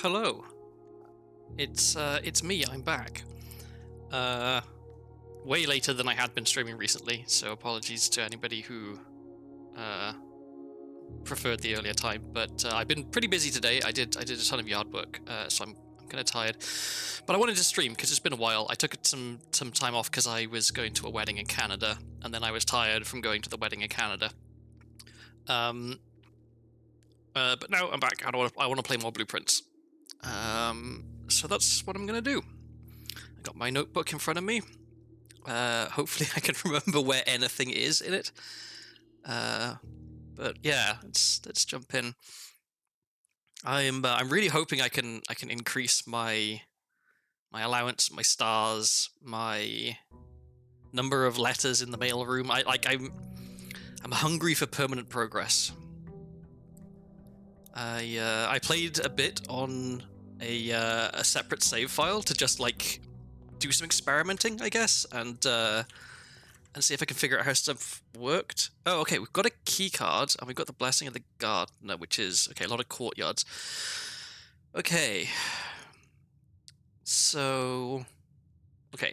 Hello. It's me. I'm back. Way later than I had been streaming recently, so apologies to anybody who preferred the earlier time. But I've been pretty busy today. I did a ton of yard work, so I'm kind of tired. But I wanted to stream because it's been a while. I took some time off because I was going to a wedding in Canada, and then I was tired from going to the wedding in Canada. But now I'm back. I want to play more Blueprints. So that's what I'm gonna do. I got my notebook in front of me. Hopefully I can remember where anything is in it. But yeah, let's jump in. I'm really hoping I can increase my allowance, my stars, my number of letters in the mailroom. I'm hungry for permanent progress. I played a bit on a separate save file to just like do some experimenting, I guess, and see if I can figure out how stuff worked. Oh, okay, we've got a key card and we've got the Blessing of the Gardener, which is okay. A lot of courtyards. Okay, so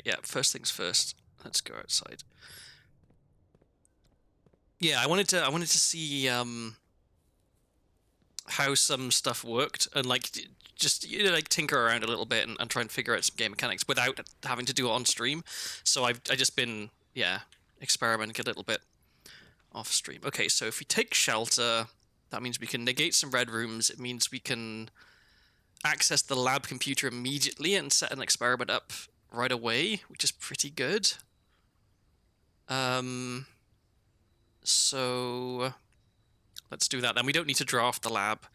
yeah. First things first. Let's go outside. Yeah, I wanted to see how some stuff worked and like just like tinker around a little bit and try and figure out some game mechanics without having to do it on stream. So I just been experimenting a little bit off stream. Okay, so if we take shelter, that means we can negate some red rooms. It means we can access the lab computer immediately and set an experiment up right away, which is pretty good. So let's do that. Then we don't need to draft the lab,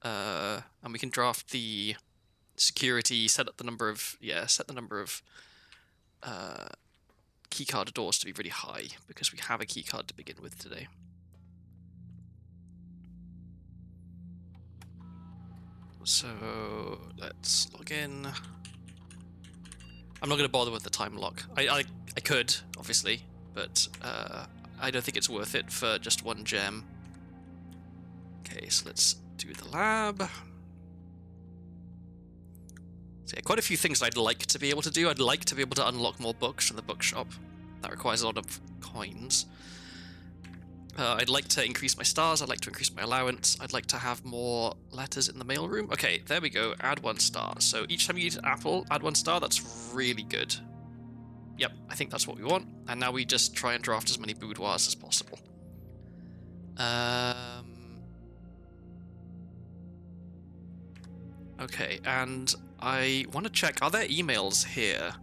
and we can draft the security. Set the number of keycard doors to be really high because we have a keycard to begin with today. So let's log in. I'm not going to bother with the time lock. I could, obviously, but I don't think it's worth it for just one gem. Okay, so let's do the lab. So yeah, quite a few things I'd like to be able to do. I'd like to be able to unlock more books from the bookshop. That requires a lot of coins. I'd like to increase my stars. I'd like to increase my allowance. I'd like to have more letters in the mailroom. Okay, there we go. Add 1 star. So each time you eat an apple, add 1 star. That's really good. Yep, I think that's what we want. And now we just try and draft as many boudoirs as possible. Okay, and I want to check, are there emails here?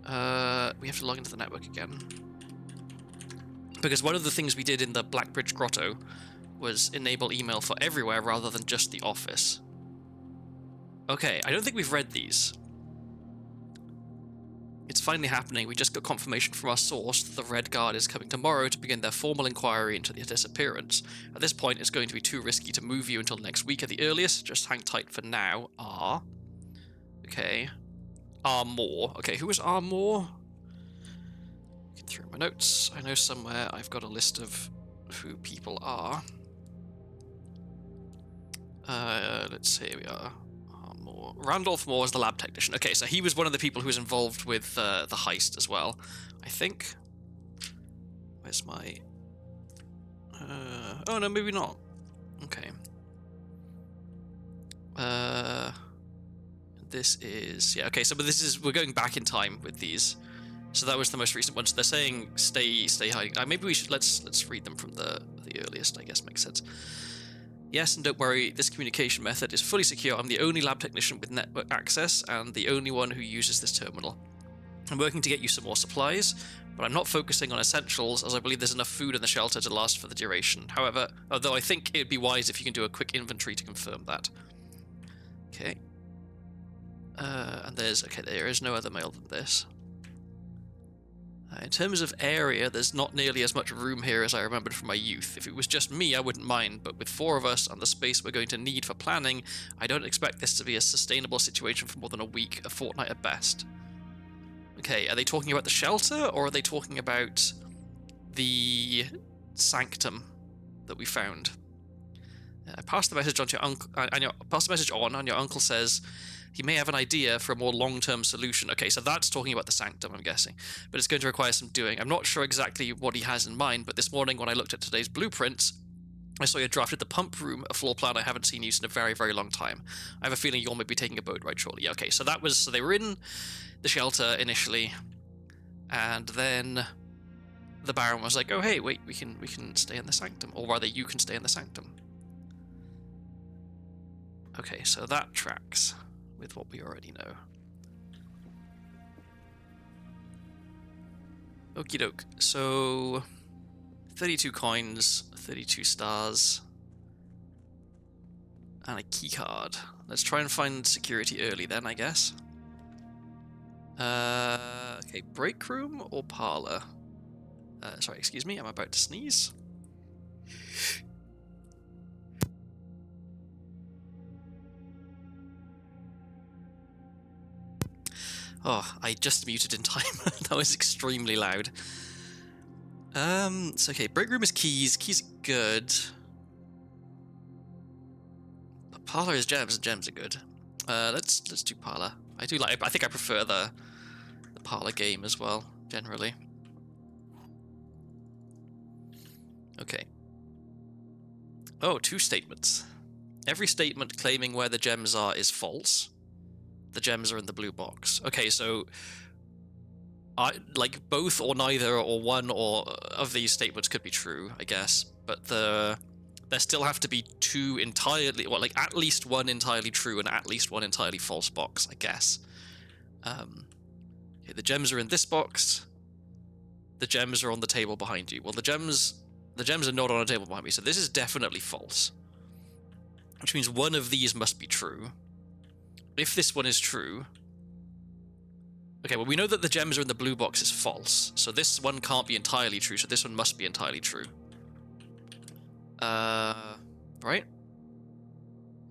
We have to log into the network again. Because one of the things we did in the Blackbridge Grotto was enable email for everywhere rather than just the office. Okay, I don't think we've read these. It's finally happening. We just got confirmation from our source that the Red Guard is coming tomorrow to begin their formal inquiry into the disappearance. At this point, it's going to be too risky to move you until next week at the earliest. Just hang tight for now. Okay. Moore. Okay, who is Moore? Get through my notes. I know somewhere I've got a list of who people are. Let's see, here we are. Moore. Randolph Moore is the lab technician. Okay, so he was one of the people who was involved with the heist as well, I think. Where's my... oh, no, maybe not. Okay. This is... Yeah, okay, so but this is... We're going back in time with these. So that was the most recent one. So they're saying stay hiding. Maybe we should... Let's read them from the earliest, I guess makes sense. Yes, and don't worry, this communication method is fully secure. I'm the only lab technician with network access and the only one who uses this terminal. I'm working to get you some more supplies, but I'm not focusing on essentials as I believe there's enough food in the shelter to last for the duration. However, although I think it'd be wise if you can do a quick inventory to confirm that. Okay. And there is no other mail than this. In terms of area, there's not nearly as much room here as I remembered from my youth. If it was just me, I wouldn't mind, but with 4 of us and the space we're going to need for planning, I don't expect this to be a sustainable situation for more than a week, a fortnight at best. Okay, are they talking about the shelter, or are they talking about the sanctum that we found? Pass the message on to your uncle, pass the message on, and your uncle says he may have an idea for a more long-term solution. Okay, so that's talking about the sanctum, I'm guessing, but it's going to require some doing. I'm not sure exactly what he has in mind, but this morning when I looked at today's blueprints, I saw you drafted the pump room, a floor plan I haven't seen used in a very, very long time. I have a feeling you'll maybe be taking a boat ride shortly. Okay, so they were in the shelter initially, and then the Baron was like, "Oh, hey, wait, we can stay in the sanctum, or rather, you can stay in the sanctum." Okay, so that tracks with what we already know. Okie doke. So 32 coins, 32 stars, and a key card. Let's try and find security early then, I guess. Okay, break room or parlor? Sorry, excuse me, I'm about to sneeze. Oh, I just muted in time. That was extremely loud. So okay, break room is keys. Keys are good. But parlor is gems, and gems are good. Let's do parlor. I think I prefer the parlor game as well, generally. Okay. Oh, 2 statements. Every statement claiming where the gems are is false. The gems are in the blue box. Okay, so like both or neither or one or of these statements could be true, I guess, but there still have to be 2 entirely, well, like at least one entirely true and at least one entirely false box, I guess. Okay, the gems are in this box. The gems are on the table behind you. Well, the gems are not on a table behind me, so this is definitely false, which means one of these must be true. If this one is true... Okay, well, we know that the gems are in the blue box is false, so this one can't be entirely true, so this one must be entirely true. Right?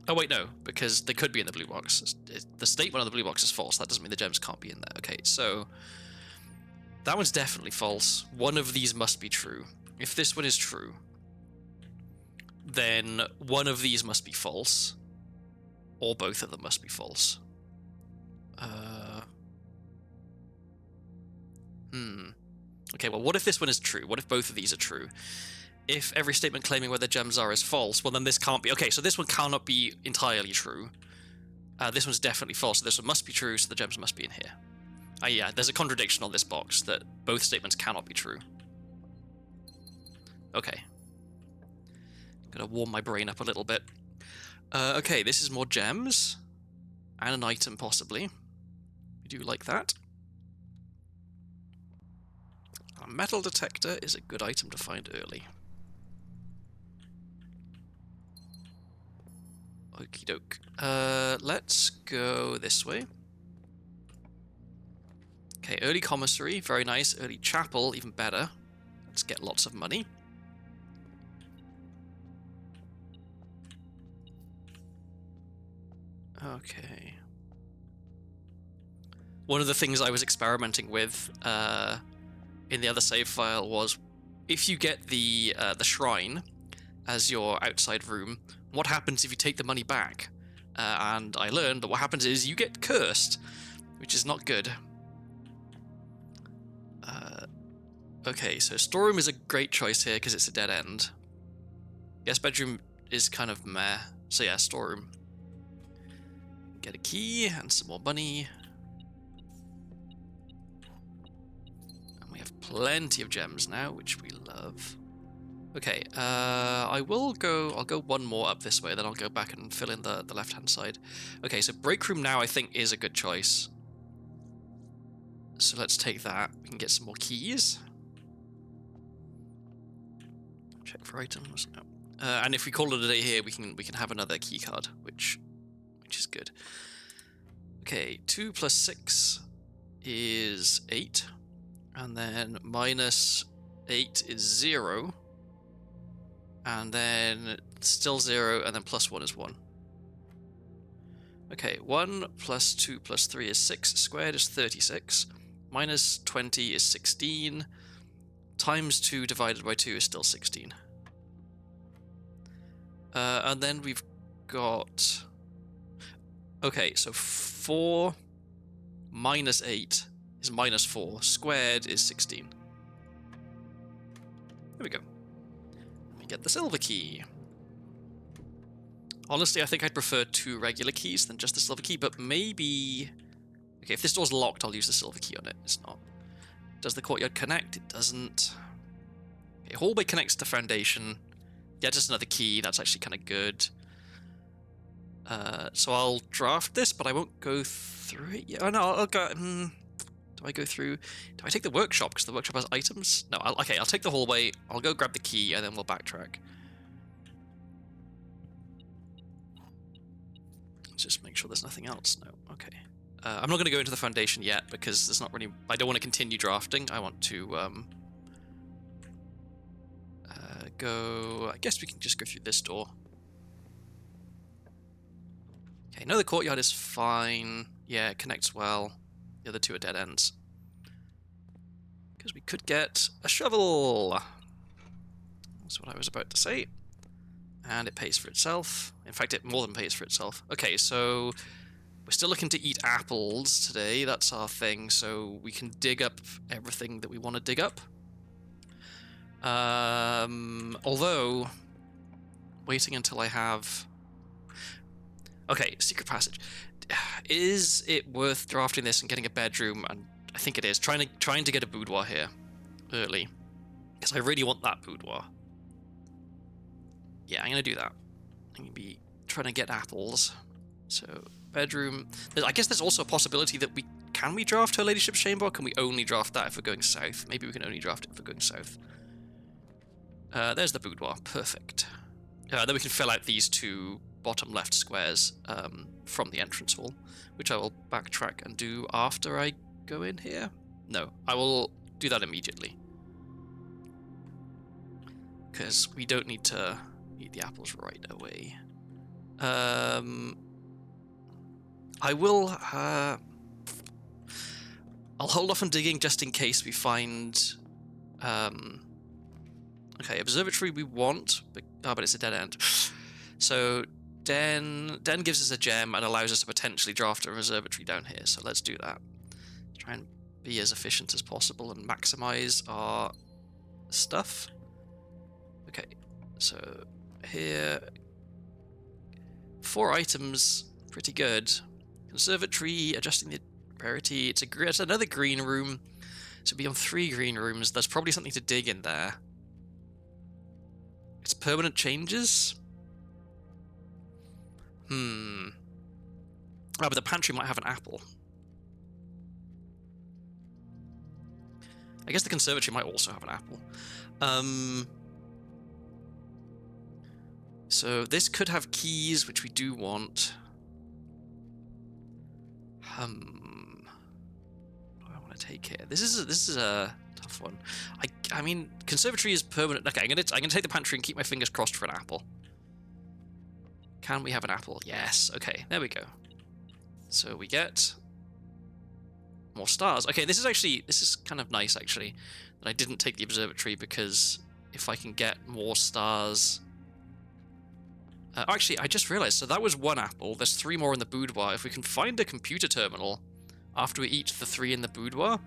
Oh, wait, no, because they could be in the blue box. The statement on the blue box is false. That doesn't mean the gems can't be in there. Okay, so... that one's definitely false. One of these must be true. If this one is true, then one of these must be false, or both of them must be false. Okay, well, what if this one is true? What if both of these are true? If every statement claiming where the gems are is false, well, then this can't be... Okay, so this one cannot be entirely true. This one's definitely false, so this one must be true, so the gems must be in here. Yeah, there's a contradiction on this box that both statements cannot be true. Okay. I'm gonna warm my brain up a little bit. Okay, this is more gems. And an item, possibly. We do like that. A metal detector is a good item to find early. Okie doke. Let's go this way. Okay, early commissary, very nice. Early chapel, even better. Let's get lots of money. Okay. One of the things I was experimenting with in the other save file was if you get the shrine as your outside room, what happens if you take the money back? And I learned that what happens is you get cursed, which is not good. Okay, so storeroom is a great choice here because it's a dead end. Guest bedroom is kind of meh. So yeah, storeroom. Get a key and some more money. And we have plenty of gems now, which we love. Okay, I'll go one more up this way, then I'll go back and fill in the left-hand side. Okay, so break room now I think is a good choice. So let's take that. We can get some more keys. Check for items. No. And if we call it a day here, we can have another key card, which is good. Okay, 2 plus 6 is 8, and then minus 8 is 0, and then still 0, and then plus 1 is 1. Okay, 1 plus 2 plus 3 is 6, squared is 36, minus 20 is 16, times 2 divided by 2 is still 16. And then we've got... Okay, so 4 minus 8 is minus 4. Squared is 16. There we go. Let me get the silver key. Honestly, I think I'd prefer 2 regular keys than just the silver key, but maybe... Okay, if this door's locked, I'll use the silver key on it. It's not. Does the courtyard connect? It doesn't. Okay, hallway connects to foundation. Yeah, just another key. That's actually kind of good. So I'll draft this, but I won't go through it yet. Oh, no, I'll go... do I go through... Do I take the workshop? Because the workshop has items? No, okay, I'll take the hallway. I'll go grab the key, and then we'll backtrack. Let's just make sure there's nothing else. No, okay. I'm not going to go into the foundation yet, because there's not really... I don't want to continue drafting. I want to... go... I guess we can just go through this door. Okay, no, the courtyard is fine. Yeah, it connects well. The other 2 are dead ends. Because we could get a shovel. That's what I was about to say. And it pays for itself. In fact, it more than pays for itself. Okay, so we're still looking to eat apples today. That's our thing. So we can dig up everything that we want to dig up. Although, waiting until I have... Okay, secret passage. Is it worth drafting this and getting a bedroom? And I think it is. Trying to get a boudoir here early, because I really want that boudoir. Yeah, I'm gonna do that. I'm gonna be trying to get apples. So bedroom. I guess there's also a possibility that can we draft Her Ladyship's chamber? Or can we only draft that if we're going south? Maybe we can only draft it if we're going south. There's the boudoir. Perfect. Then we can fill out these 2 bottom left squares from the entrance hall, which I will backtrack and do after I go in here. No, I will do that immediately, because we don't need to eat the apples right away. I will... I'll hold off on digging just in case we find... Okay, observatory we want, but it's a dead end. So Den gives us a gem and allows us to potentially draft a observatory down here. So let's do that. Try and be as efficient as possible and maximize our stuff. Okay, so here 4 items, pretty good. Conservatory, adjusting the rarity. It's another green room. So be on 3 green rooms. There's probably something to dig in there. It's permanent changes. Oh, but the pantry might have an apple. I guess the conservatory might also have an apple. So this could have keys, which we do want. What do I want to take here? This is a tough one. I mean, conservatory is permanent. Okay, I'm gonna take the pantry and keep my fingers crossed for an apple. Can we have an apple? Yes. Okay, there we go. So we get more stars. Okay, this is kind of nice actually that I didn't take the observatory, because if I can get more stars. Actually, I just realized. So that was 1 apple. There's 3 more in the boudoir. If we can find a computer terminal after we eat the 3 in the boudoir,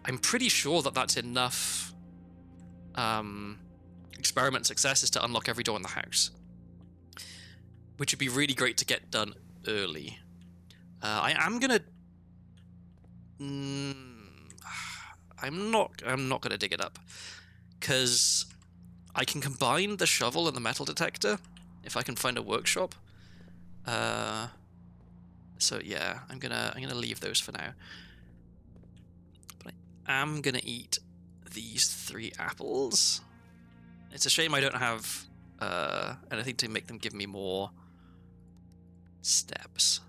I'm pretty sure that that's enough experiment successes to unlock every door in the house, which would be really great to get done early. I am gonna... I'm not gonna dig it up, because I can combine the shovel and the metal detector if I can find a workshop. So yeah, I'm gonna leave those for now. But I am gonna eat these 3 apples. It's a shame I don't have anything to make them give me more steps.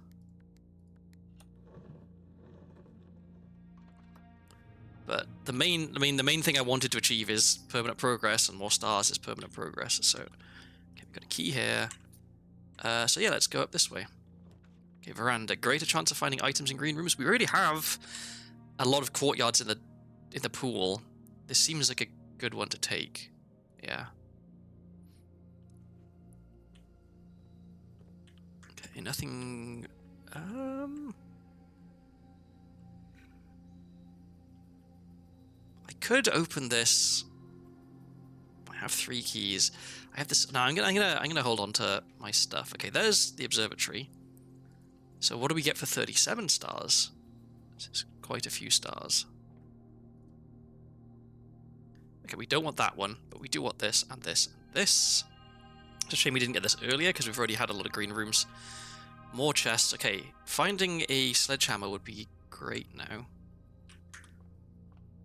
But the main thing I wanted to achieve is permanent progress, and more stars is permanent progress. So, okay, we've got a key here. So yeah, let's go up this way. Okay, veranda. Greater chance of finding items in green rooms. We already have a lot of courtyards in the pool. This seems like a good one to take. Yeah. Okay, nothing... I could open this. I have 3 keys. I have this. No, I'm gonna hold on to my stuff. Okay, there's the observatory. So what do we get for 37 stars? This is quite a few stars. Okay, we don't want that one, but we do want this and this and this. It's a shame we didn't get this earlier because we've already had a lot of green rooms. More chests. Okay, finding a sledgehammer would be great now.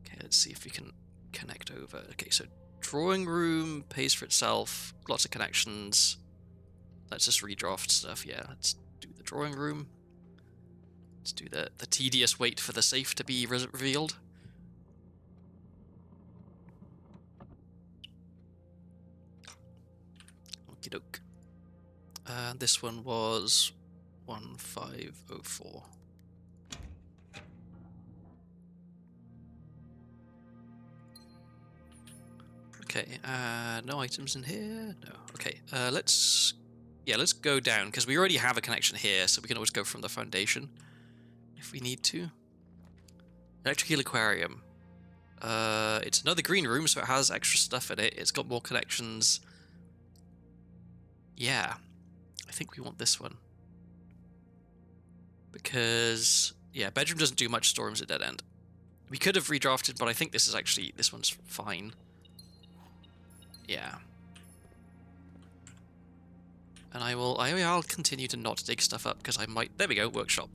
Okay, let's see if we can connect over. Okay, so drawing room pays for itself. Lots of connections. Let's just redraft stuff. Yeah, let's do the drawing room. Let's do the tedious wait for the safe to be revealed. Okie doke. This one was 1504. Okay, no items in here? No. Okay, let's go down, because we already have a connection here, so we can always go from the foundation if we need to. Electric Eel Aquarium. It's another green room, so it has extra stuff in it. It's got more connections. Yeah, I think we want this one. Because, yeah, bedroom doesn't do much, storeroom's a dead end. We could have redrafted, but I think this one's fine. Yeah. And I'll continue to not dig stuff up, because I might... There we go, workshop.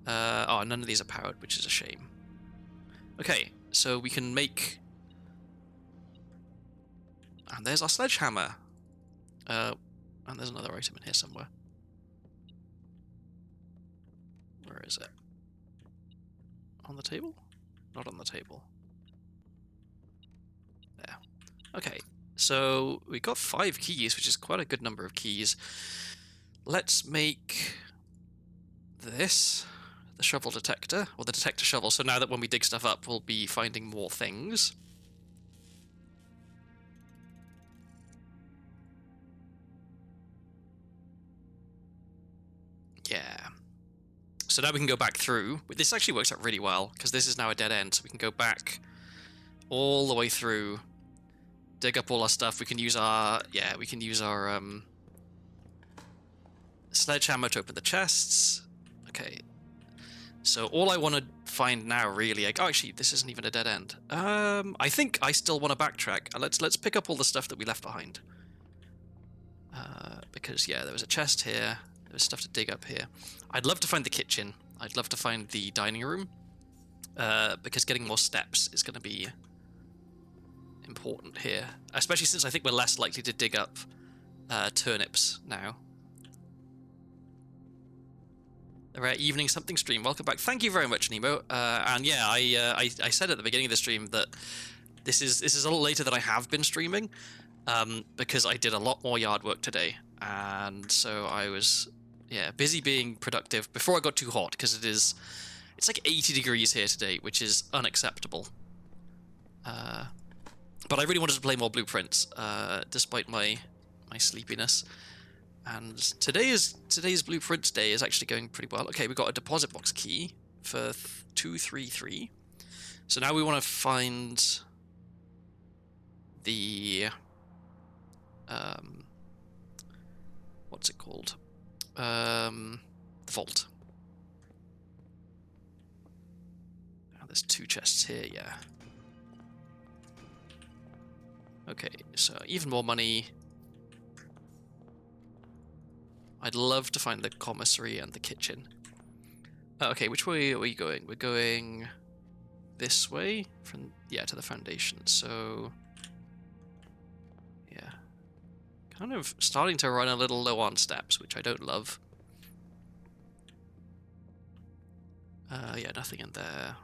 Oh, none of these are powered, which is a shame. Okay, so we can make... And there's our sledgehammer. And there's another item in here somewhere. Where is it? On the table? Not on the table. There. Okay, so we got 5 keys, which is quite a good number of keys. Let's make this the shovel detector, or the detector shovel, so now that when we dig stuff up, we'll be finding more things. Yeah. So now we can go back through. This actually works out really well, because this is now a dead end, so we can go back all the way through, dig up all our stuff. We can use our... Yeah, we can use our sledgehammer to open the chests. Okay. So all I want to find now, really... Oh, actually, this isn't even a dead end. I think I still want to backtrack. Let's pick up all the stuff that we left behind. Because, yeah, there was a chest here. There's stuff to dig up here. I'd love to find the kitchen. I'd love to find the dining room. Because getting more steps is going to be important here. Especially since I think we're less likely to dig up turnips now. The Rare Evening Something stream. Welcome back. Thank you very much, Nemo. And yeah, I said at the beginning of the stream that this is a lot later than I have been streaming. Because I did a lot more yard work today. And so I was... Yeah, busy being productive before I got too hot, because it's like 80 degrees here today, which is unacceptable. But I really wanted to play more Blueprints, despite my sleepiness. And today's Blueprints day is actually going pretty well. Okay, we've got a deposit box key for 233. So now we want to find the what's it called? The vault. Oh, there's 2 chests here, yeah. Okay, so even more money. I'd love to find the commissary and the kitchen. Okay, which way are we going? We're going this way from, yeah, to the foundation. So yeah, kind of starting to run a little low on steps, which I don't love. Yeah, nothing in there.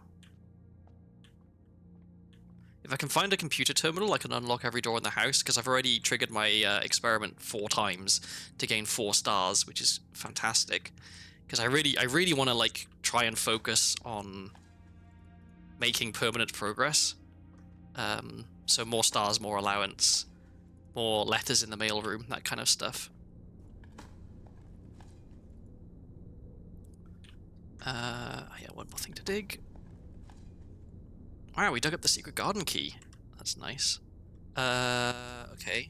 If I can find a computer terminal, I can unlock every door in the house, because I've already triggered my experiment 4 times to gain 4 stars, which is fantastic. Because I really want to like try and focus on making permanent progress. So more stars, more allowance, more letters in the mailroom, that kind of stuff. Yeah, one more thing to dig. Wow, we dug up the secret garden key. That's nice. Okay.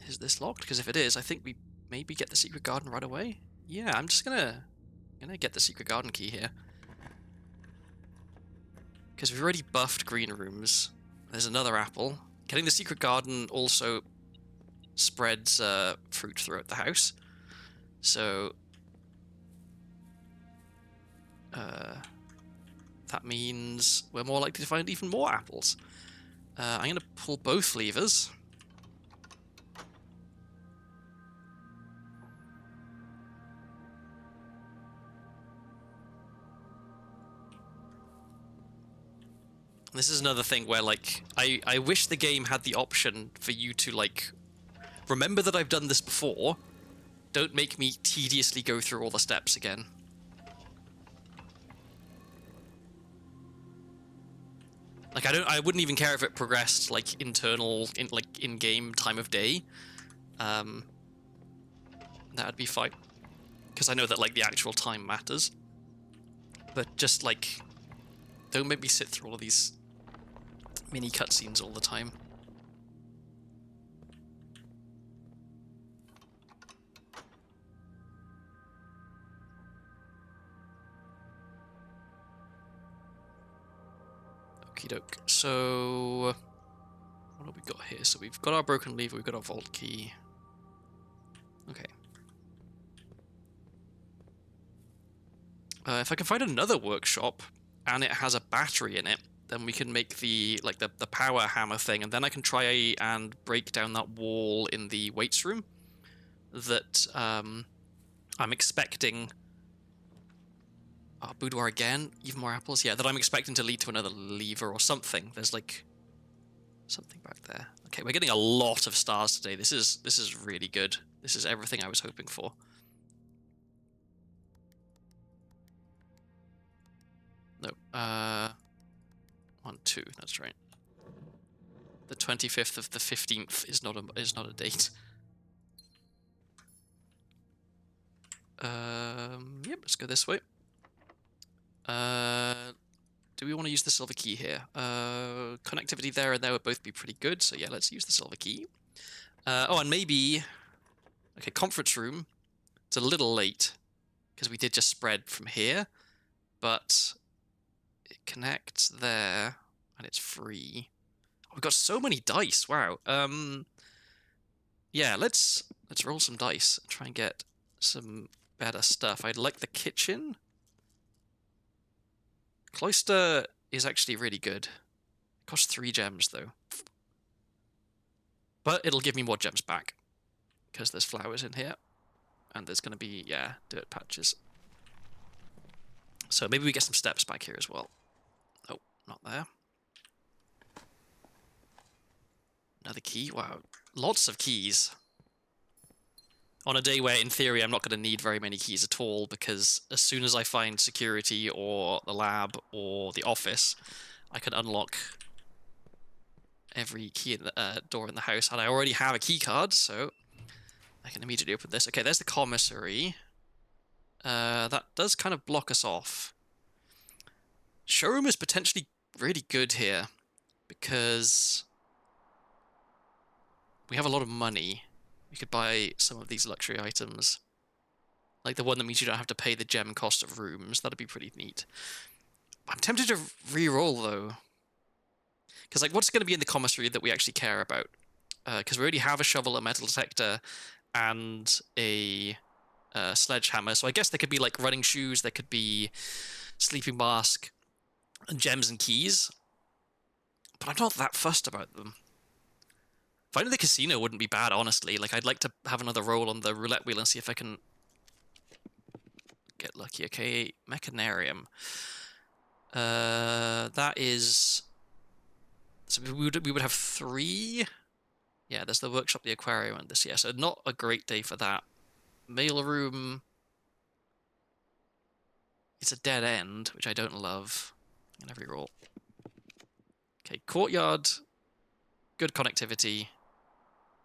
Is this locked? Because if it is, I think we maybe get the secret garden right away. Yeah, I'm just gonna get the secret garden key here. Because we've already buffed green rooms. There's another apple. Getting the secret garden also spreads fruit throughout the house. So that means we're more likely to find even more apples. I'm going to pull both levers. This is another thing where, like, I wish the game had the option for you to, like, remember that I've done this before. Don't make me tediously go through all the steps again. Like, I wouldn't even care if it progressed, like, in-game time of day. That'd be fine. Because I know that, like, the actual time matters. But just, like, don't make me sit through all of these mini cutscenes all the time. Okie doke. So, what have we got here? So we've got our broken lever, we've got our vault key. Okay. If I can find another workshop and it has a battery in it, then we can make the power hammer thing, and then I can try and break down that wall in the weights room that I'm expecting. Oh, boudoir again, even more apples. Yeah, that I'm expecting to lead to another lever or something. There's like something back there. Okay, we're getting a lot of stars today. This is really good. This is everything I was hoping for. No, 1, 2. That's right. The 25th of the 15th is not a date. Yep. Let's go this way. Do we want to use the silver key here? Connectivity there and there would both be pretty good. So yeah, let's use the silver key. Oh, and maybe. Okay, conference room. It's a little late because we did just spread from here, but it connects there and it's free. We've got so many dice. Wow. Yeah, let's roll some dice and try and get some better stuff. I'd like the kitchen. Cloister is actually really good. It costs 3 gems though. But it'll give me more gems back because there's flowers in here and there's going to be, yeah, dirt patches. So maybe we get some steps back here as well. Oh, not there. Another key. Wow, lots of keys. On a day where, in theory, I'm not going to need very many keys at all, because as soon as I find security or the lab or the office, I can unlock every key in the door in the house, and I already have a key card, so I can immediately open this. Okay, there's the commissary. That does kind of block us off. Showroom is potentially really good here, because we have a lot of money. We could buy some of these luxury items. Like the one that means you don't have to pay the gem cost of rooms. That'd be pretty neat. I'm tempted to re-roll, though. Because, like, what's going to be in the commissary that we actually care about? Because we already have a shovel, a metal detector, and a sledgehammer. So I guess there could be, like, running shoes, there could be sleeping mask, and gems and keys. But I'm not that fussed about them. Finding the casino wouldn't be bad, honestly. Like, I'd like to have another roll on the roulette wheel and see if I can get lucky. Okay, mechanarium. That is... So we would have 3. Yeah, there's the workshop, the aquarium, and this. Yeah, so not a great day for that. Mailroom. It's a dead end, which I don't love in every roll. Okay, courtyard. Good connectivity.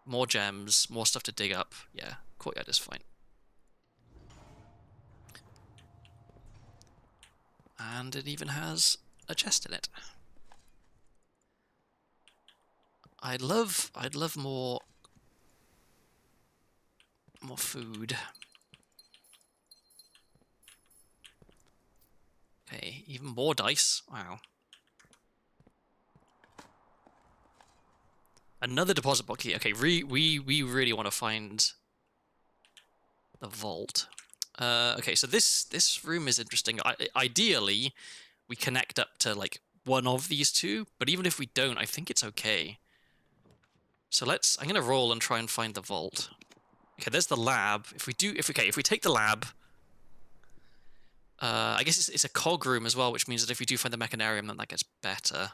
More gems, more stuff to dig up. Yeah, courtyard is fine. And it even has a chest in it. I'd love more food. Okay, even more dice. Wow. Another deposit box key. Okay, we really want to find the vault. Okay, so this room is interesting. Ideally, we connect up to like one of these two, but even if we don't, I think it's okay. So I'm gonna roll and try and find the vault. Okay, there's the lab. If we take the lab, I guess it's a cog room as well, which means that if we do find the mechanarium, then that gets better.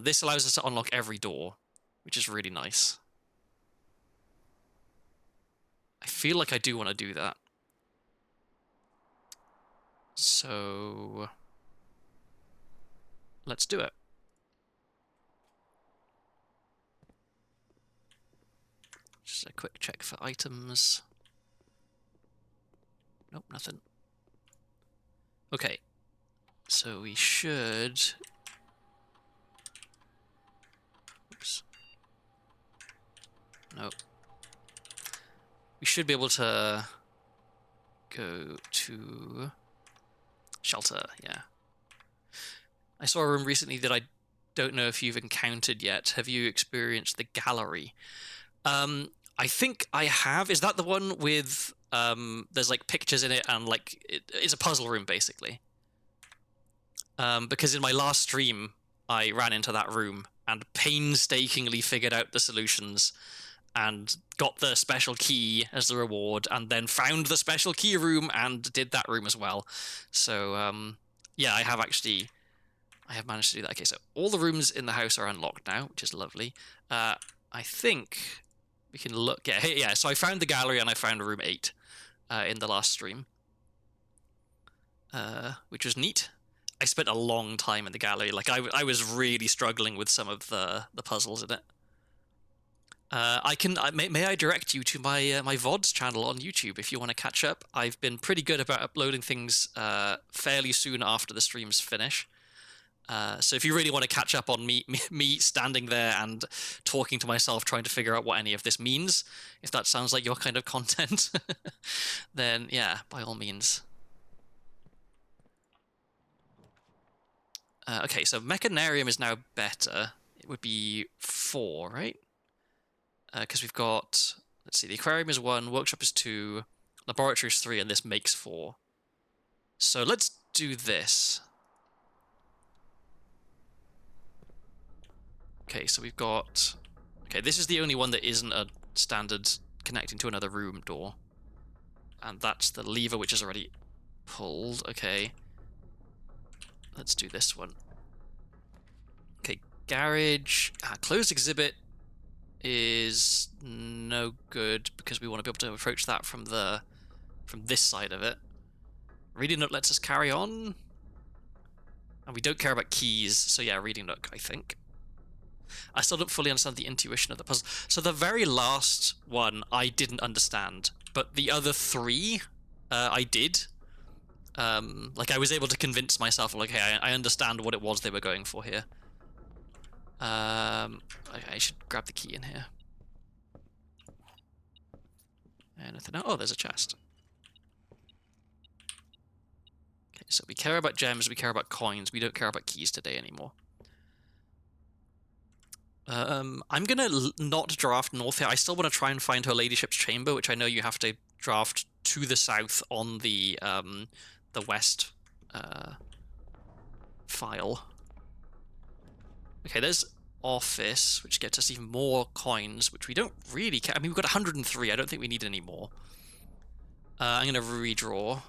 This allows us to unlock every door, which is really nice. I feel like I do want to do that. So let's do it. Just a quick check for items. Nope, nothing. Okay, so we should... Oops. Nope. We should be able to go to shelter, yeah. I saw a room recently that I don't know if you've encountered yet. Have you experienced the gallery? I think I have. Is that the one with there's like pictures in it and like it's a puzzle room basically? Because in my last stream I ran into that room and painstakingly figured out the solutions and got the special key as the reward, and then found the special key room and did that room as well. So yeah, I have managed to do that. Okay, so all the rooms in the house are unlocked now, which is lovely. I think we can look. Yeah. So I found the gallery and I found room 8 in the last stream, which was neat. I spent a long time in the gallery. Like I was really struggling with some of the puzzles in it. May I direct you to my my VODs channel on YouTube if you want to catch up. I've been pretty good about uploading things fairly soon after the streams finish. So if you really want to catch up on me standing there and talking to myself, trying to figure out what any of this means, if that sounds like your kind of content, then yeah, by all means. Okay, so Mechanarium is now better. It would be 4, right? Because we've got, let's see, the aquarium is 1, workshop is 2, laboratory is 3, and this makes 4. So let's do this. Okay, so we've got... Okay, this is the only one that isn't a standard connecting to another room door. And that's the lever, which is already pulled. Okay. Let's do this one. Okay, garage. Closed exhibit is no good because we want to be able to approach that from this side of it. Reading nook lets us carry on. And we don't care about keys, so yeah, reading nook, I think. I still don't fully understand the intuition of the puzzle. So the very last one I didn't understand, but the other 3 I did. Like I was able to convince myself, like, hey, I understand what it was they were going for here. Okay, I should grab the key in here. Anything? Oh, there's a chest. Okay, so we care about gems, we care about coins, we don't care about keys today anymore. I'm gonna not draft north here. I still want to try and find her ladyship's chamber, which I know you have to draft to the south on the west file. Okay, there's office, which gets us even more coins, which we don't really care. I mean, we've got 103. I don't think we need any more. I'm gonna redraw.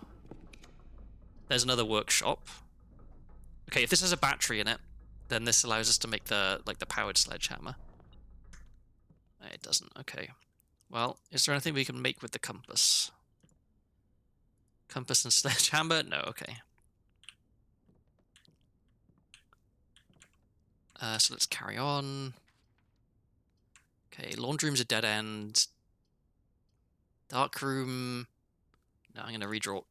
There's another workshop. Okay, if this has a battery in it, then this allows us to make the powered sledgehammer. It doesn't. Okay. Well, is there anything we can make with the compass? Compass and sledgehammer? No. Okay. So let's carry on. Okay, laundry room's a dead end. Dark room. No, I'm gonna redraw.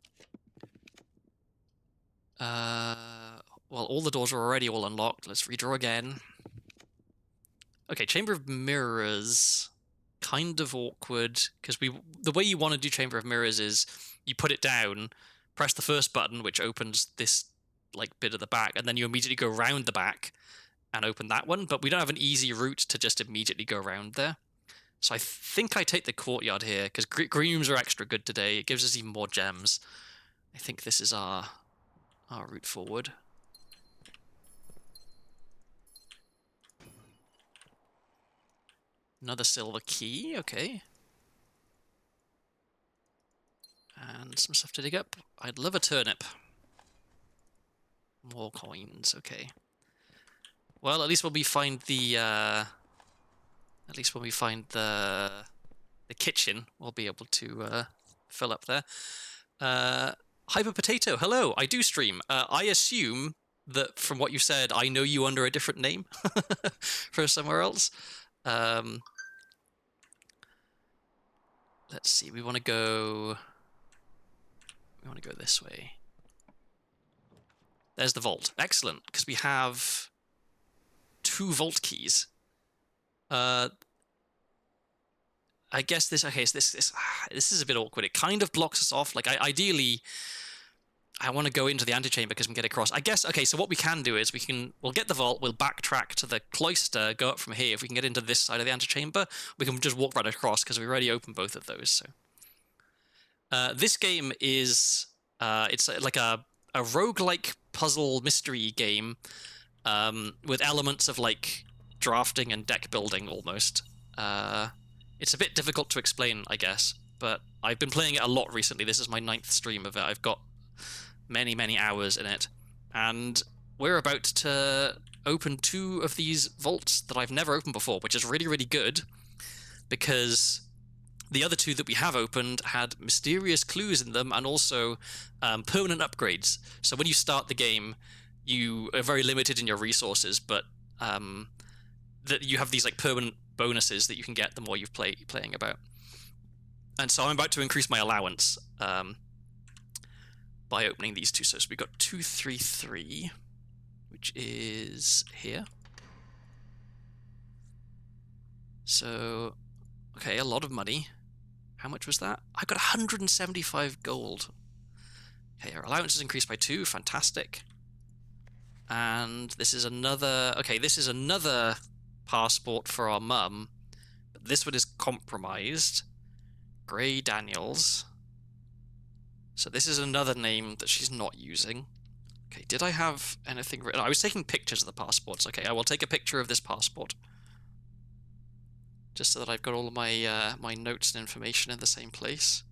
Well, all the doors are already all unlocked. Let's redraw again. Okay, Chamber of Mirrors, kind of awkward, because the way you want to do Chamber of Mirrors is you put it down, press the first button, which opens this like bit at the back, and then you immediately go around the back and open that one, but we don't have an easy route to just immediately go around there. So I think I take the courtyard here, because green rooms are extra good today. It gives us even more gems. I think this is our route forward. Another silver key, okay. And some stuff to dig up. I'd love a turnip. More coins, okay. Well, at least when we find the kitchen, we'll be able to fill up there. Hyper Potato, hello. I do stream. I assume that from what you said, I know you under a different name for somewhere else. Let's see. We want to go this way. There's the vault. Excellent, because we have 2 vault keys. I guess this. Okay, so this is a bit awkward. It kind of blocks us off. Like, ideally, I want to go into the antechamber because we can get across. I guess. Okay, so what we can do is we'll get the vault. We'll backtrack to the cloister. Go up from here. If we can get into this side of the antechamber, we can just walk right across because we already opened both of those. So, this game is it's like a roguelike puzzle mystery game with elements of like drafting and deck building almost. It's a bit difficult to explain, I guess, but I've been playing it a lot recently. This is my 9th stream of it. I've got many hours in it, and we're about to open 2 of these vaults that I've never opened before, which is really good, because the other 2 that we have opened had mysterious clues in them and also permanent upgrades. So when you start the game, you are very limited in your resources, but that you have these like permanent bonuses that you can get the more you've playing about. And so I'm about to increase my allowance by opening these 2. So we've got 233, which is here. So, okay, a lot of money. How much was that? I got 175 gold. Okay, our allowance is increased by 2. Fantastic. And this is another... Okay, this is another passport for our mum. But this one is compromised. Grey Daniels. So this is another name that she's not using. Okay, did I have anything written? I was taking pictures of the passports. Okay, I will take a picture of this passport. Just so that I've got all of my my notes and information in the same place.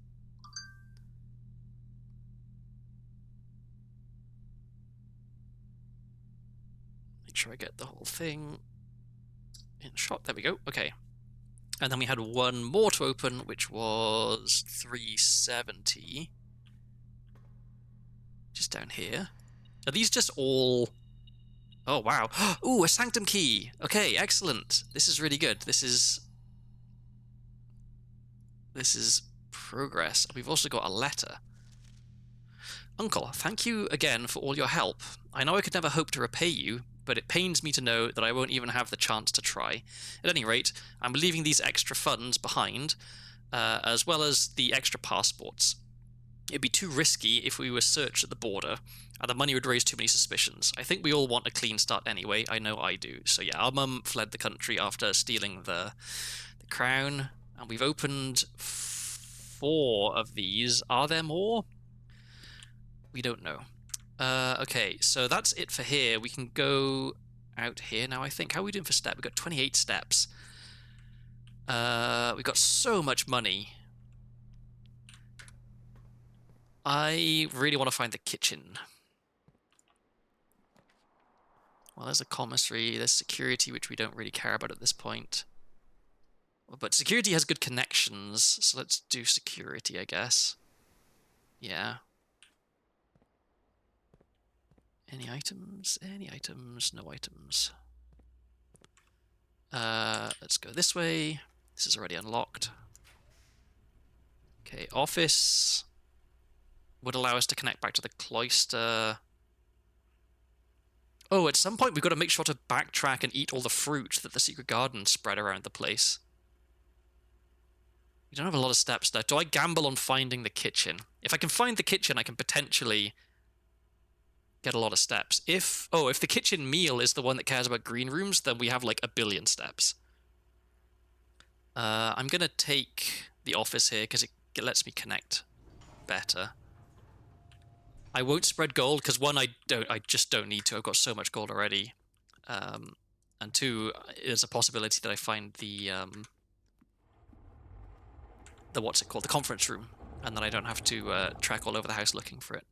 Make sure I get the whole thing in shot. There we go. Okay. And then we had 1 more to open, which was 370. Just down here. Are these just all... Oh, wow. Ooh, a sanctum key. Okay, excellent. This is really good. This is progress. We've also got a letter. Uncle, thank you again for all your help. I know I could never hope to repay you, but it pains me to know that I won't even have the chance to try. At any rate, I'm leaving these extra funds behind, as well as the extra passports. It'd be too risky if we were searched at the border, and the money would raise too many suspicions. I think we all want a clean start anyway. I know I do. So yeah, our mum fled the country after stealing the crown, and we've opened 4 of these. Are there more? We don't know. Okay, so that's it for here. We can go out here now, I think. How are we doing for step? We've got 28 steps. We've got so much money. I really want to find the kitchen. Well, there's a commissary, there's security, which we don't really care about at this point. But security has good connections, so let's do security, I guess. Yeah. Any items? Any items? No items. Let's go this way. This is already unlocked. Okay, office would allow us to connect back to the cloister. Oh, at some point we've got to make sure to backtrack and eat all the fruit that the secret garden spread around the place. We don't have a lot of steps left. Do I gamble on finding the kitchen? If I can find the kitchen, I can potentially get a lot of steps. If the kitchen meal is the one that cares about green rooms, then we have like 1 billion steps. I'm gonna take the office here because it lets me connect better. I won't spread gold because one, I just don't need to. I've got so much gold already. And two, there's a possibility that I find the what's it called, the conference room, and then I don't have to trek all over the house looking for it.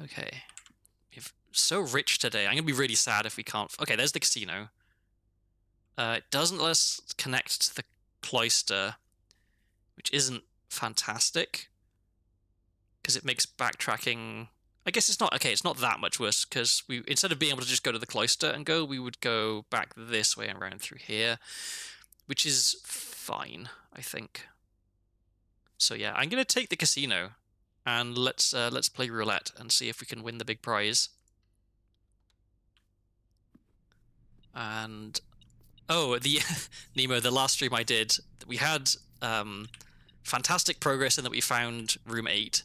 Okay, we're so rich today. I'm gonna be really sad if we can't. Okay, there's the casino. It doesn't let us connect to the cloister, which isn't fantastic because it makes backtracking. I guess it's not okay. It's not that much worse because we, instead of being able to just go to the cloister and go, we would go back this way and around through here, which is fine, I think. So yeah, I'm gonna take the casino, and let's play roulette and see if we can win the big prize. And the Nemo, the last stream I did, we had fantastic progress in that we found room 8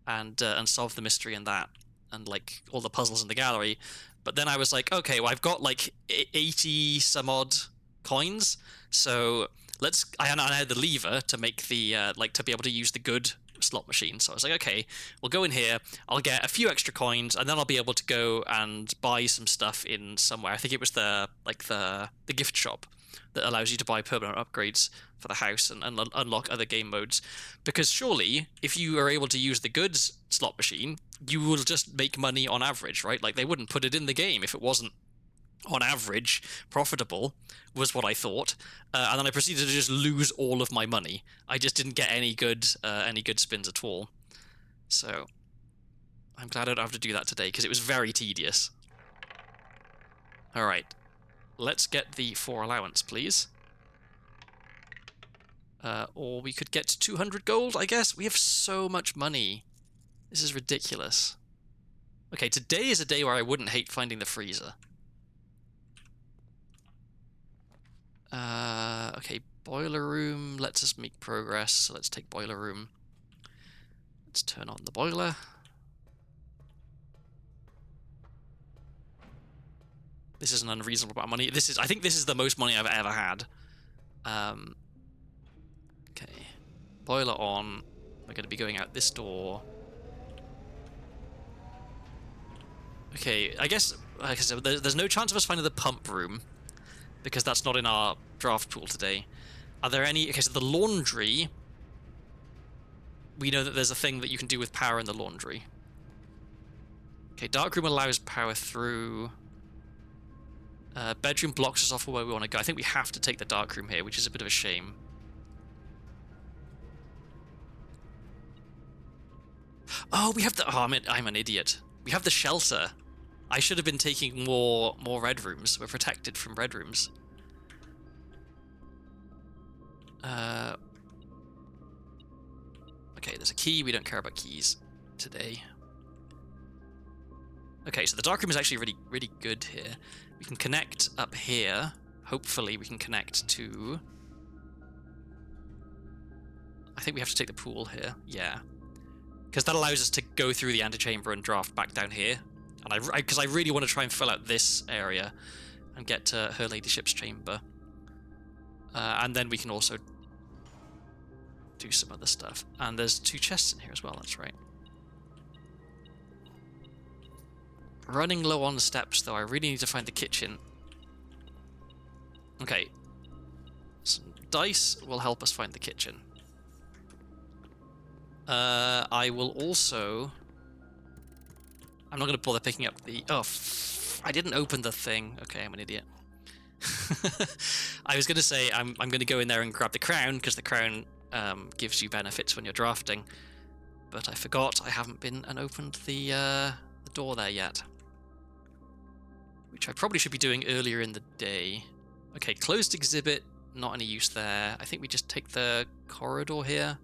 and solved the mystery in that, and like all the puzzles in the gallery. But then I was like, okay, well I've got like 80 some odd coins, so I had the lever to make the to be able to use the good slot machine. So I was like, okay, we'll go in here, I'll get a few extra coins, and then I'll be able to go and buy some stuff in somewhere. I think it was the gift shop that allows you to buy permanent upgrades for the house and unlock other game modes. Because surely, if you are able to use the goods slot machine, you will just make money on average, right? Like, they wouldn't put it in the game if it wasn't on average profitable, was what I thought. And then I proceeded to just lose all of my money. I just didn't get any good spins at all. So I'm glad I don't have to do that today because it was very tedious. All right, let's get the 4 allowance, please. Or we could get 200 gold, I guess. We have so much money. This is ridiculous. Okay, today is a day where I wouldn't hate finding the freezer. Okay, boiler room lets us make progress, so let's take boiler room. Let's turn on the boiler. This is an unreasonable amount of money. I think this is the most money I've ever had. Okay, boiler on. We're going to be going out this door. Okay, I guess, like I said, there's no chance of us finding the pump room, because that's not in our draft pool today. Are there any... Okay, so the laundry... We know that there's a thing that you can do with power in the laundry. Okay, darkroom allows power through. Bedroom blocks us off where we want to go. I think we have to take the darkroom here, which is a bit of a shame. Oh, we have the... Oh, I'm an idiot. We have the shelter. I should have been taking more red rooms. We're protected from red rooms. Okay, there's a key. We don't care about keys today. Okay, so the darkroom is actually really, really good here. We can connect up here. Hopefully we can connect to... I think we have to take the pool here. Yeah. Because that allows us to go through the antechamber and draft back down here. And because I really want to try and fill out this area and get to Her Ladyship's chamber. And then we can also do some other stuff. And there's 2 chests in here as well, that's right. Running low on steps, though. I really need to find the kitchen. Okay. Some dice will help us find the kitchen. I will also... I'm not going to bother picking up the... Oh, I didn't open the thing. Okay, I'm an idiot. I was going to say I'm going to go in there and grab the crown, because the crown gives you benefits when you're drafting. But I forgot I haven't been and opened the door there yet. Which I probably should be doing earlier in the day. Okay, closed exhibit Not any use there. I think we just take the corridor here.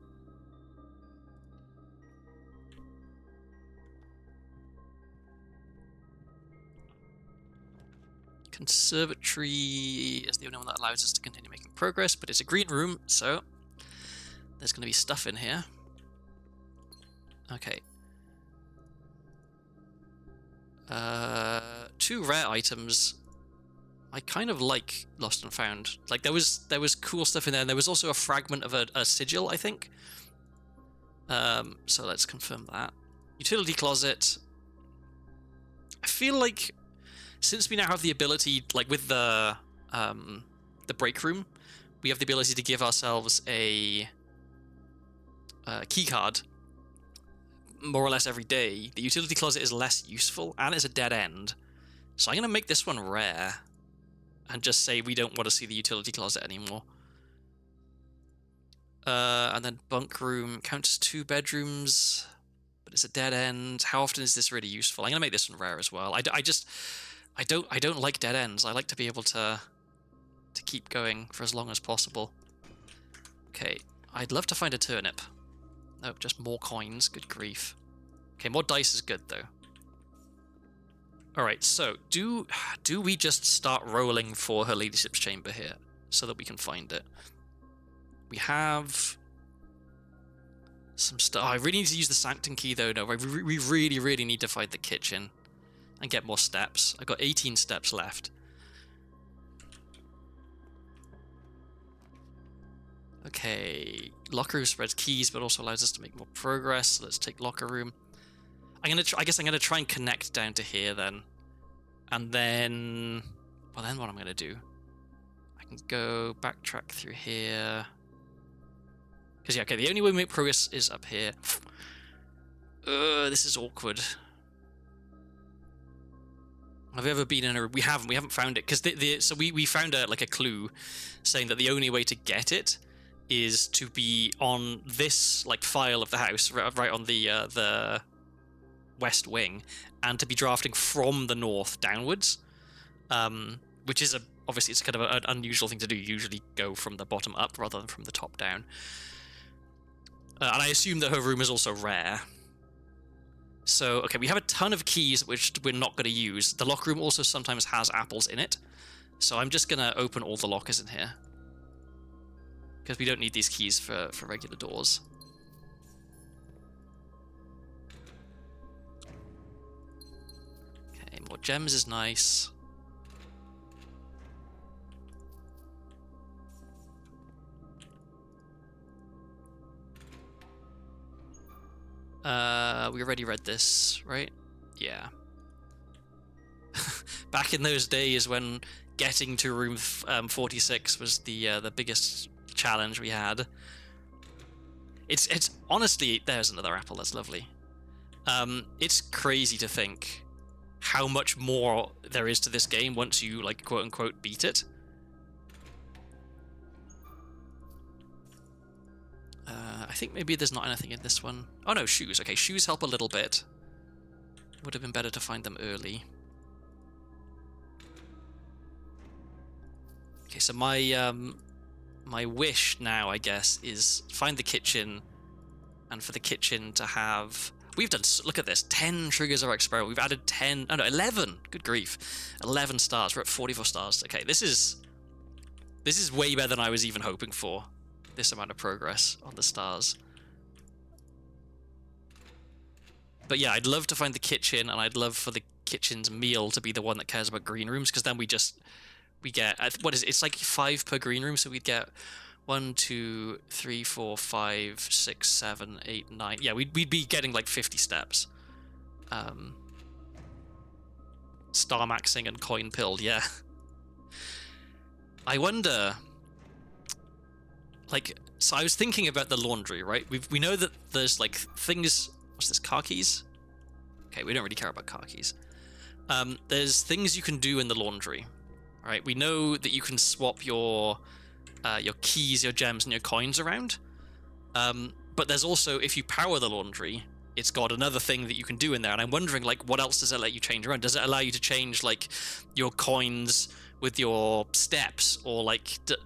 Conservatory is the only one that allows us to continue making progress, but it's a green room, so there's going to be stuff in here. Okay. 2 rare items. I kind of like Lost and Found. Like there was cool stuff in there, and there was also a fragment of a sigil, I think. So let's confirm that. Utility closet. I feel like since we now have the ability, like with the break room, we have the ability to give ourselves a key card more or less every day. The utility closet is less useful, and it's a dead end. So I'm going to make this one rare, and just say we don't want to see the utility closet anymore. And then bunk room counts as 2 bedrooms, but it's a dead end. How often is this really useful? I'm going to make this one rare as well. I don't like dead ends. I like to be able to keep going for as long as possible. Okay, I'd love to find a turnip. Nope, just more coins. Good grief. Okay, more dice is good though. Alright, so do we just start rolling for her ladyship's chamber here so that we can find it? We have some stuff. Oh, I really need to use the sanctum key though. No, we really, really need to find the kitchen and get more steps. I've got 18 steps left. Okay, locker room spreads keys, but also allows us to make more progress. So let's take locker room. I guess I'm gonna try and connect down to here then, and then, well, then what I'm gonna do? I can go backtrack through here. Because yeah, okay, the only way we make progress is up here. This is awkward. Have you ever been in a? We haven't found it because so we found like a clue saying that the only way to get it is to be on this like file of the house, right on the west wing, and to be drafting from the north downwards, which is obviously it's kind of an unusual thing to do. You usually go from the bottom up rather than from the top down. And I assume that her room is also rare. So, okay, we have a ton of keys which we're not going to use. The locker room also sometimes has apples in it. So I'm just going to open all the lockers in here, because we don't need these keys for regular doors. Okay, more gems is nice. We already read this, right? Yeah. Back in those days when getting to room 46 was the biggest challenge we had. It's honestly, there's another apple. That's lovely. It's crazy to think how much more there is to this game once you like quote unquote beat it. I think maybe there's not anything in this one. Oh no, shoes. Okay, shoes help a little bit. Would have been better to find them early. Okay, so my wish now, I guess, is find the kitchen, and for the kitchen to have... We've done... Look at this. 10 triggers our experiment. We've added 10... Oh no, 11. Good grief. 11 stars. We're at 44 stars. Okay, this is way better than I was even hoping for. This amount of progress on the stars. But yeah, I'd love to find the kitchen, and I'd love for the kitchen's meal to be the one that cares about green rooms, because then we get, what is it? It's like 5 per green room, so we'd get 1, 2, 3, 4, 5, 6, 7, 8, 9. Yeah, we'd be getting like 50 steps. Star maxing and coin pilled, yeah. I wonder... Like, so I was thinking about the laundry, right? We know that there's like things... What's this, car keys? Okay, we don't really care about car keys. There's things you can do in the laundry, right? We know that you can swap your keys, your gems, and your coins around. But there's also, if you power the laundry, it's got another thing that you can do in there. And I'm wondering, like, what else does it let you change around? Does it allow you to change, like, your coins with your steps, or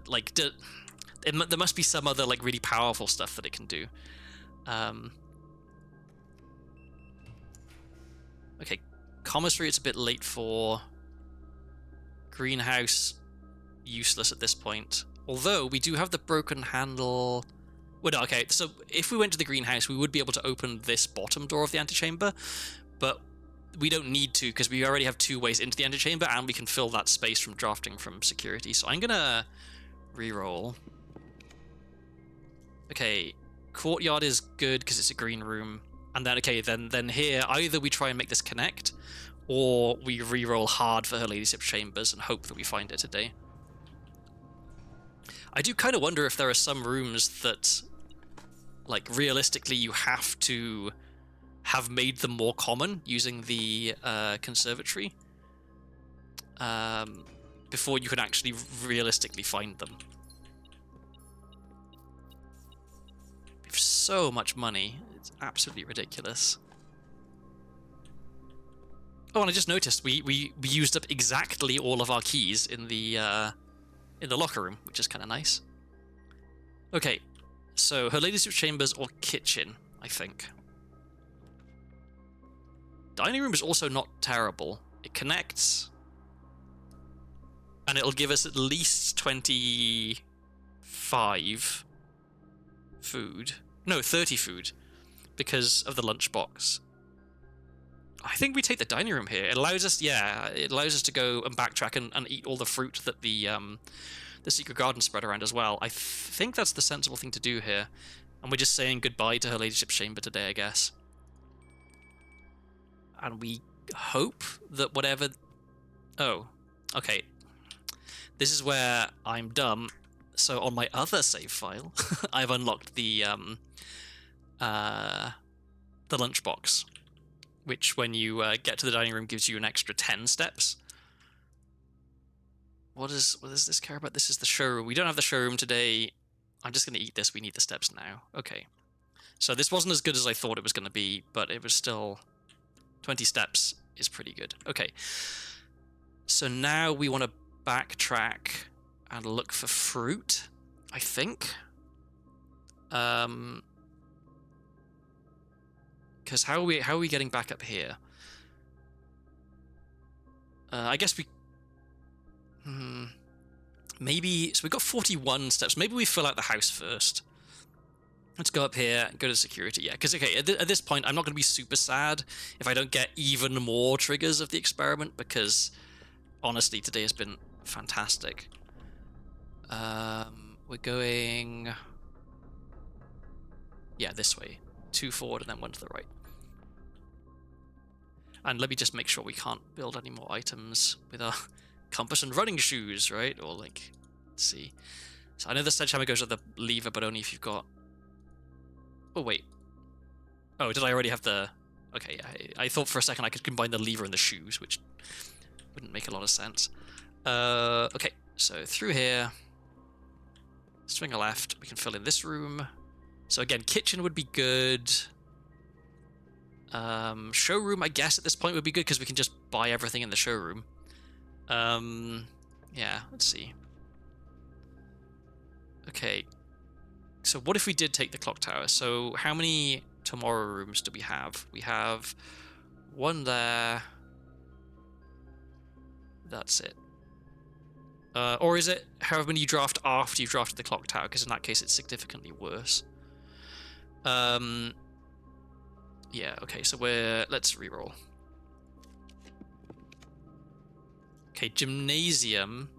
there must be some other like really powerful stuff that it can do. Okay, commissary, it's a bit late for. Greenhouse, useless at this point. Although we do have the broken handle. Well, no, okay, so if we went to the greenhouse, we would be able to open this bottom door of the antechamber, but we don't need to because we already have 2 ways into the antechamber, and we can fill that space from drafting from security. So I'm gonna reroll. Okay, courtyard is good because it's a green room, and then okay, then here either we try and make this connect, or we re-roll hard for Her Ladyship's chambers and hope that we find it today. I do kind of wonder if there are some rooms that, like, realistically you have to have made them more common using the conservatory before you can actually realistically find them. We have so much money. It's absolutely ridiculous. Oh, and I just noticed we used up exactly all of our keys in the locker room, which is kind of nice. Okay, so Her Ladyship's chambers or kitchen, I think. Dining room is also not terrible. It connects, and it'll give us at least 25 food. No, 30 food, because of the lunchbox. I think we take the dining room here. It allows us, it allows us to go and backtrack and eat all the fruit that the secret garden spread around as well. I think that's the sensible thing to do here. And we're just saying goodbye to Her Ladyship's chamber today, I guess. And we hope that whatever... Oh, okay. This is where I'm dumb. So on my other save file, I've unlocked the lunchbox, which when you get to the dining room gives you an extra 10 steps. What does this care about? This is the showroom. We don't have the showroom today. I'm just going to eat this. We need the steps now. Okay. So this wasn't as good as I thought it was going to be, but it was still... 20 steps is pretty good. Okay. So now we want to backtrack and look for fruit, I think. Because how are we getting back up here? I guess we... maybe... So we've got 41 steps. Maybe we fill out the house first. Let's go up here and go to security. Yeah, because, okay, at this point, I'm not going to be super sad if I don't get even more triggers of the experiment, because, honestly, today has been fantastic. We're going... Yeah, this way. 2 forward and then 1 to the right. And let me just make sure we can't build any more items with our compass and running shoes, right? Or, like, let's see. So I know the sledgehammer goes with the lever, but only if you've got... Oh, wait. Oh, did I already have the... Okay, yeah. I thought for a second I could combine the lever and the shoes, which wouldn't make a lot of sense. Okay, so through here. Swing a left. We can fill in this room. So again, kitchen would be good. Showroom, I guess, at this point would be good because we can just buy everything in the showroom. Yeah, let's see. Okay. So what if we did take the clock tower? So how many tomorrow rooms do we have? We have 1 there. That's it. Or is it however many you draft after you've drafted the clock tower? Because in that case, it's significantly worse. Yeah, okay, so let's reroll. Okay, gymnasium,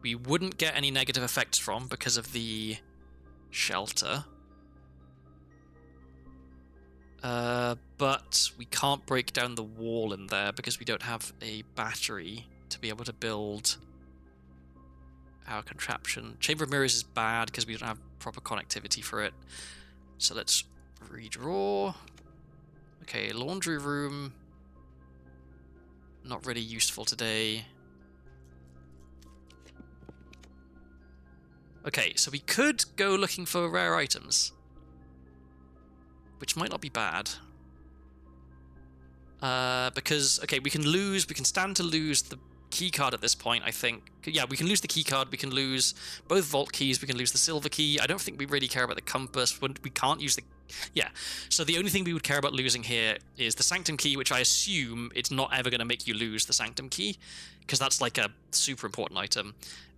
we wouldn't get any negative effects from because of the shelter. But we can't break down the wall in there because we don't have a battery to be able to build our contraption. Chamber of Mirrors is bad because we don't have proper connectivity for it. So let's redraw. Okay, laundry room. Not really useful today. Okay, so we could go looking for rare items, which might not be bad. Because, okay, we can stand to lose the key card at this point, I think. Yeah, we can lose the key card. We can lose both vault keys. We can lose the silver key. I don't think we really care about the compass. We can't use the... Yeah, so the only thing we would care about losing here is the sanctum key, which I assume it's not ever going to make you lose the sanctum key, because that's like a super important item.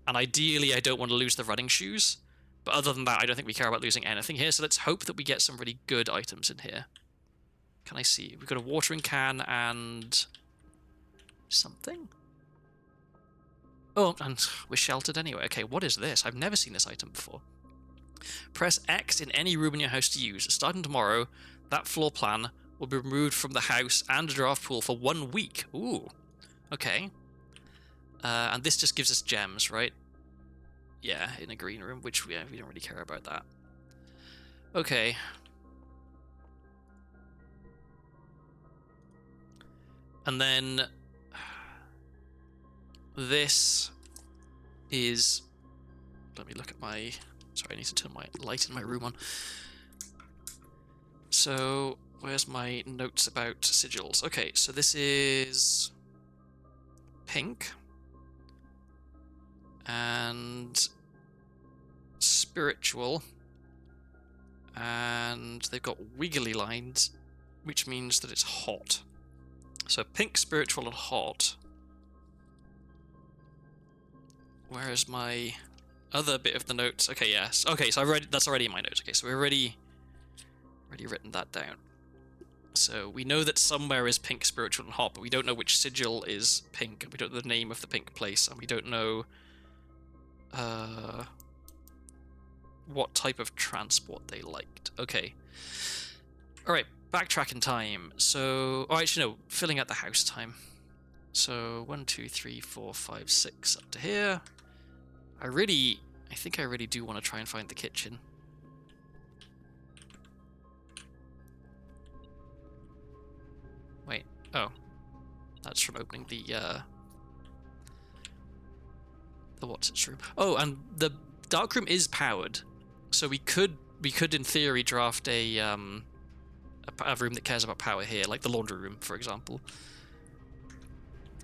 And ideally, I don't want to lose the running shoes. But other than that, I don't think we care about losing anything here. So let's hope that we get some really good items in here. Can I see? We've got a watering can and... something? Oh, and we're sheltered anyway. Okay, what is this? I've never seen this item before. Press X in any room in your house to use. Starting tomorrow, that floor plan will be removed from the house and a draft pool for 1 week. Ooh. Okay. And this just gives us gems, right? Yeah, in a green room, which we don't really care about that. Okay. And then this is... Let me look at my... Sorry, I need to turn my light in my room on. So, where's my notes about sigils? Okay, so this is pink and spiritual, and they've got wiggly lines, which means that it's hot. So pink, spiritual, and hot. Where is my other bit of the notes? Okay, yes. Okay, so that's already in my notes. Okay, so we've already written that down. So we know that somewhere is pink, spiritual, and hot, but we don't know which sigil is pink, and we don't know the name of the pink place, and we don't know what type of transport they liked. Okay. Alright, backtrack in time. So, oh, actually no, filling out the house time. So 1, 2, 3, 4, 5, 6 up to here. I think I really do want to try and find the kitchen. Wait, oh. That's from opening the what's its room. Oh, and the dark room is powered. So we could in theory draft a room that cares about power here, like the laundry room, for example.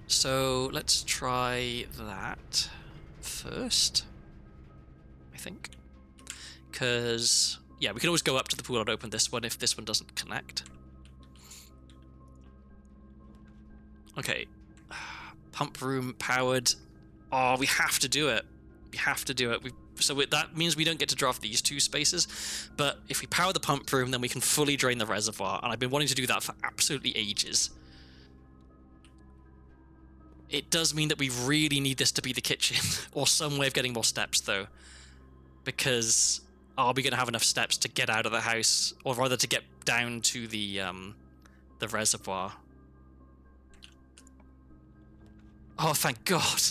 So let's try that first, I think. Because, yeah, we can always go up to the pool and open this one if this one doesn't connect. Okay. Pump room powered. Oh, we have to do it. We have to do it. That means we don't get to draft these 2 spaces, but if we power the pump room, then we can fully drain the reservoir, and I've been wanting to do that for absolutely ages. It does mean that we really need this to be the kitchen, or some way of getting more steps, though. Because are we going to have enough steps to get out of the house, or rather to get down to the reservoir? Oh, thank God.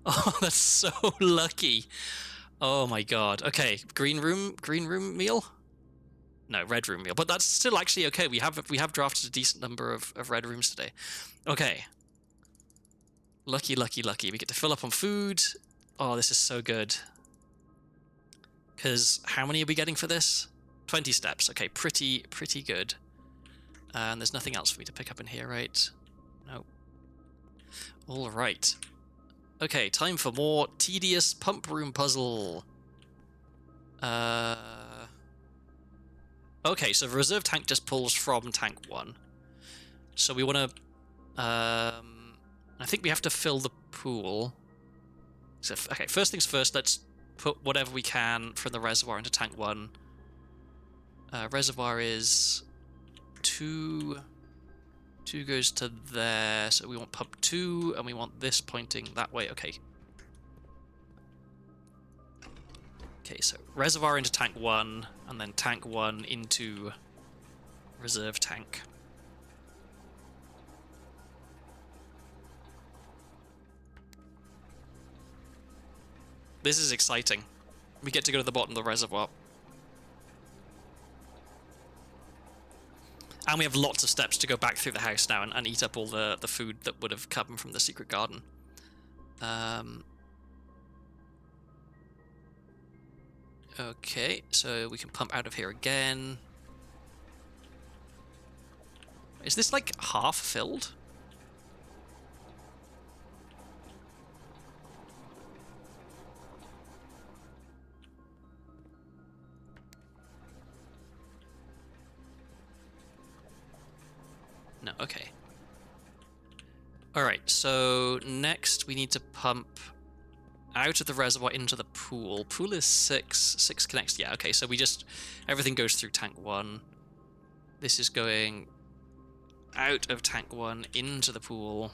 Oh, that's so lucky. Oh my God. Okay, green room meal? No, red room meal. But that's still actually okay. We have drafted a decent number of red rooms today. Okay. Lucky, lucky, lucky. We get to fill up on food. Oh, this is so good. Because how many are we getting for this? 20 steps. Okay, pretty good. And there's nothing else for me to pick up in here, right? No. All right. Okay, time for more tedious pump room puzzle. Okay, so the reserve tank just pulls from tank 1. So we want to... I think we have to fill the pool. So, okay, first things first, let's put whatever we can from the reservoir into tank 1. Reservoir is 2... 2 goes to there, so we want pump 2, and we want this pointing that way. Okay. Okay, so reservoir into tank 1, and then tank 1 into reserve tank. This is exciting. We get to go to the bottom of the reservoir. And we have lots of steps to go back through the house now and eat up all the food that would have come from the secret garden. Okay, so we can pump out of here again. Is this like half filled? Okay. All right, so next we need to pump out of the reservoir into the pool. Pool is 6. 6 connects. Yeah, okay, so everything goes through tank 1. This is going out of tank 1 into the pool.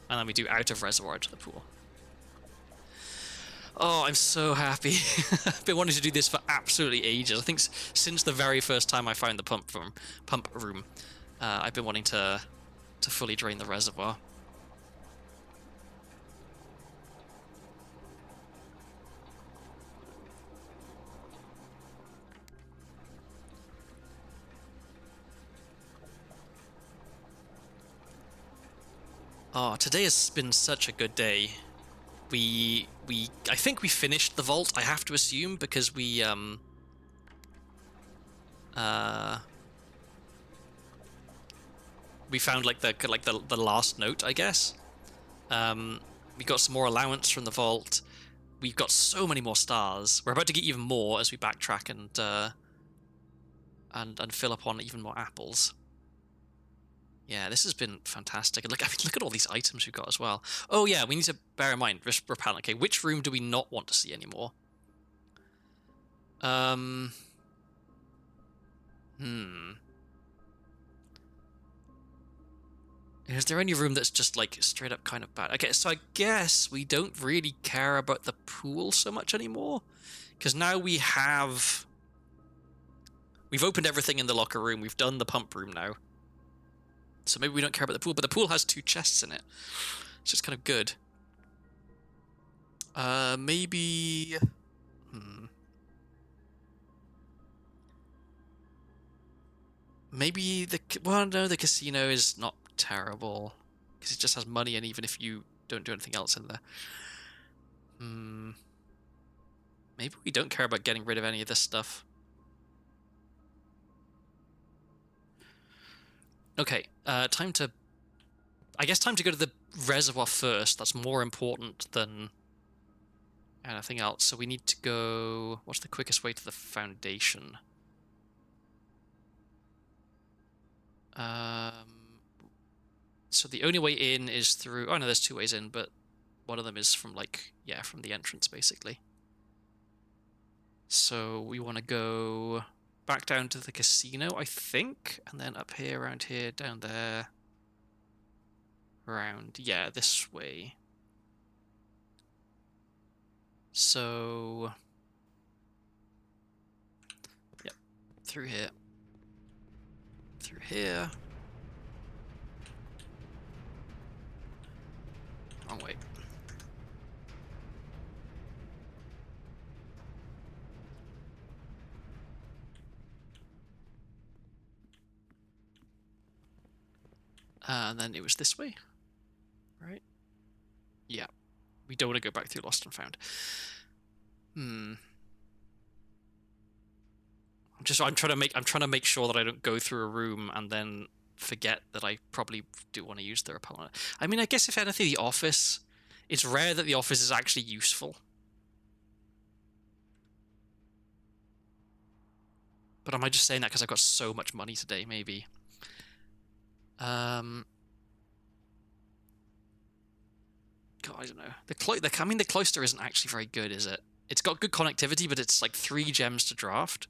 And then we do out of reservoir to the pool. Oh, I'm so happy. I've been wanting to do this for absolutely ages. I think since the very first time I found the pump room, I've been wanting to fully drain the reservoir. Oh, today has been such a good day. I think we finished the vault, I have to assume, because we found like the last note, I guess. We got some more allowance from the vault. We've got so many more stars. We're about to get even more as we backtrack and fill up on even more apples. Yeah, this has been fantastic. And look at all these items we've got as well. Oh yeah, we need to bear in mind repellent. Okay, which room do we not want to see anymore? Is there any room that's just like straight up kind of bad? Okay, so I guess we don't really care about the pool so much anymore, because now we've opened everything in the locker room. We've done the pump room now, so maybe we don't care about the pool. But the pool has 2 chests in it, which is kind of good. Maybe. Maybe the casino is not terrible because it just has money, and even if you don't do anything else in there. Maybe we don't care about getting rid of any of this stuff. Okay, time to go to the reservoir first. That's more important than anything else. So we need to go... What's the quickest way to the foundation? So the only way in is through... Oh no, there's 2 ways in, but one of them is from from the entrance, basically. So we want to go back down to the casino, I think, and then up here, around here, down there, around, yeah, this way. So, yep, through here, through here. Wrong way. And then it was this way, right? Yeah. We don't want to go back through Lost and Found. I'm trying to make sure that I don't go through a room and then forget that I probably do want to use the repellent. I mean, I guess if anything, the office. It's rare that the office is actually useful. But am I just saying that because I've got so much money today? Maybe. God, I don't know. The cloister isn't actually very good, is it? It's got good connectivity, but it's like 3 gems to draft,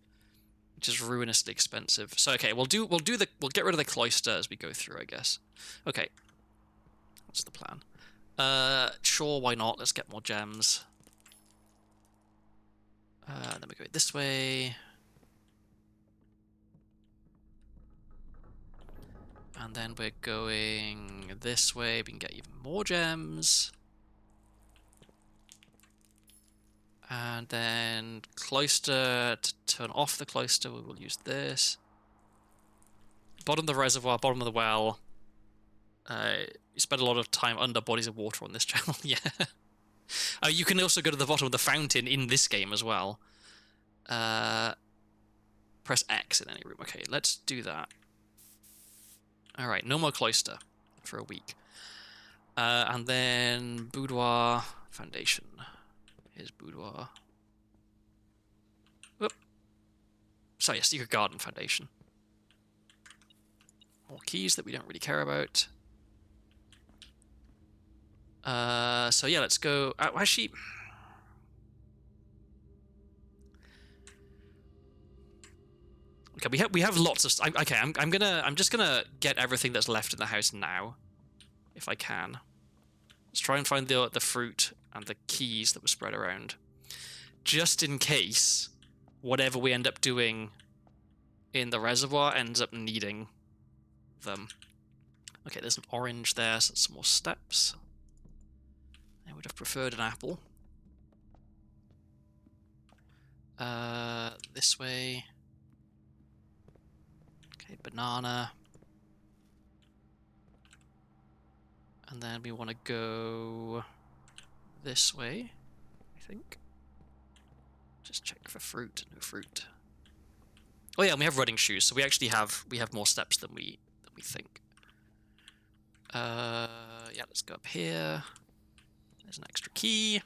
which is ruinously expensive. So okay, we'll get rid of the cloister as we go through, I guess. Okay, that's the plan. Sure, why not? Let's get more gems. Then we go this way. And then we're going this way. We can get even more gems. And then cloister, to turn off the cloister, we will use this. Bottom of the reservoir, bottom of the well. You spend a lot of time under bodies of water on this channel, yeah. You can also go to the bottom of the fountain in this game as well. Press X in any room. Okay, let's do that. Alright, no more cloister for a week. And then boudoir, foundation. Here's boudoir. Whoop. Sorry, a secret garden foundation. more keys that we don't really care about. So yeah, let's go. Actually, okay, we have lots of. Okay, I'm just gonna get everything that's left in the house now, if I can. Let's try and find the fruit and the keys that were spread around, just in case whatever we end up doing in the reservoir ends up needing them. Okay, there's an orange there, so some more steps. I would have preferred an apple. This way. Okay, banana. And then we want to go this way, I think. Just check for fruit. No fruit. Oh yeah, and we have running shoes, so we actually have more steps than we think. Yeah, let's go up here. There's an extra key.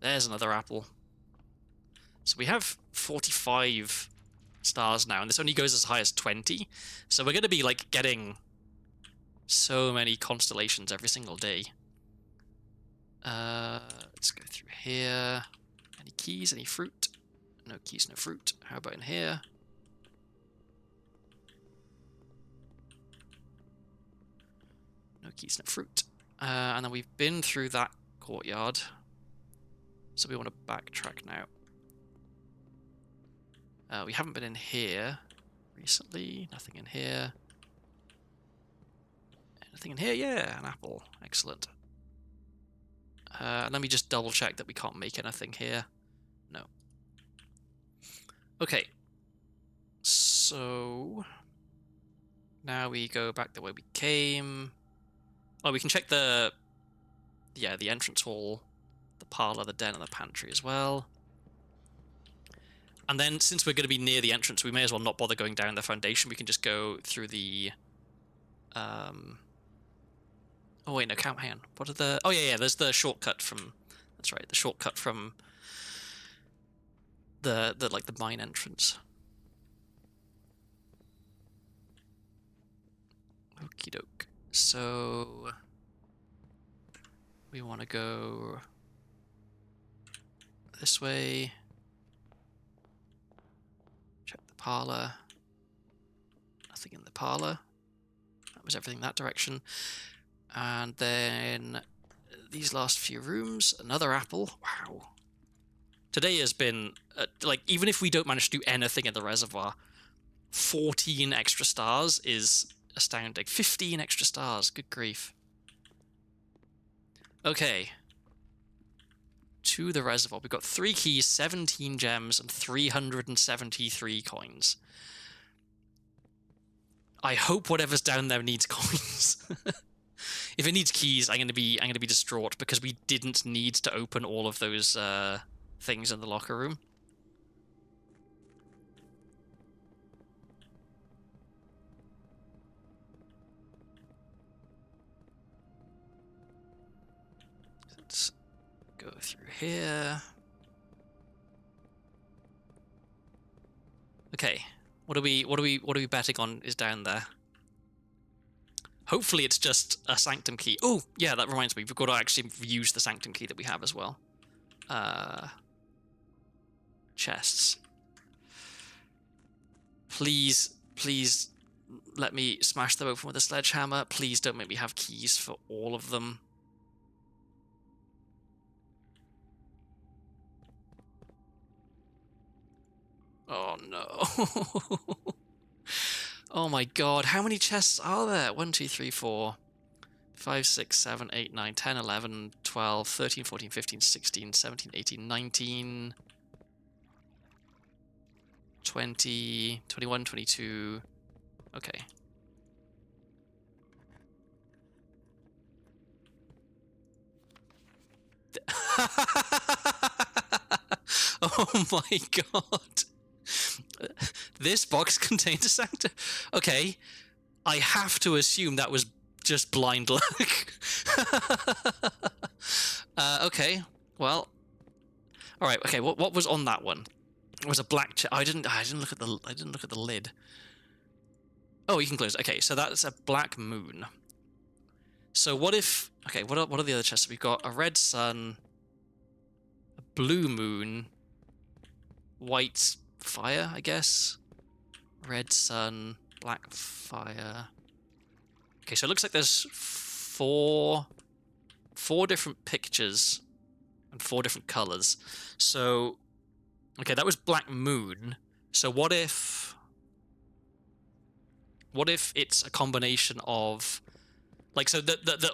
There's another apple. So we have 45 stars now, and this only goes as high as 20. So we're going to be like getting so many constellations every single day. Let's go through here. Any keys? Any fruit? No keys, no fruit. How about in here? No keys, no fruit. And then we've been through that courtyard. So we want to backtrack now. We haven't been in here recently. Nothing in here. Anything in here? Yeah, an apple. Excellent. And let me just double check that we can't make anything here. No. Okay. So now we go back the way we came. Oh, we can check the entrance hall, the parlor, the den, and the pantry as well. And then, since we're going to be near the entrance, we may as well not bother going down the foundation. We can just go through the... Oh, wait, no, hang on. What are the... Oh, yeah, there's the shortcut from... That's right, the shortcut from the mine entrance. Okie doke. So... we want to go... this way... parlor. Nothing in the parlor. That was everything that direction. And then these last few rooms, another apple. Wow. Today has been, like, even if we don't manage to do anything in the reservoir, 14 extra stars is astounding. 15 extra stars. Good grief. Okay. To the reservoir. We've got 3 keys, 17 gems, and 373 coins. I hope whatever's down there needs coins. If it needs keys, I'm gonna be distraught because we didn't need to open all of those things in the locker room. Let's go through here. Okay, what are we betting on is down there? Hopefully it's just a sanctum key. Oh, yeah, that reminds me. We've got to actually use the sanctum key that we have as well. Chests. Please let me smash them open with a sledgehammer. Please don't make me have keys for all of them. Oh no. Oh my god, how many chests are there? 1, 2, 3, 4, 5, 6, 7, 8, 9, 10, 11, 12, 13, 14, 15, 16, 17, 18, 19, 20, 21, 22. Okay. Oh my god. This box contained a sanctum. Okay, I have to assume that was just blind luck. Okay, well, all right. Okay, what was on that one? It was a black chest. I didn't look at the lid. Oh, you can close it. Okay, so that's a black moon. So what if... Okay, what are the other chests? We've got a red sun, a blue moon, white fire, I guess. Red sun, black fire. Okay, so it looks like there's four different pictures and 4 different colors. So, okay, that was black moon. So what if it's a combination of... Like, so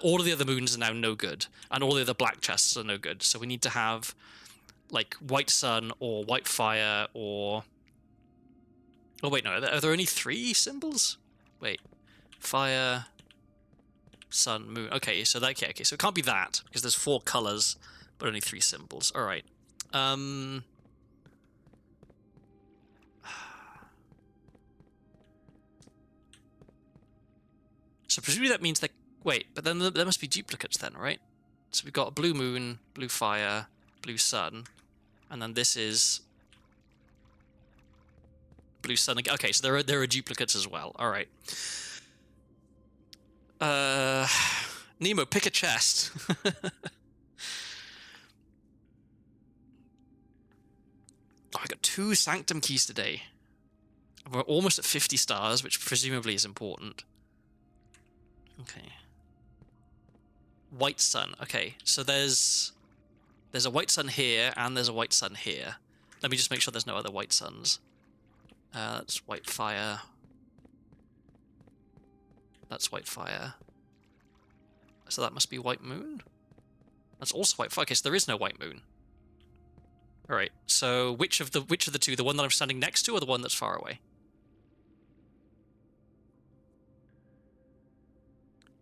all of the other moons are now no good, and all the other black chests are no good. So we need to have, like, white sun or white fire or... Oh, wait, no. Are there only 3 symbols? Wait. Fire, sun, moon. Okay, so that... Okay, so it can't be that, because there's 4 colors, but only 3 symbols. All right. So presumably that means that... Wait, but then there must be duplicates then, right? So we've got a blue moon, blue fire, blue sun, and then this is blue sun again. Okay, so there are duplicates as well. All right. Nemo, pick a chest. Oh, I got 2 Sanctum keys today. We're almost at 50 stars, which presumably is important. Okay. White sun. Okay, so there's a white sun here, and there's a white sun here. Let me just make sure there's no other white suns. That's white fire. That's white fire. So that must be white moon? That's also white fire. Okay, so there is no white moon. Alright, so which of the 2? The one that I'm standing next to, or the one that's far away?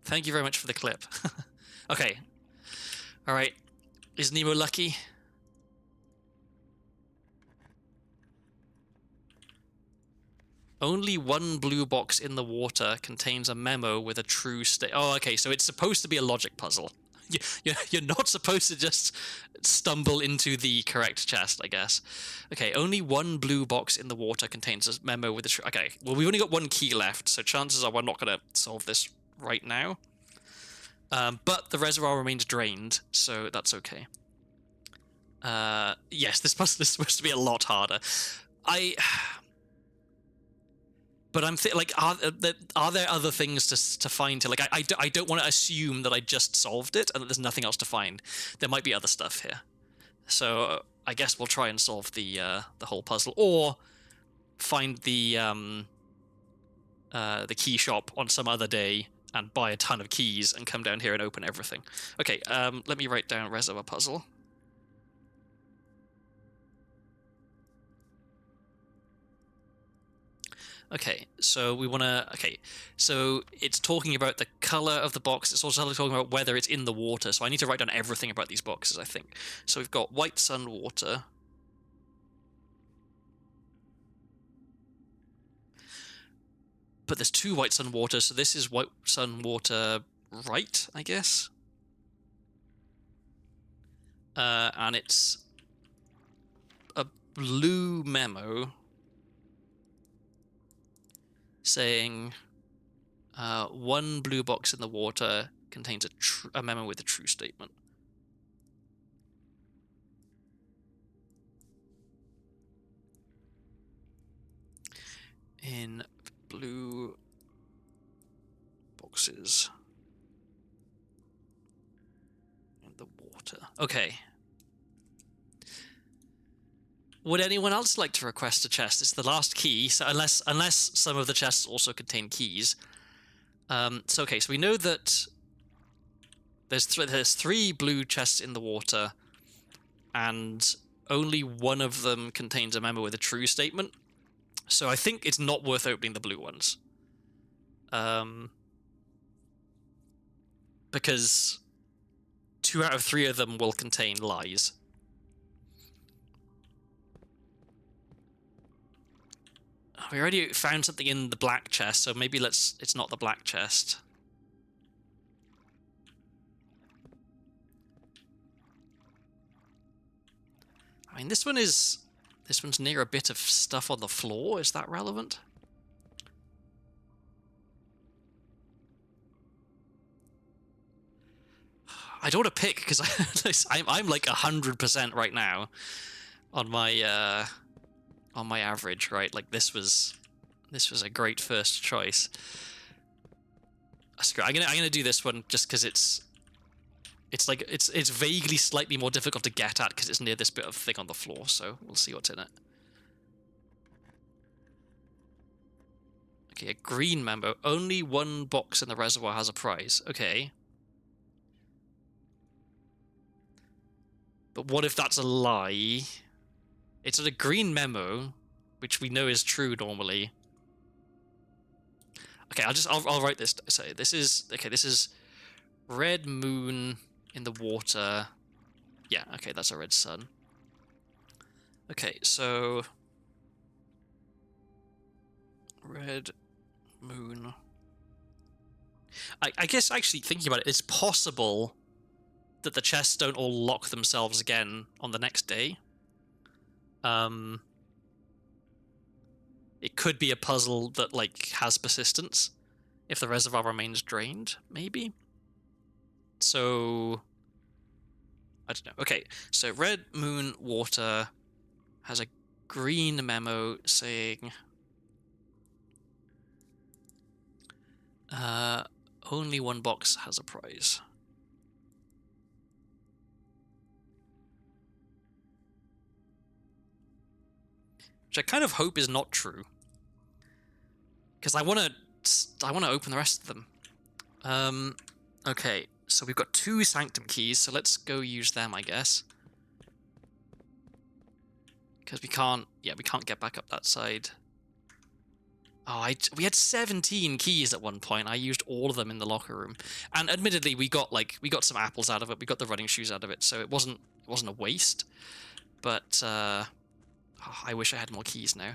Thank you very much for the clip. Okay. Alright. Is Nemo lucky? Only 1 blue box in the water contains a memo with a true state. Oh, okay, so it's supposed to be a logic puzzle. You're not supposed to just stumble into the correct chest, I guess. Okay, only 1 blue box in the water contains a memo with a true... Okay, well, we've only got 1 key left, so chances are we're not going to solve this right now. But the reservoir remains drained, so that's okay. Yes, this is supposed to be a lot harder. But I'm like, are there other things to find here? Like, I don't want to assume that I just solved it and that there's nothing else to find. There might be other stuff here. So I guess we'll try and solve the whole puzzle, or find the key shop on some other day and buy a ton of keys and come down here and open everything. Okay, let me write down reservoir puzzle. Okay, so we want to... Okay, so it's talking about the color of the box. It's also talking about whether it's in the water. So I need to write down everything about these boxes, I think. So we've got white sun water. But there's 2 white sun water, so this is white sun water right, I guess? And it's a blue memo saying 1 blue box in the water contains a memo with a true statement. In blue boxes in the water. Okay. Would anyone else like to request a chest? It's the last key, so unless some of the chests also contain keys. So okay, so we know that there's 3 blue chests in the water, and only 1 of them contains a memo with a true statement. So I think it's not worth opening the blue ones. Because 2 out of 3 of them will contain lies. We already found something in the black chest, so maybe it's not the black chest. I mean, this one is This one's near a bit of stuff on the floor. Is that relevant? I don't want to pick because I'm like 100% right now on my average, right? Like this was a great first choice. Screw it. I'm gonna do this one just because it's vaguely slightly more difficult to get at because it's near this bit of thing on the floor. So we'll see what's in it. Okay, a green memo. Only one box in the reservoir has a prize. Okay. But what if that's a lie? It's a green memo, which we know is true normally. Okay, I'll write this. So this is red moon in the water. Yeah, okay, that's a red sun. Okay, so red moon. I guess actually thinking about it, it's possible that the chests don't all lock themselves again on the next day. It could be a puzzle that like has persistence if the reservoir remains drained, maybe. So I don't know. Okay, so red moon water has a green memo saying only one box has a prize. Which I kind of hope is not true, because I want to open the rest of them. Okay, so we've got 2 sanctum keys, so let's go use them, I guess. Because we can't get back up that side. Oh, we had 17 keys at one point. I used all of them in the locker room, and admittedly, we got some apples out of it. We got the running shoes out of it, so it wasn't a waste. But I wish I had more keys now.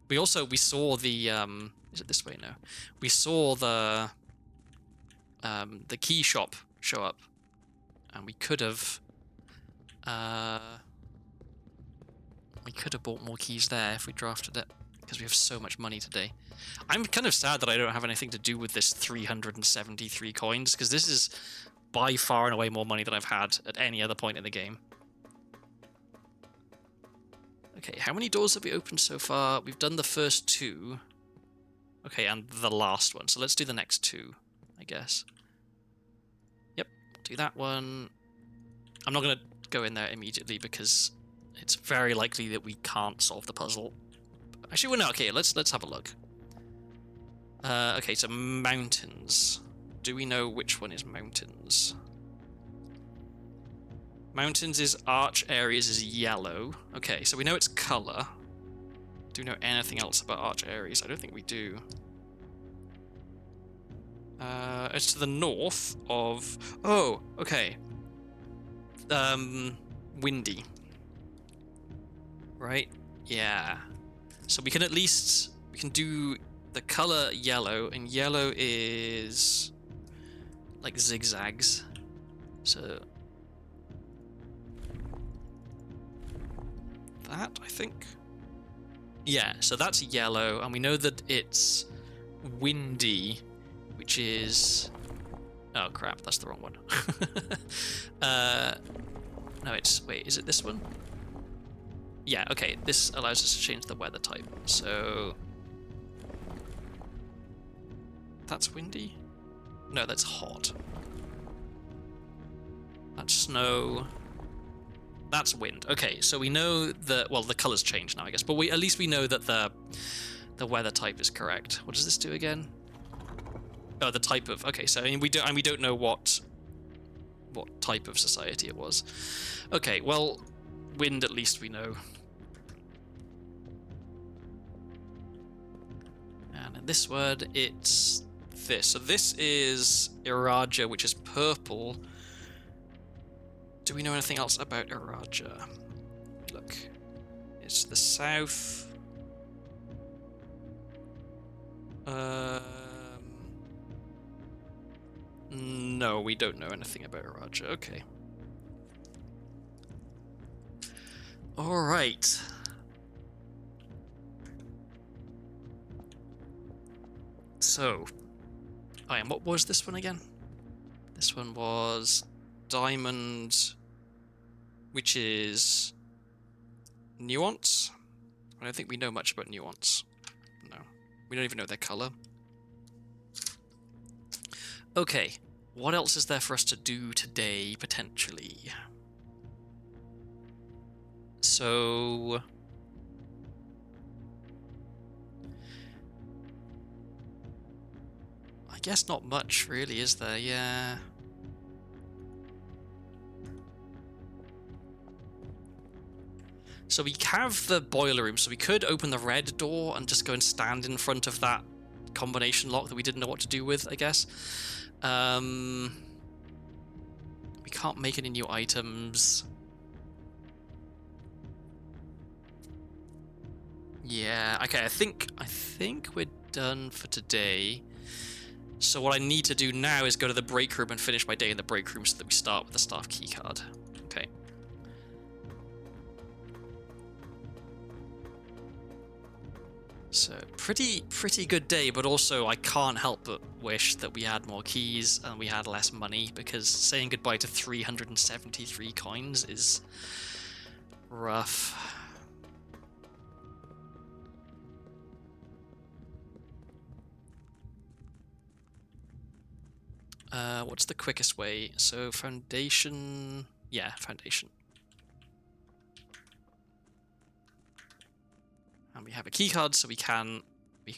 We saw the is it this way now? We saw the key shop show up, and we could have bought more keys there if we drafted it, because we have so much money today. I'm kind of sad that I don't have anything to do with this 373 coins, because this is by far and away more money than I've had at any other point in the game. Okay, how many doors have we opened so far? We've done the first 2. Okay, and the last one. So let's do the next 2, I guess. Yep, do that one. I'm not going to go in there immediately because it's very likely that we can't solve the puzzle. Actually, well, no, okay, let's have a look. Okay, so mountains. Do we know which one is mountains? Mountains is arch, areas is yellow. Okay, so we know its color. Do we know anything else about arch areas? I don't think we do. It's to the north of... Oh, okay. Windy. Right? Yeah. So we can at least... We can do the color yellow, and yellow is... like zigzags. So... that, I think. Yeah, so that's yellow, and we know that it's windy, which is... oh crap, that's the wrong one. No, it's... wait, is it this one? Yeah, okay, this allows us to change the weather type, so... that's windy? No, that's hot. That's snow... that's wind. Okay, so we know that... well, the colors change now, I guess, but at least we know that the weather type is correct. What does this do again? Oh, the type of... okay, so we don't know what type of society it was. Okay, well, wind at least we know. And in this word, it's this. So this is Iraja, which is purple. Do we know anything else about Iraja? Look, it's the south. No, we don't know anything about Iraja. Okay. All All right. So, oh, and what was this one again? This one was diamond, which is nuance. I don't think we know much about nuance. No, we don't even know their color. Okay, what else is there for us to do today, potentially? So... I guess not much, really, is there? Yeah. So we have the boiler room, so we could open the red door and just go and stand in front of that combination lock that we didn't know what to do with, I guess. We can't make any new items. Yeah, okay, I think we're done for today. So what I need to do now is go to the break room and finish my day in the break room so that we start with the staff keycard. Okay. So pretty good day, but also I can't help but wish that we had more keys and we had less money, because saying goodbye to 373 coins is rough. What's the quickest way? So foundation, yeah, foundation. And we have a keycard, so we can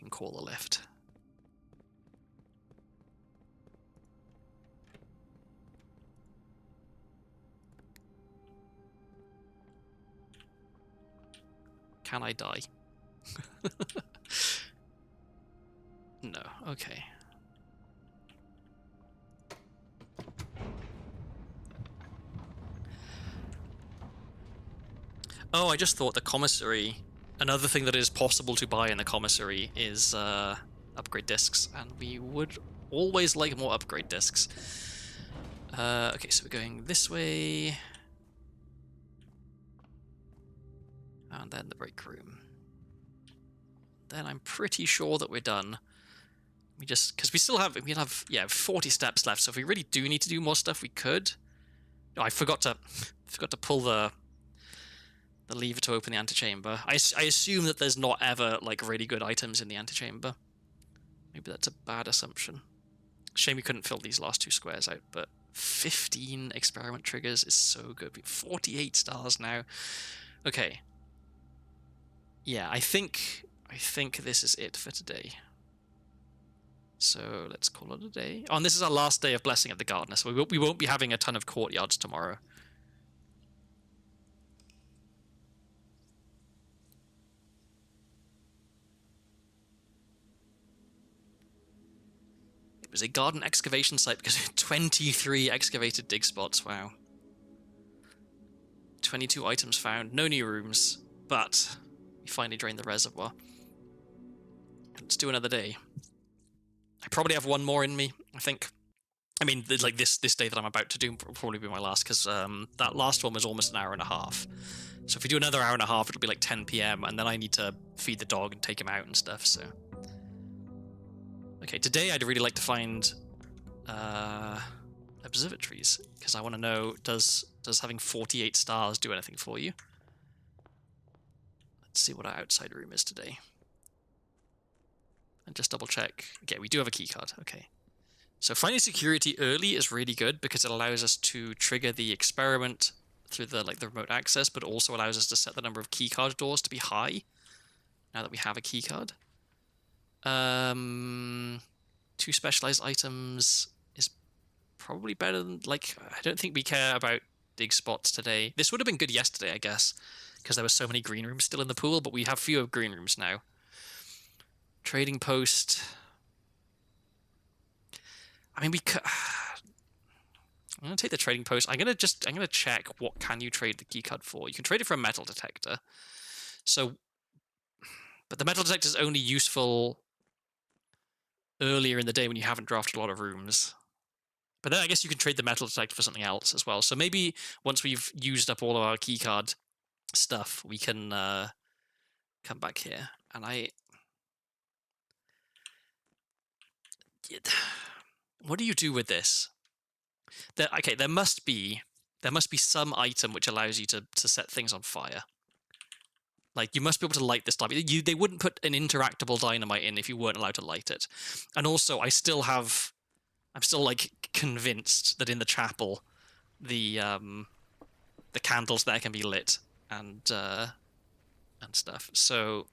call the lift. Can I die? No, okay. Oh, I just thought the commissary, another thing that is possible to buy in the commissary is upgrade discs, and we would always like more upgrade discs. Okay, so we're going this way. And then the break room. Then I'm pretty sure that we're done. We just, because we have yeah, 40 steps left, so if we really do need to do more stuff, we could. Oh, I forgot to pull the lever to open the antechamber. I assume that there's not ever like really good items in the antechamber. Maybe that's a bad assumption. Shame we couldn't fill these last two squares out, but 15 experiment triggers is so good. 48 stars now. Okay. Yeah, I think this is it for today. So let's call it a day. Oh, and this is our last day of Blessing of the Gardener, so we won't be having a ton of courtyards tomorrow. It was a garden excavation site because 23 excavated dig spots, wow. 22 items found, no new rooms, but we finally drained the reservoir. Let's do another day. I probably have one more in me, I think. I mean, like this day that I'm about to do will probably be my last, because that last one was almost an hour and a half. So if we do another hour and a half, it'll be like 10 p.m, and then I need to feed the dog and take him out and stuff, so... Okay, today I'd really like to find observatories, because I want to know, does having 48 stars do anything for you? Let's see what our outside room is today. And just double check. Okay, we do have a keycard, okay. So finding security early is really good, because it allows us to trigger the experiment through the remote access, but also allows us to set the number of keycard doors to be high, now that we have a keycard. 2 specialized items is probably better than, like, I don't think we care about dig spots today. This would have been good yesterday, I guess, because there were so many green rooms still in the pool, but we have fewer green rooms now. Trading post. I mean, we could... I'm going to take the trading post. I'm going to check what can you trade the keycard for. You can trade it for a metal detector. So, but the metal detector is only useful earlier in the day when you haven't drafted a lot of rooms. But then I guess you can trade the metal detector for something else as well. So maybe once we've used up all of our keycard stuff, we can come back here, and what do you do with this? Okay, there must be some item which allows you to set things on fire. Like, you must be able to light this dynamite. They wouldn't put an interactable dynamite in if you weren't allowed to light it. And also, I'm still like convinced that in the chapel, the candles there can be lit and stuff. So,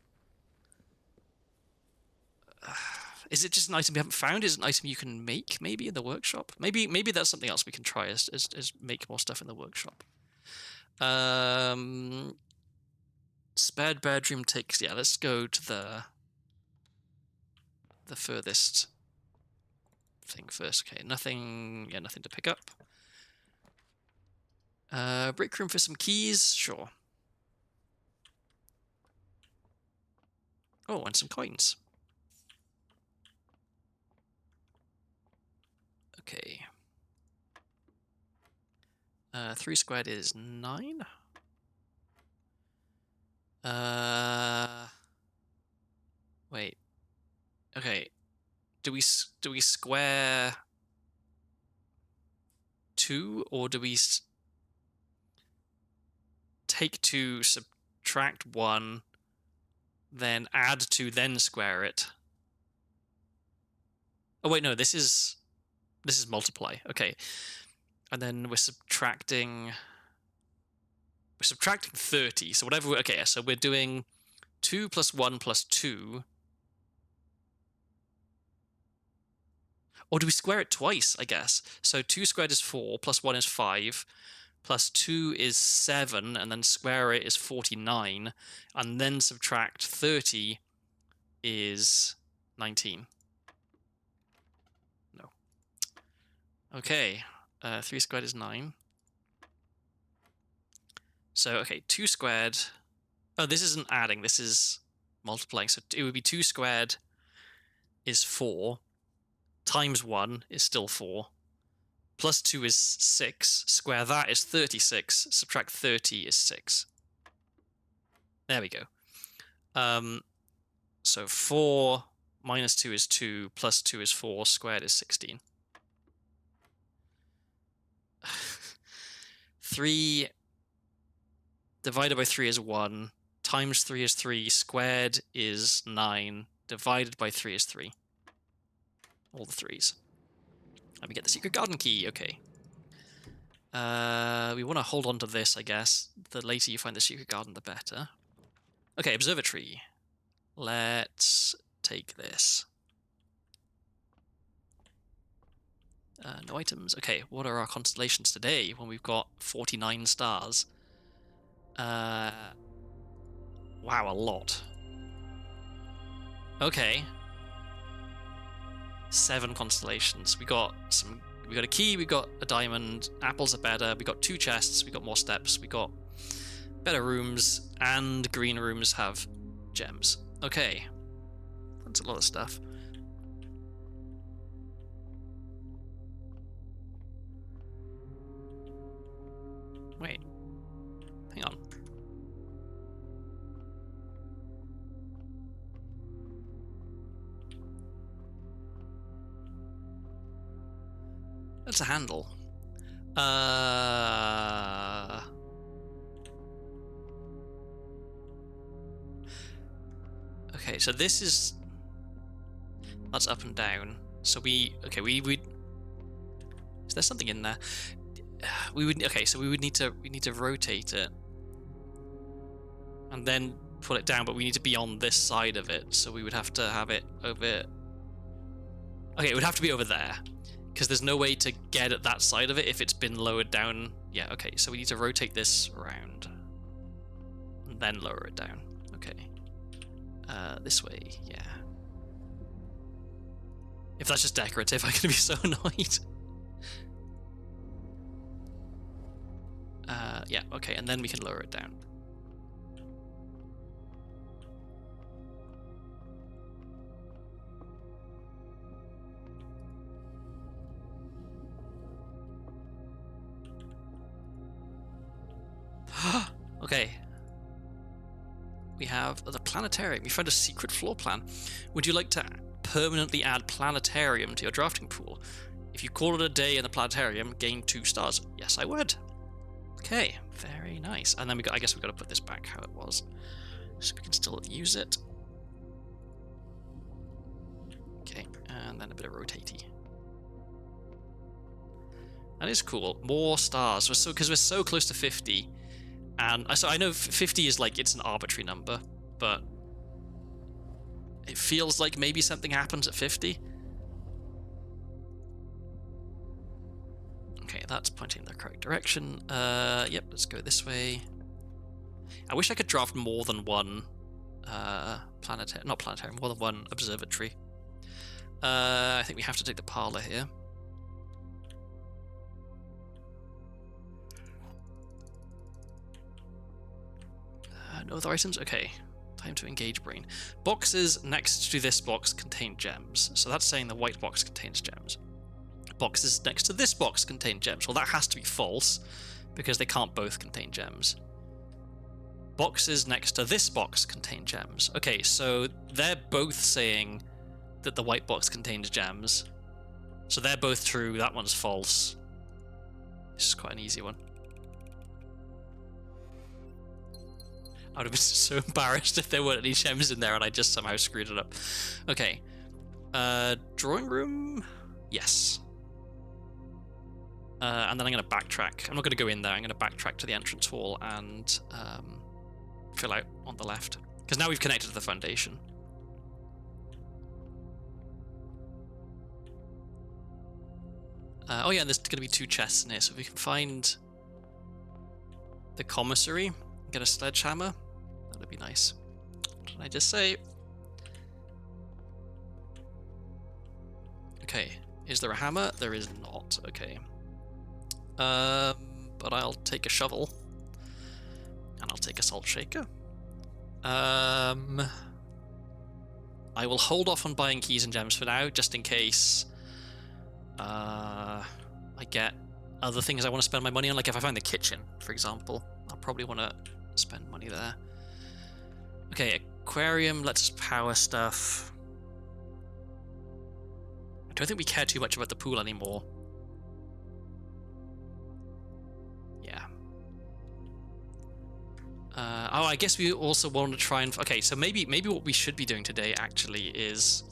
is it just an item we haven't found? Is it an item you can make maybe in the workshop? Maybe that's something else we can try is make more stuff in the workshop. Spared bedroom takes. Yeah, let's go to the furthest thing first. Okay, nothing. Yeah, nothing to pick up. Break room for some keys. Sure. Oh, and some coins. Okay. 3 squared is 9. Wait. Okay. Do we square 2, or do we take 2, subtract 1, then add 2, then square it? Oh wait, no. This is multiply. Okay. And then we're subtracting 30. So whatever. Okay, so we're doing 2 plus 1 plus 2. Or do we square it twice, I guess? So 2 squared is 4, plus 1 is 5, plus 2 is 7, and then square it is 49, and then subtract 30 is 19. No. Okay, 3 squared is 9. So, okay, 2 squared... Oh, this isn't adding, this is multiplying. So it would be 2 squared is 4, times 1 is still 4, plus 2 is 6, square that is 36, subtract 30 is 6. There we go. So 4 minus 2 is 2, plus 2 is 4, squared is 16. 3 divided by 3 is 1, times 3 is 3, squared is 9, divided by 3 is 3. All the 3s. Let me get the secret garden key. Okay. We want to hold on to this, I guess. The later you find the secret garden, the better. Okay, observatory. Let's take this. No items. Okay, what are our constellations today when we've got 49 stars? Wow, a lot. Okay. 7 constellations. We got a key, we got a diamond, apples are better, we got 2 chests, we got more steps, we got better rooms, and green rooms have gems. Okay. That's a lot of stuff. Wait. Hang on. That's a handle. Okay, so this is... That's up and down. So we... Okay, we... Is there something in there? Okay, so we need to rotate it. And then pull it down, but we need to be on this side of it, so we would have to have it over... Okay, it would have to be over there, because there's no way to get at that side of it if it's been lowered down. Yeah, okay, so we need to rotate this around. And then lower it down. Okay. This way, yeah. If that's just decorative, I'm gonna be so annoyed. Yeah, okay, and then we can lower it down. Okay. we have the planetarium. You found a secret floor plan. Would you like to permanently add planetarium to your drafting pool? If you call it a day in the planetarium, gain 2 stars. Yes, I would. Okay, very nice. And then I guess we've got to put this back how it was, so we can still use it. Okay, and then a bit of rotatey. That is cool. More stars. Because we're so close to 50, and so I know 50 is like, it's an arbitrary number, but it feels like maybe something happens at 50. Okay, that's pointing in the correct direction. Yep, let's go this way. I wish I could draft more than one more than one observatory. I think we have to take the parlor here. No other items? Okay, time to engage brain. Boxes next to this box contain gems, so that's saying the white box contains gems. Boxes next to this box contain gems. Well, that has to be false, because they can't both contain gems. Boxes next to this box contain gems. Okay, so they're both saying that the white box contains gems. So they're both true, that one's false. This is quite an easy one. I would have been so embarrassed if there weren't any gems in there and I just somehow screwed it up. Okay. Drawing room? Yes. And then I'm going to backtrack. I'm not going to go in there. I'm going to backtrack to the entrance hall and fill out on the left. Because now we've connected to the foundation. Oh yeah, and there's going to be 2 chests in here. So if we can find the commissary, get a sledgehammer, that would be nice. What did I just say? Okay, is there a hammer? There is not. Okay. But I'll take a shovel. And I'll take a salt shaker. I will hold off on buying keys and gems for now, just in case I get other things I want to spend my money on. Like if I find the kitchen, for example, I'll probably want to spend money there. Okay, aquarium lets us power stuff. I don't think we care too much about the pool anymore. Yeah. Oh, I guess we also want to try and... Okay, so maybe what we should be doing today actually is...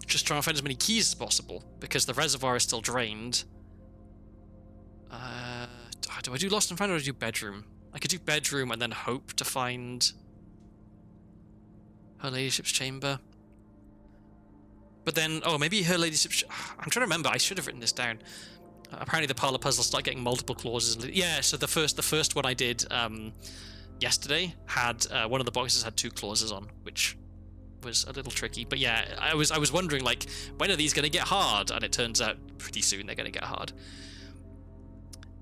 just trying to find as many keys as possible, because the reservoir is still drained. Do I do lost and found or do I do bedroom? I could do bedroom and then hope to find Her Ladyship's chamber. But then, oh, maybe Her Ladyship's... I'm trying to remember, I should have written this down. Apparently the parlor puzzles start getting multiple clauses. Yeah, so the first one I did yesterday had one of the boxes had 2 clauses on, which was a little tricky. But yeah, I was wondering, like, when are these going to get hard? And it turns out pretty soon they're going to get hard.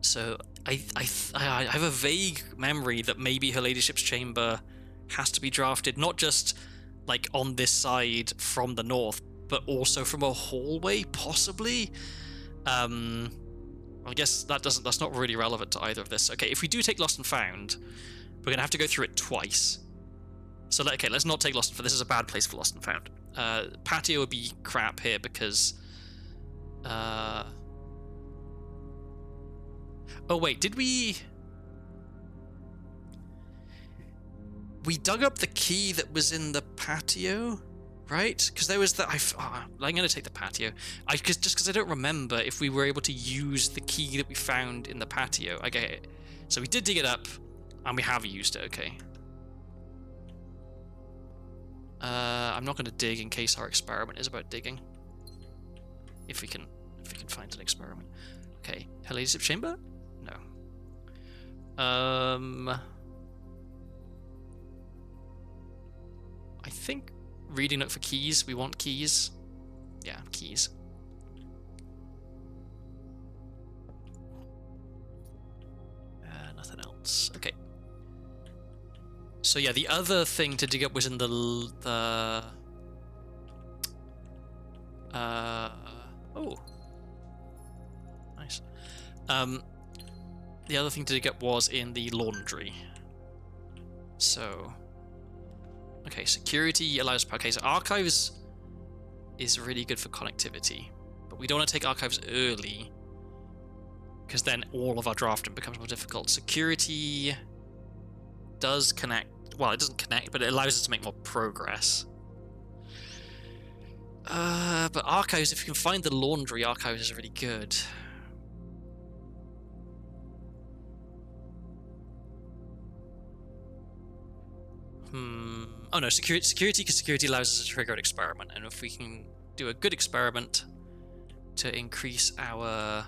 So I have a vague memory that maybe Her Ladyship's chamber has to be drafted not just like on this side from the north, but also from a hallway, possibly. I guess that's not really relevant to either of this. Okay, if we do take Lost and Found, we're gonna have to go through it twice. So okay, let's not take Lost and Found. This is a bad place for Lost and Found. Patio would be crap here because oh wait, did we dug up the key that was in the patio, right? Because there was I'm going to take the patio. Just because I don't remember if we were able to use the key that we found in the patio. Okay, so we did dig it up, and we have used it. Okay. I'm not going to dig in case our experiment is about digging. If we can find an experiment. Okay, Her Ladyship's chamber? No. I think reading note for keys. We want keys. Yeah, keys. Nothing else. Okay. So yeah, the other thing to dig up was in the oh, nice. The other thing to dig up was in the laundry. So, okay, security allows. Okay, so archives is really good for connectivity, but we don't want to take archives early because then all of our drafting becomes more difficult. Security does connect. Well, it doesn't connect, but it allows us to make more progress. But archives, if you can find the laundry, archives is really good. Oh no, security, because security allows us to trigger an experiment, and if we can do a good experiment to increase our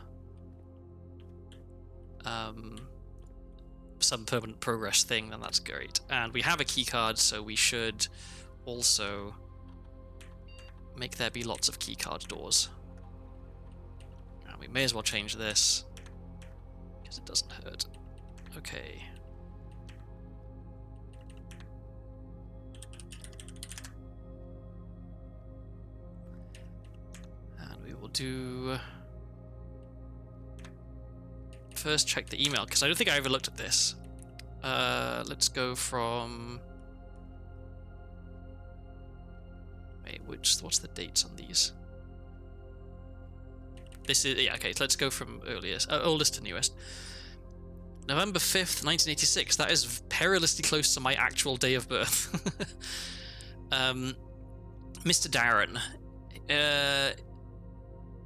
some permanent progress thing, then that's great. And we have a key card, so we should also make there be lots of keycard doors. And we may as well change this because it doesn't hurt. Okay. And we will do... First check the email, because I don't think I ever looked at this. Let's go from... Wait, what's the dates on these? This is... Yeah, okay, let's go from oldest to newest. November 5th, 1986. That is perilously close to my actual day of birth. Mr. Darren.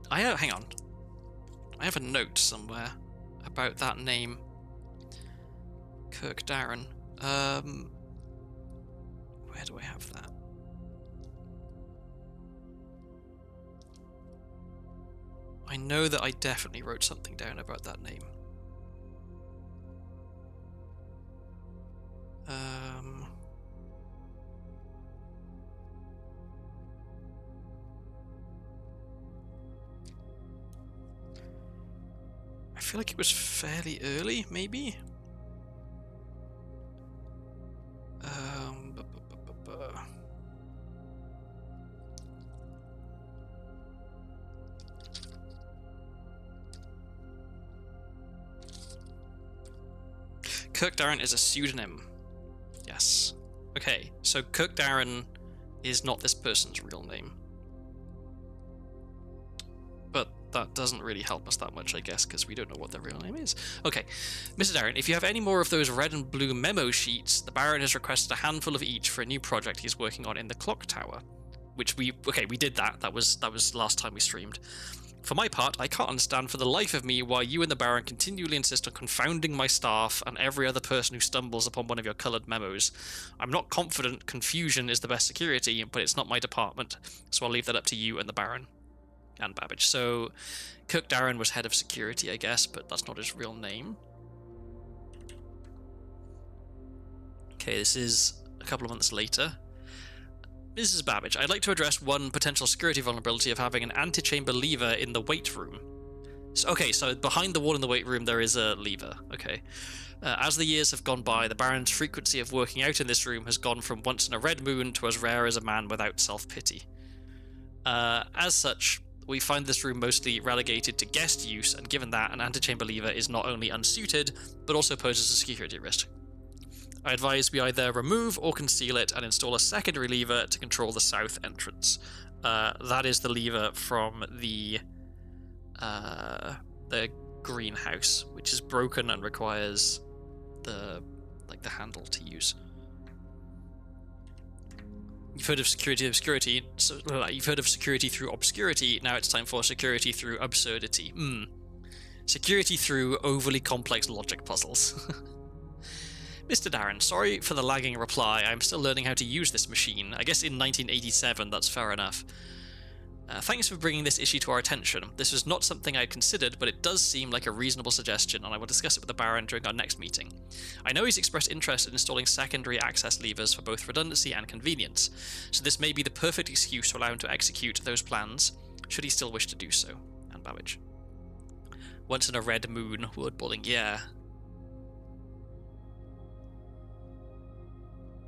Hang on. I have a note somewhere about that name. Kirk Darren. Where do I have that? I know that I definitely wrote something down about that name. I feel like it was fairly early, maybe? Kirk Darren is a pseudonym. Yes. Okay, so Kirk Darren is not this person's real name. But that doesn't really help us that much, I guess, because we don't know what their real name is. Okay, Mr. Darren, if you have any more of those red and blue memo sheets, the Baron has requested a handful of each for a new project he's working on in the clock tower. Which we did that. That was last time we streamed. For my part, I can't understand for the life of me why you and the Baron continually insist on confounding my staff and every other person who stumbles upon one of your coloured memos. I'm not confident confusion is the best security, but it's not my department, so I'll leave that up to you and the Baron. And Babbage. So, Kirk Darren was head of security, I guess, but that's not his real name. Okay, this is a couple of months later. Mrs. Babbage, I'd like to address one potential security vulnerability of having an antechamber lever in the weight room. So behind the wall in the weight room there is a lever. Okay. As the years have gone by, the Baron's frequency of working out in this room has gone from once in a red moon to as rare as a man without self-pity. As such, we find this room mostly relegated to guest use, and given that, an antechamber lever is not only unsuited, but also poses a security risk. I advise we either remove or conceal it and install a secondary lever to control the south entrance. That is the lever from the greenhouse, which is broken and requires the handle to use. You've heard of security obscurity, so you've heard of security through obscurity, now it's time for security through absurdity. Security through overly complex logic puzzles. Mr. Darren, sorry for the lagging reply. I'm still learning how to use this machine. I guess in 1987, that's fair enough. Thanks for bringing this issue to our attention. This was not something I had considered, but it does seem like a reasonable suggestion, and I will discuss it with the Baron during our next meeting. I know he's expressed interest in installing secondary access levers for both redundancy and convenience, so this may be the perfect excuse to allow him to execute those plans, should he still wish to do so. And Babbage. Once in a red moon, word balling, yeah.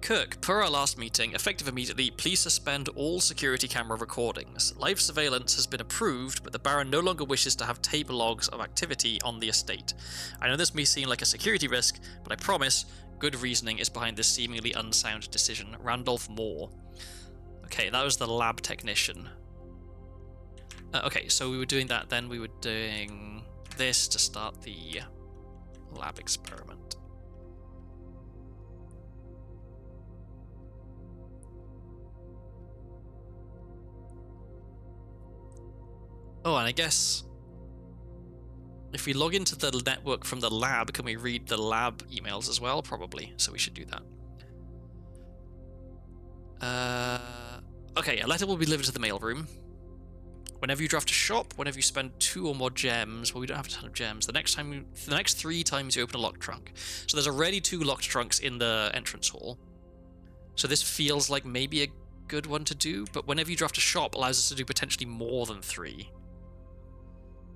Kirk, per our last meeting, effective immediately, please suspend all security camera recordings. Live surveillance has been approved, but the Baron no longer wishes to have tape logs of activity on the estate. I know this may seem like a security risk, but I promise good reasoning is behind this seemingly unsound decision. Randolph Moore. Okay, that was the lab technician. Okay, so we were doing that, then we were doing this to start the lab experiment. Oh, and I guess if we log into the network from the lab, can we read the lab emails as well? Probably, so we should do that. Okay, a letter will be delivered to the mailroom. Whenever you draft a shop, whenever you spend 2 or more gems, well, we don't have a ton of gems, the next 3 times you open a locked trunk. So there's already 2 locked trunks in the entrance hall. So this feels like maybe a good one to do, but whenever you draft a shop, allows us to do potentially more than 3.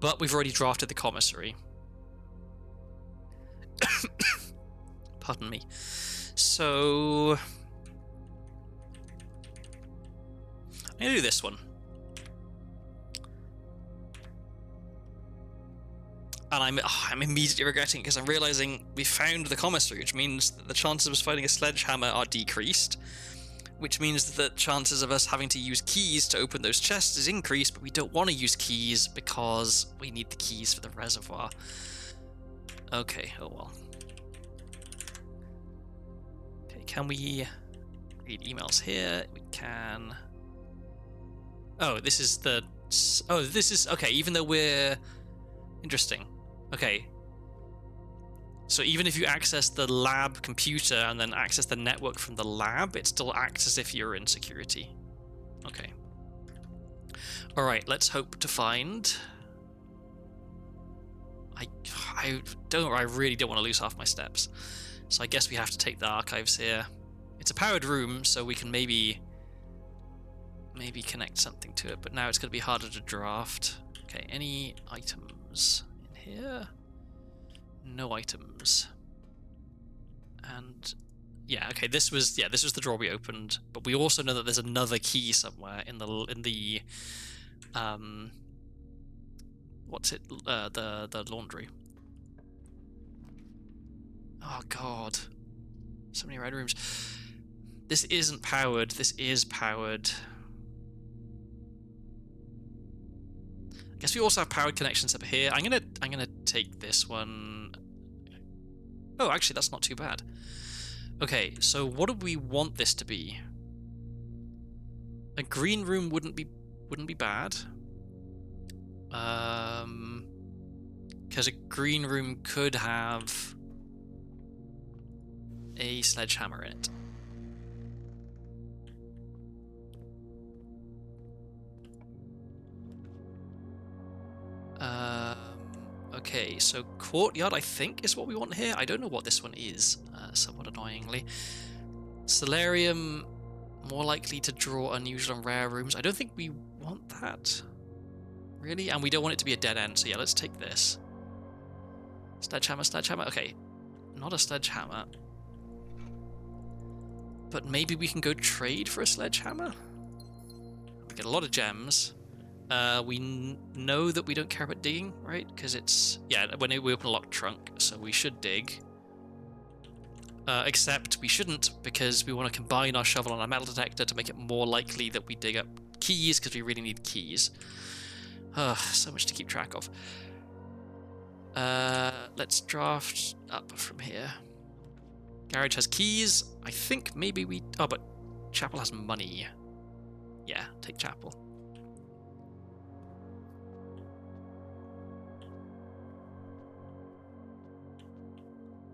But we've already drafted the commissary. Pardon me. So I'm going to do this one. And I'm immediately regretting it because I'm realizing we found the commissary, which means that the chances of us finding a sledgehammer are decreased, which means that the chances of us having to use keys to open those chests is increased, but we don't want to use keys because we need the keys for the reservoir. Okay, oh well. Okay, can we read emails here? We can. Oh, this is the... Oh, this is... Okay, even though we're... Interesting. Okay. So even if you access the lab computer and then access the network from the lab, it still acts as if you're in security. Okay. Alright, let's hope to find... I really don't want to lose half my steps. So I guess we have to take the archives here. It's a powered room, so we can maybe connect something to it, but now it's going to be harder to draft. Okay, any items in here? No items. And yeah, okay, this was the drawer we opened, but we also know that there's another key somewhere in the what's it, the laundry. Oh god, so many red rooms. This isn't powered. This is powered. I guess we also have powered connections up here. I'm gonna take this one. Oh, actually, that's not too bad. Okay, so what do we want this to be? A green room wouldn't be bad. Because a green room could have a sledgehammer in it. Okay, so courtyard, I think, is what we want here. I don't know what this one is, somewhat annoyingly. Solarium, more likely to draw unusual and rare rooms. I don't think we want that, really, and we don't want it to be a dead end, so yeah, let's take this. Sledgehammer, okay, not a sledgehammer. But maybe we can go trade for a sledgehammer? We get a lot of gems. We know that we don't care about digging, right? Because it's... Yeah, when we open a locked trunk, so we should dig. Except we shouldn't, because we want to combine our shovel and our metal detector to make it more likely that we dig up keys, because we really need keys. So much to keep track of. Let's draft up from here. Garage has keys. I think maybe we... Oh, but Chapel has money. Yeah, take Chapel.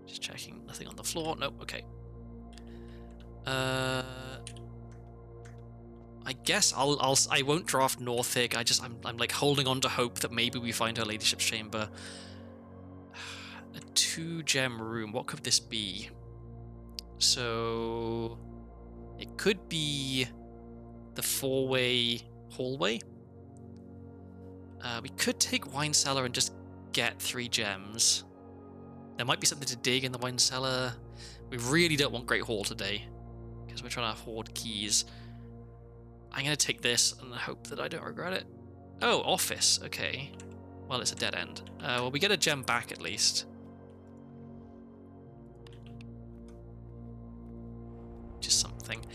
Just checking, nothing on the floor. Nope, okay. I guess I won't draft Northig. I'm like holding on to hope that maybe we find her ladyship's chamber. A 2-gem room. What could this be? So it could be the 4-way hallway. We could take wine cellar and just get 3 gems. There might be something to dig in the wine cellar. We really don't want Great Hall today. because we're trying to hoard keys. I'm going to take this and hope that I don't regret it. Oh, office. Okay. Well, it's a dead end. Well, we get a gem back at least. Just something.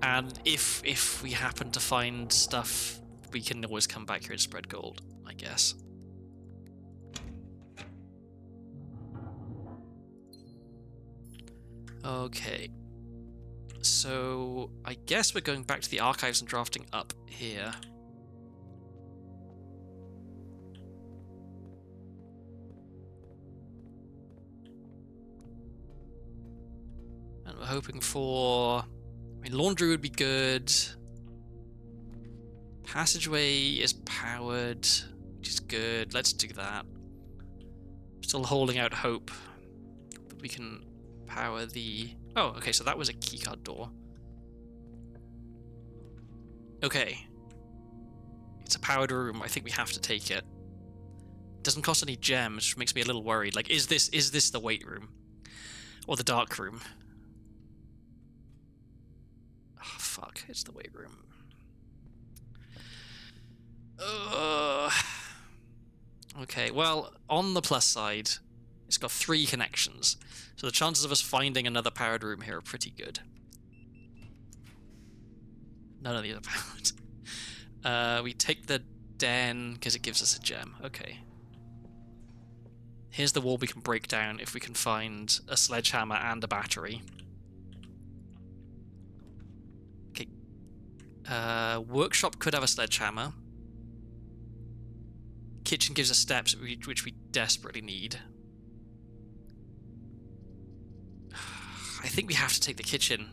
And if we happen to find stuff, we can always come back here and spread gold, I guess. Okay. So I guess we're going back to the archives and drafting up here. And we're hoping for... I mean, laundry would be good. Passageway is powered, which is good. Let's do that. Still holding out hope that we can power the... Oh, okay, so that was a keycard door. Okay. It's a powered room. I think we have to take it. It doesn't cost any gems, which makes me a little worried. Like, is this the weight room? Or the dark room? Oh, fuck. It's the weight room. Okay, well, on the plus side, it's got 3 connections. So the chances of us finding another powered room here are pretty good. None of these are powered. We take the den because it gives us a gem. Okay. Here's the wall we can break down if we can find a sledgehammer and a battery. Okay. Workshop could have a sledgehammer. Kitchen gives us steps, which we desperately need. I think we have to take the kitchen,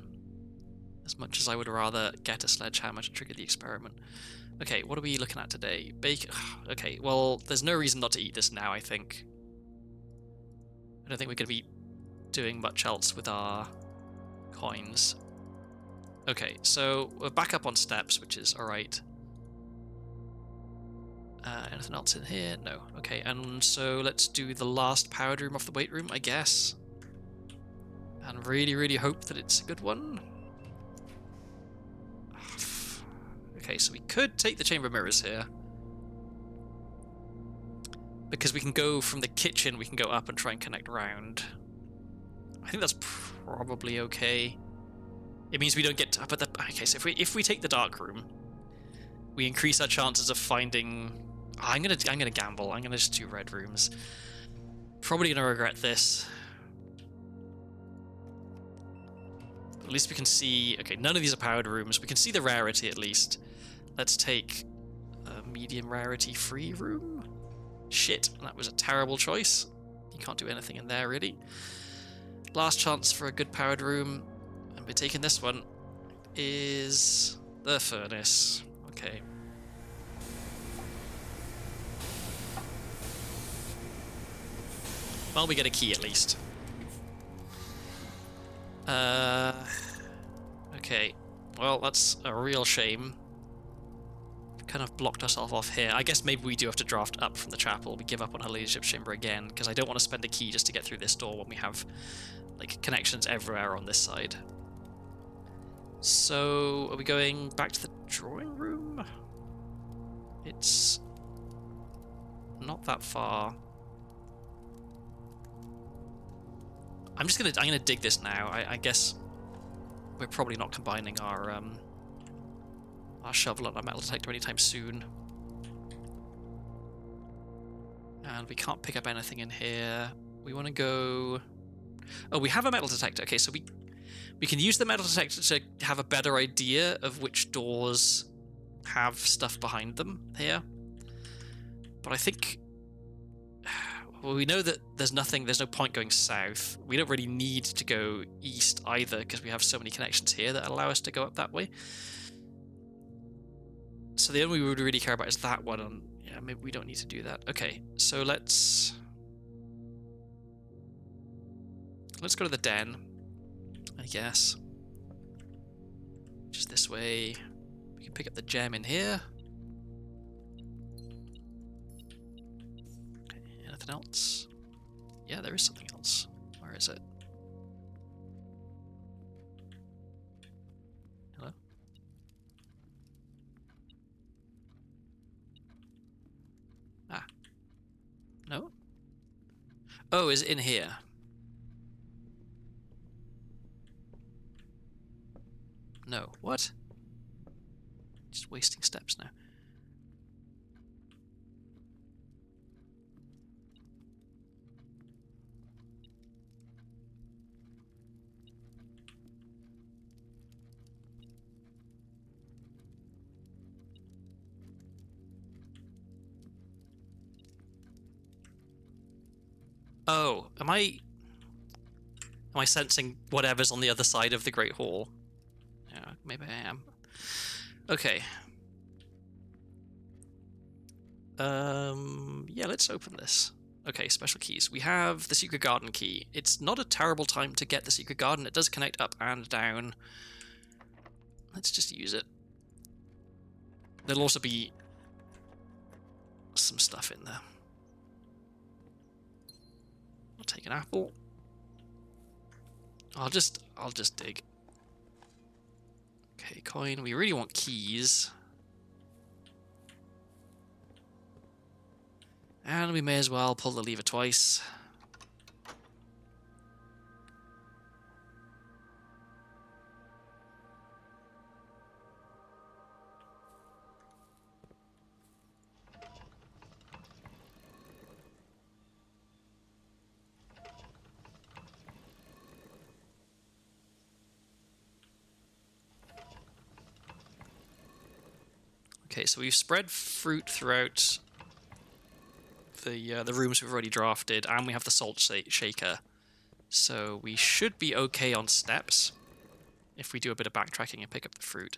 as much as I would rather get a sledgehammer to trigger the experiment. Okay, what are we looking at today? Bacon. Okay, well, there's no reason not to eat this now, I think. I don't think we're going to be doing much else with our coins. Okay, so we're back up on steps, which is alright. Anything else in here? No. Okay, and so let's do the last powered room off the weight room, I guess. And really, really hope that it's a good one. Okay, so we could take the chamber of mirrors here. Because we can go from the kitchen, we can go up and try and connect round. I think that's probably okay. It means we don't get up at the... Okay, so if we take the dark room, we increase our chances of finding... I'm gonna gamble. I'm gonna just do red rooms. Probably gonna regret this. At least we can see... Okay, none of these are powered rooms. We can see the rarity at least. Let's take a medium rarity free room. Shit, that was a terrible choice. You can't do anything in there, really. Last chance for a good powered room, and we're taking this one, is the furnace. Okay. Well, we get a key at least. Okay. Well, that's a real shame. Kind of blocked ourselves off here. I guess maybe we do have to draft up from the chapel. We give up on our leadership chamber again, because I don't want to spend a key just to get through this door when we have like connections everywhere on this side. So, are we going back to the drawing room? It's not that far. I'm gonna dig this now. I guess we're probably not combining our shovel and our metal detector anytime soon. And we can't pick up anything in here. We want to go... Oh, we have a metal detector. Okay, so we can use the metal detector to have a better idea of which doors have stuff behind them here. But I think... Well, we know that there's no point going south. We don't really need to go east either, because we have so many connections here that allow us to go up that way. So the only we would really care about is that one, and yeah, maybe we don't need to do that. Okay, so let's go to the den, I guess. Just this way. We can pick up the gem in here. Okay, anything else? Yeah, there is something else. Where is it? Oh, is it in here? No. What? Just wasting steps now. Oh, am I sensing whatever's on the other side of the Great Hall? Yeah, maybe I am. Okay. Yeah, let's open this. Okay, special keys. We have the secret garden key. It's not a terrible time to get the secret garden. It does connect up and down. Let's just use it. There'll also be some stuff in there. I'll take an apple. I'll just dig. Okay, coin. We really want keys. And we may as well pull the lever twice. Okay, so we've spread fruit throughout the rooms we've already drafted, and we have the salt shaker. So we should be okay on steps if we do a bit of backtracking and pick up the fruit.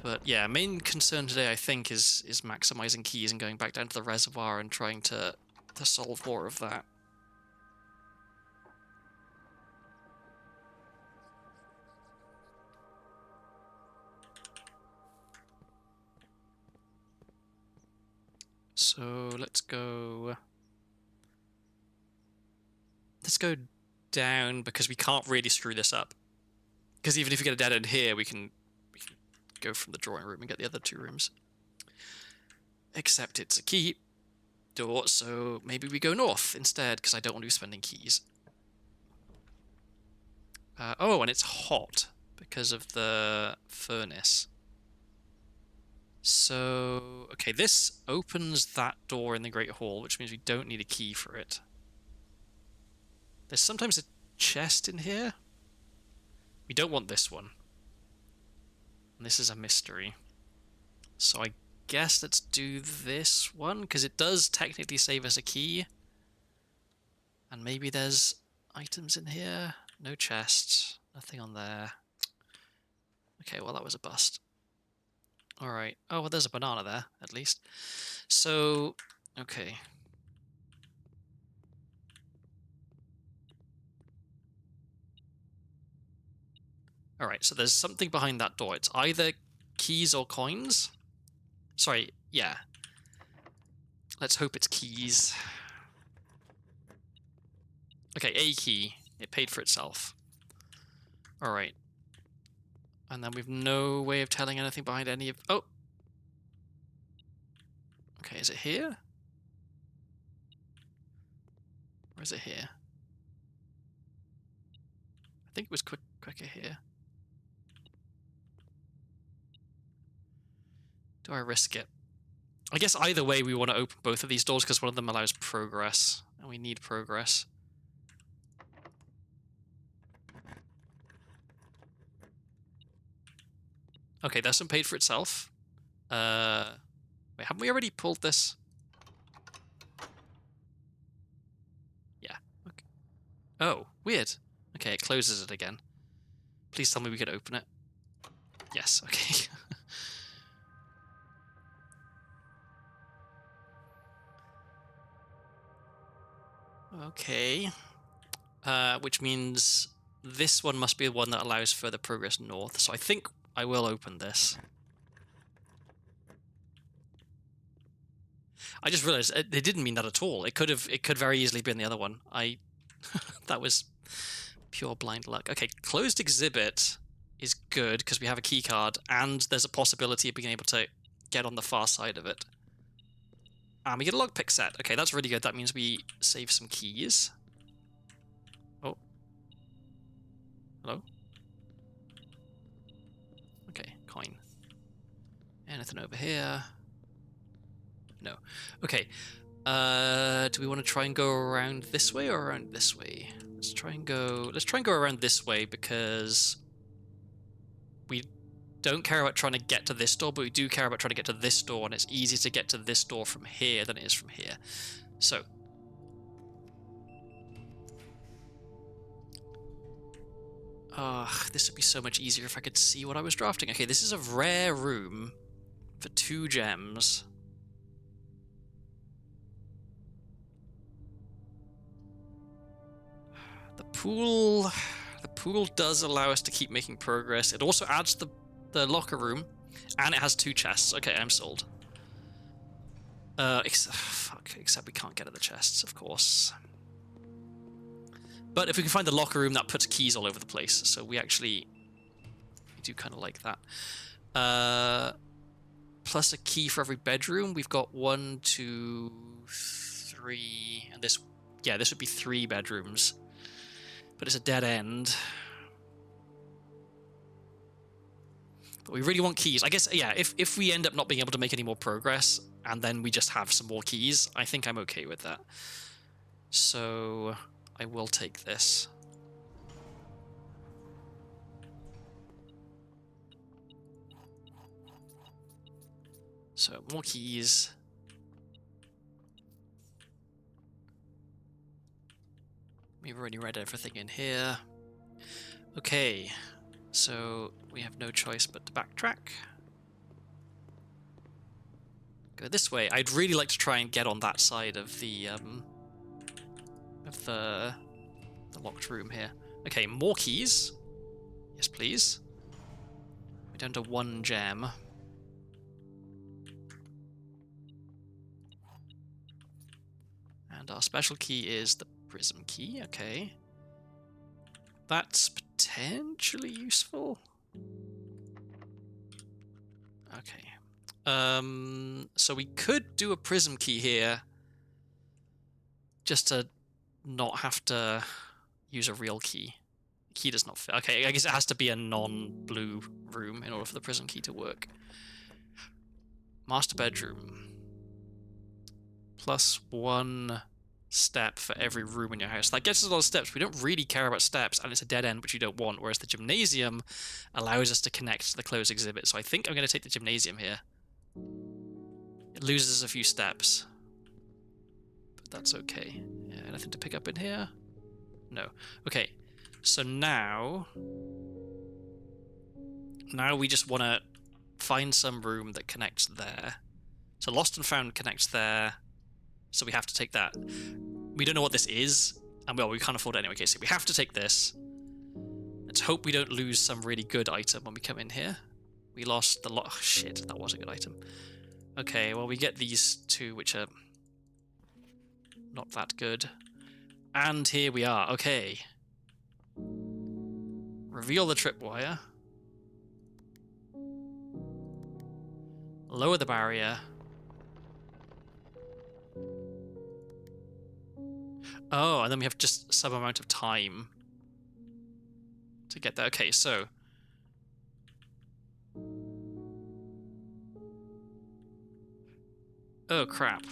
But yeah, main concern today I think is maximizing keys and going back down to the reservoir and trying to solve more of that. So let's go down, because we can't really screw this up. Because even if we get a dead end here, we can go from the drawing room and get the other two rooms. Except it's a key door, so maybe we go north instead, because I don't want to be spending keys. Oh, and it's hot because of the furnace. So, okay, this opens that door in the Great Hall, which means we don't need a key for it. There's sometimes a chest in here. We don't want this one. And this is a mystery. So I guess let's do this one, because it does technically save us a key. And maybe there's items in here. No chests. Nothing on there. Okay, well that was a bust. Alright. Oh, well there's a banana there, at least. So, okay. Alright, so there's something behind that door. It's either keys or coins. Sorry, yeah. Let's hope it's keys. Okay, a key. It paid for itself. Alright. And then we've no way of telling anything behind any of... Oh! Okay, is it here? Or is it here? I think it was quicker here. Do I risk it? I guess either way we want to open both of these doors because one of them allows progress. And we need progress. Okay, that's one paid for itself. Wait, haven't we already pulled this? Yeah. Okay. Oh, weird. Okay, it closes it again. Please tell me we could open it. Yes, okay. Okay. Which means this one must be the one that allows further progress north. So I think I will open this. I just realized they didn't mean that at all. It could very easily be in the other one. That was pure blind luck. Okay, closed exhibit is good because we have a key card and there's a possibility of being able to get on the far side of it. And we get a lockpick set. Okay, that's really good. That means we save some keys. Oh. Hello? Okay, coin. Anything over here? No. Okay. Do we want to try and go around this way or around this way? Let's try and go around this way because we don't care about trying to get to this door, but we do care about trying to get to this door, and it's easier to get to this door from here than it is from here. So this would be so much easier if I could see what I was drafting. Okay, this is a rare room for 2 gems. The pool does allow us to keep making progress. It also adds the locker room, and it has 2 chests. Okay, I'm sold. Except we can't get at the chests, of course. But if we can find the locker room, that puts keys all over the place. So we do kind of like that. Plus a key for every bedroom. We've got 1, 2, 3, and this would be 3 bedrooms. But it's a dead end. But we really want keys. I guess, yeah, if we end up not being able to make any more progress, and then we just have some more keys, I think I'm okay with that. So I will take this. So more keys. We've already read everything in here. Okay, so we have no choice but to backtrack. Go this way. I'd really like to try and get on that side of the locked room here. Okay, more keys. Yes, please. We're down to 1 gem. And our special key is the prism key. Okay. That's potentially useful. Okay. So we could do a prism key here just to not have to use a real key. The key does not fit. Okay, I guess it has to be a non-blue room in order for the prism key to work. Master bedroom. Plus 1 step for every room in your house. That gets us a lot of steps. We don't really care about steps, and it's a dead end, which you don't want, whereas the gymnasium allows us to connect to the closed exhibit. So I think I'm going to take the gymnasium here. It loses a few steps, but that's okay. Yeah, anything to pick up in here? No. Okay, so now we just want to find some room that connects there. So Lost and Found connects there. So we have to take that. We don't know what this is, and well, we can't afford it anyway. Okay, so we have to take this. Let's hope we don't lose some really good item when we come in here. We lost the lot. Oh, shit, that was a good item. Okay, well, we get these 2, which are not that good. And here we are. Okay. Reveal the tripwire. Lower the barrier. Oh, and then we have just some amount of time to get there. Okay, so oh crap.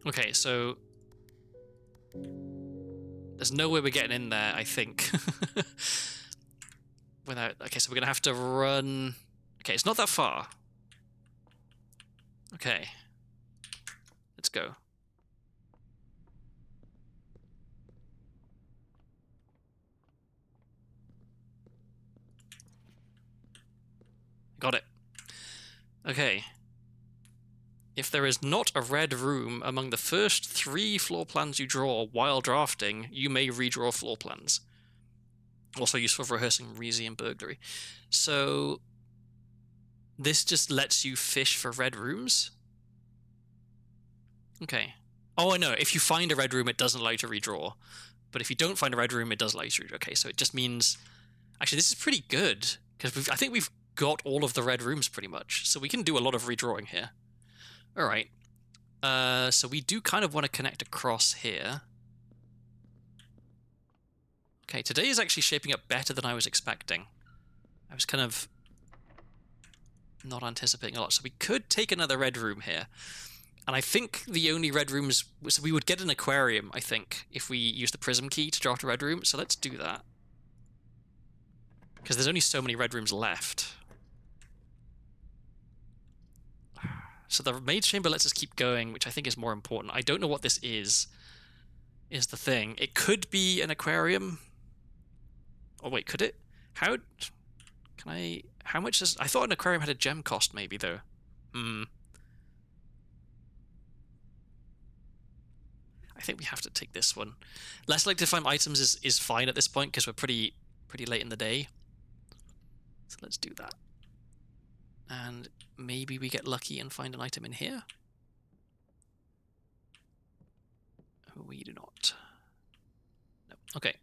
Okay, so there's no way we're getting in there, I think. Without. Okay, so we're gonna have to run. Okay, it's not that far. Okay, let's go. Got it. Okay. If there is not a red room among the first 3 floor plans you draw while drafting, you may redraw floor plans. Also useful for rehearsing museum burglary. So this just lets you fish for red rooms? Okay. Oh, I know. If you find a red room, it doesn't allow you to redraw. But if you don't find a red room, it does allow you to redraw. Okay, so it just means... Actually, this is pretty good, because I think we've got all of the red rooms pretty much, so we can do a lot of redrawing here. Alright. So we do kind of want to connect across here. Okay, today is actually shaping up better than I was expecting. I was kind of not anticipating a lot. So we could take another red room here. And I think the only red rooms... So we would get an aquarium, I think, if we use the prism key to draft a red room. So let's do that. Because there's only so many red rooms left. So the maid chamber lets us keep going, which I think is more important. I don't know what this is the thing. It could be an aquarium. Oh, wait, could it? How... Can I... How much does... I thought an aquarium had a gem cost, maybe, though. I think we have to take this one. Less likely to find items is fine at this point, because we're pretty late in the day. So let's do that. And maybe we get lucky and find an item in here? We do not. No. Okay.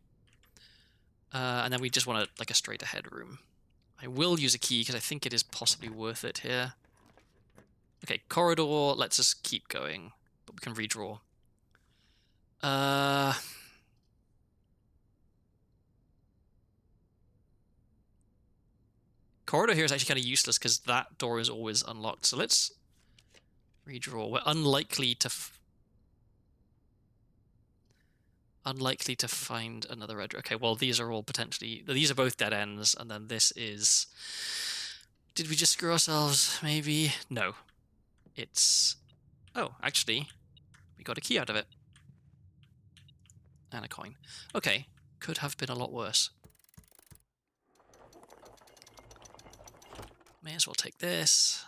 And then we just want like a straight ahead room. I will use a key because I think it is possibly worth it here. Okay, corridor lets us keep going, but we can redraw. Corridor here is actually kind of useless because that door is always unlocked. So let's redraw. We're unlikely to find another red. Okay, well these are all potentially... These are both dead ends, and then this is... Did we just screw ourselves? Maybe? No. It's... Oh, actually, we got a key out of it. And a coin. Okay, could have been a lot worse. May as well take this.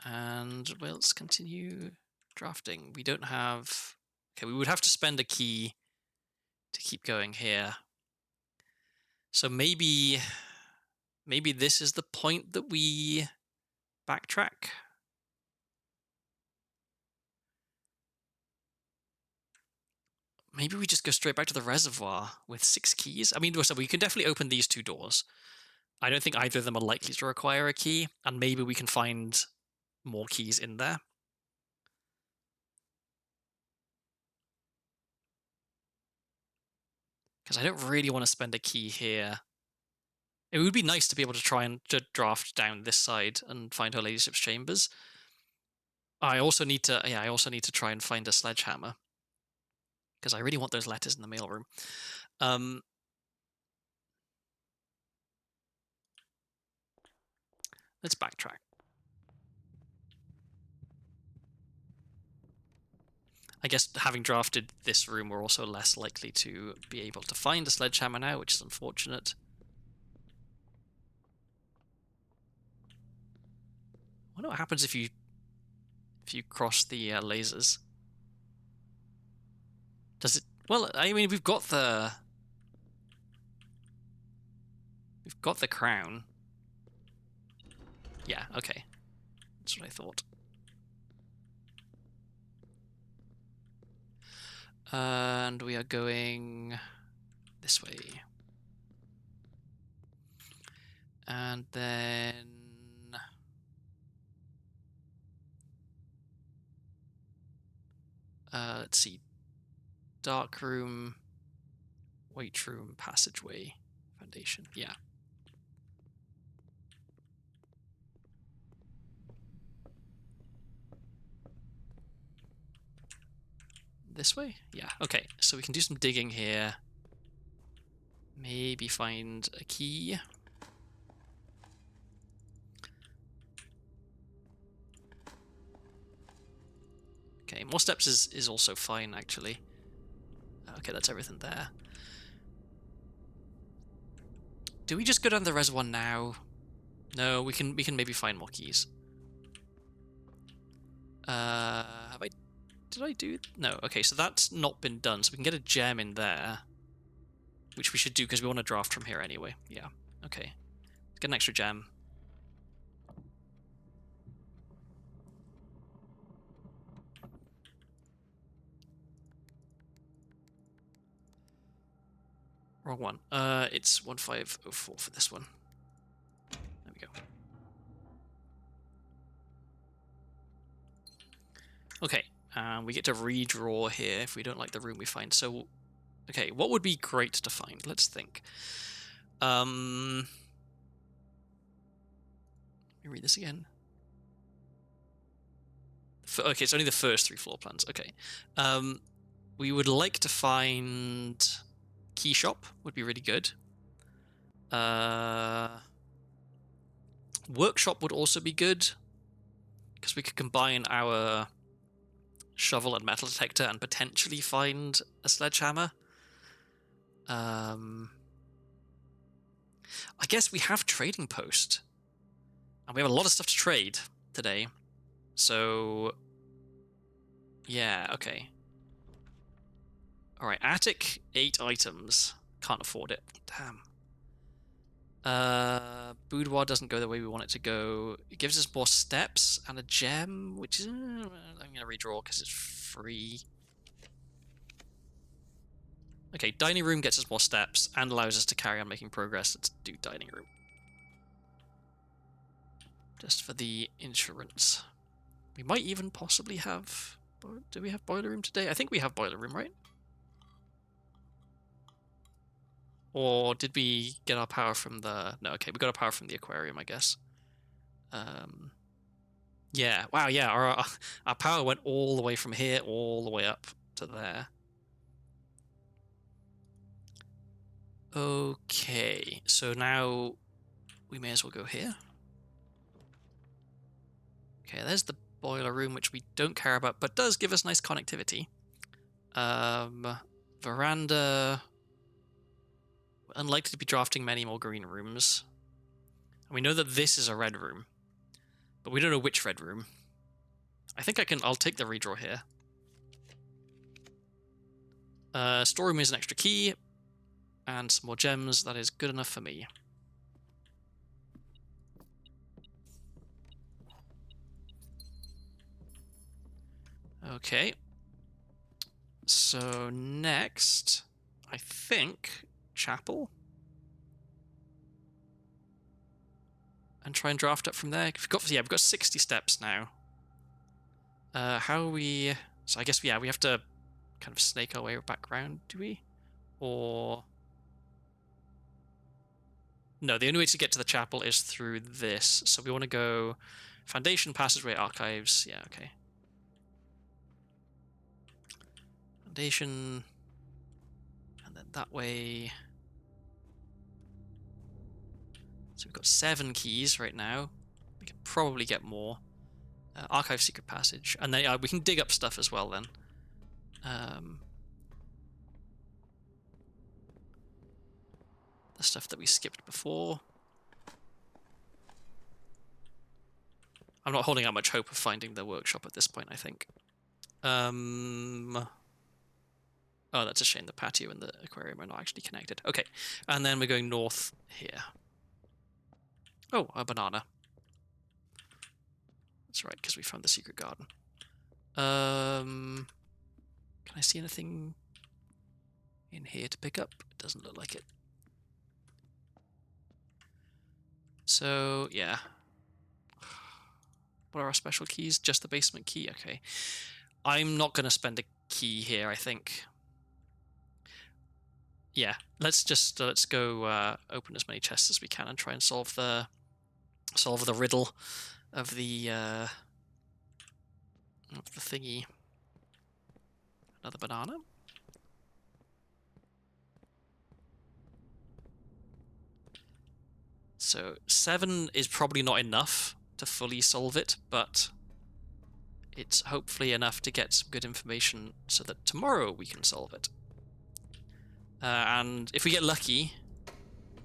And let's continue drafting. We don't have... Okay, we would have to spend a key to keep going here. So maybe this is the point that we backtrack. Maybe we just go straight back to the reservoir with 6 keys. I mean, so we can definitely open these 2 doors. I don't think either of them are likely to require a key, and maybe we can find more keys in there. Because I don't really want to spend a key here. It would be nice to be able to try and draft down this side and find Her Ladyship's chambers. I also need to try and find a sledgehammer. Because I really want those letters in the mailroom. Let's backtrack. I guess having drafted this room, we're also less likely to be able to find a sledgehammer now, which is unfortunate. I wonder what happens if you cross the lasers. Does it... Well, I mean, we've got the crown. Yeah, okay. That's what I thought. And we are going this way. And then... let's see. Dark room, white room, passageway, foundation. Yeah. This way? Yeah, okay. So we can do some digging here. Maybe find a key. Okay, more steps is also fine, actually. Okay, that's everything there. Do we just go down the reservoir now? No, we can maybe find more keys. Did I do... No, okay, so that's not been done, so we can get a gem in there. Which we should do, because we want to draft from here anyway. Yeah, okay. Let's get an extra gem. Wrong one. It's 1504 for this one. There we go. Okay, we get to redraw here if we don't like the room we find. So, okay, what would be great to find? Let's think. Let me read this again. Okay, it's only the first 3 floor plans. Okay. We would like to find key shop would be really good. Workshop would also be good because we could combine our shovel and metal detector and potentially find a sledgehammer. I guess we have trading post, and we have a lot of stuff to trade today. So, yeah, okay. All right, attic 8 items. Can't afford it. Damn. Boudoir doesn't go the way we want it to go. It gives us more steps and a gem, which is... I'm going to redraw because it's free. Okay, dining room gets us more steps and allows us to carry on making progress. Let's do dining room. Just for the insurance. We might even possibly have... Do we have boiler room today? I think we have boiler room, right? Or did we get our power from the... No, okay, we got our power from the aquarium, I guess. Yeah, wow, yeah, our power went all the way from here, all the way up to there. Okay, so now we may as well go here. Okay, there's the boiler room, which we don't care about, but does give us nice connectivity. Veranda... Unlikely to be drafting many more green rooms. And we know that this is a red room, but we don't know which red room. I think I'll take the redraw here. Storeroom is an extra key, and some more gems. That is good enough for me. Okay. So next, I think chapel. And try and draft up from there. We've got 60 steps now. How are we... So I guess, yeah, we have to kind of snake our way back around, do we? Or... No, the only way to get to the chapel is through this. So we want to go Foundation, Passageway, Archives. Yeah, okay. Foundation... And then that way... So we've got 7 keys right now. We can probably get more. Archive, Secret Passage. And then we can dig up stuff as well then. The stuff that we skipped before. I'm not holding out much hope of finding the workshop at this point, I think. Oh, that's a shame. The patio and the aquarium are not actually connected. Okay, and then we're going north here. Oh, a banana. That's right, because we found the secret garden. Can I see anything in here to pick up? It doesn't look like it. So, yeah. What are our special keys? Just the basement key? Okay. I'm not going to spend a key here, I think. Yeah, let's go open as many chests as we can and try and solve the riddle of the thingy. Another banana. So 7 is probably not enough to fully solve it, but it's hopefully enough to get some good information so that tomorrow we can solve it. And if we get lucky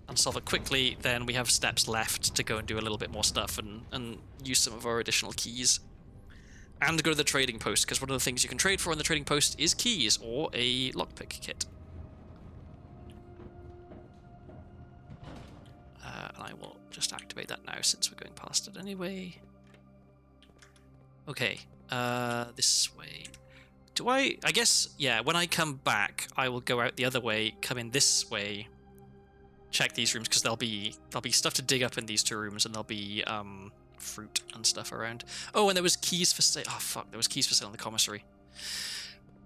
and solve it quickly, then we have steps left to go and do a little bit more stuff and use some of our additional keys. And go to the trading post, because one of the things you can trade for on the trading post is keys or a lockpick kit. And I will just activate that now since we're going past it anyway. Okay, this way. I guess, yeah, when I come back, I will go out the other way, come in this way, check these rooms, because there'll be stuff to dig up in these 2 rooms, and there'll be fruit and stuff around. Oh, and there was keys for sale. Oh, fuck. There was keys for sale in the commissary.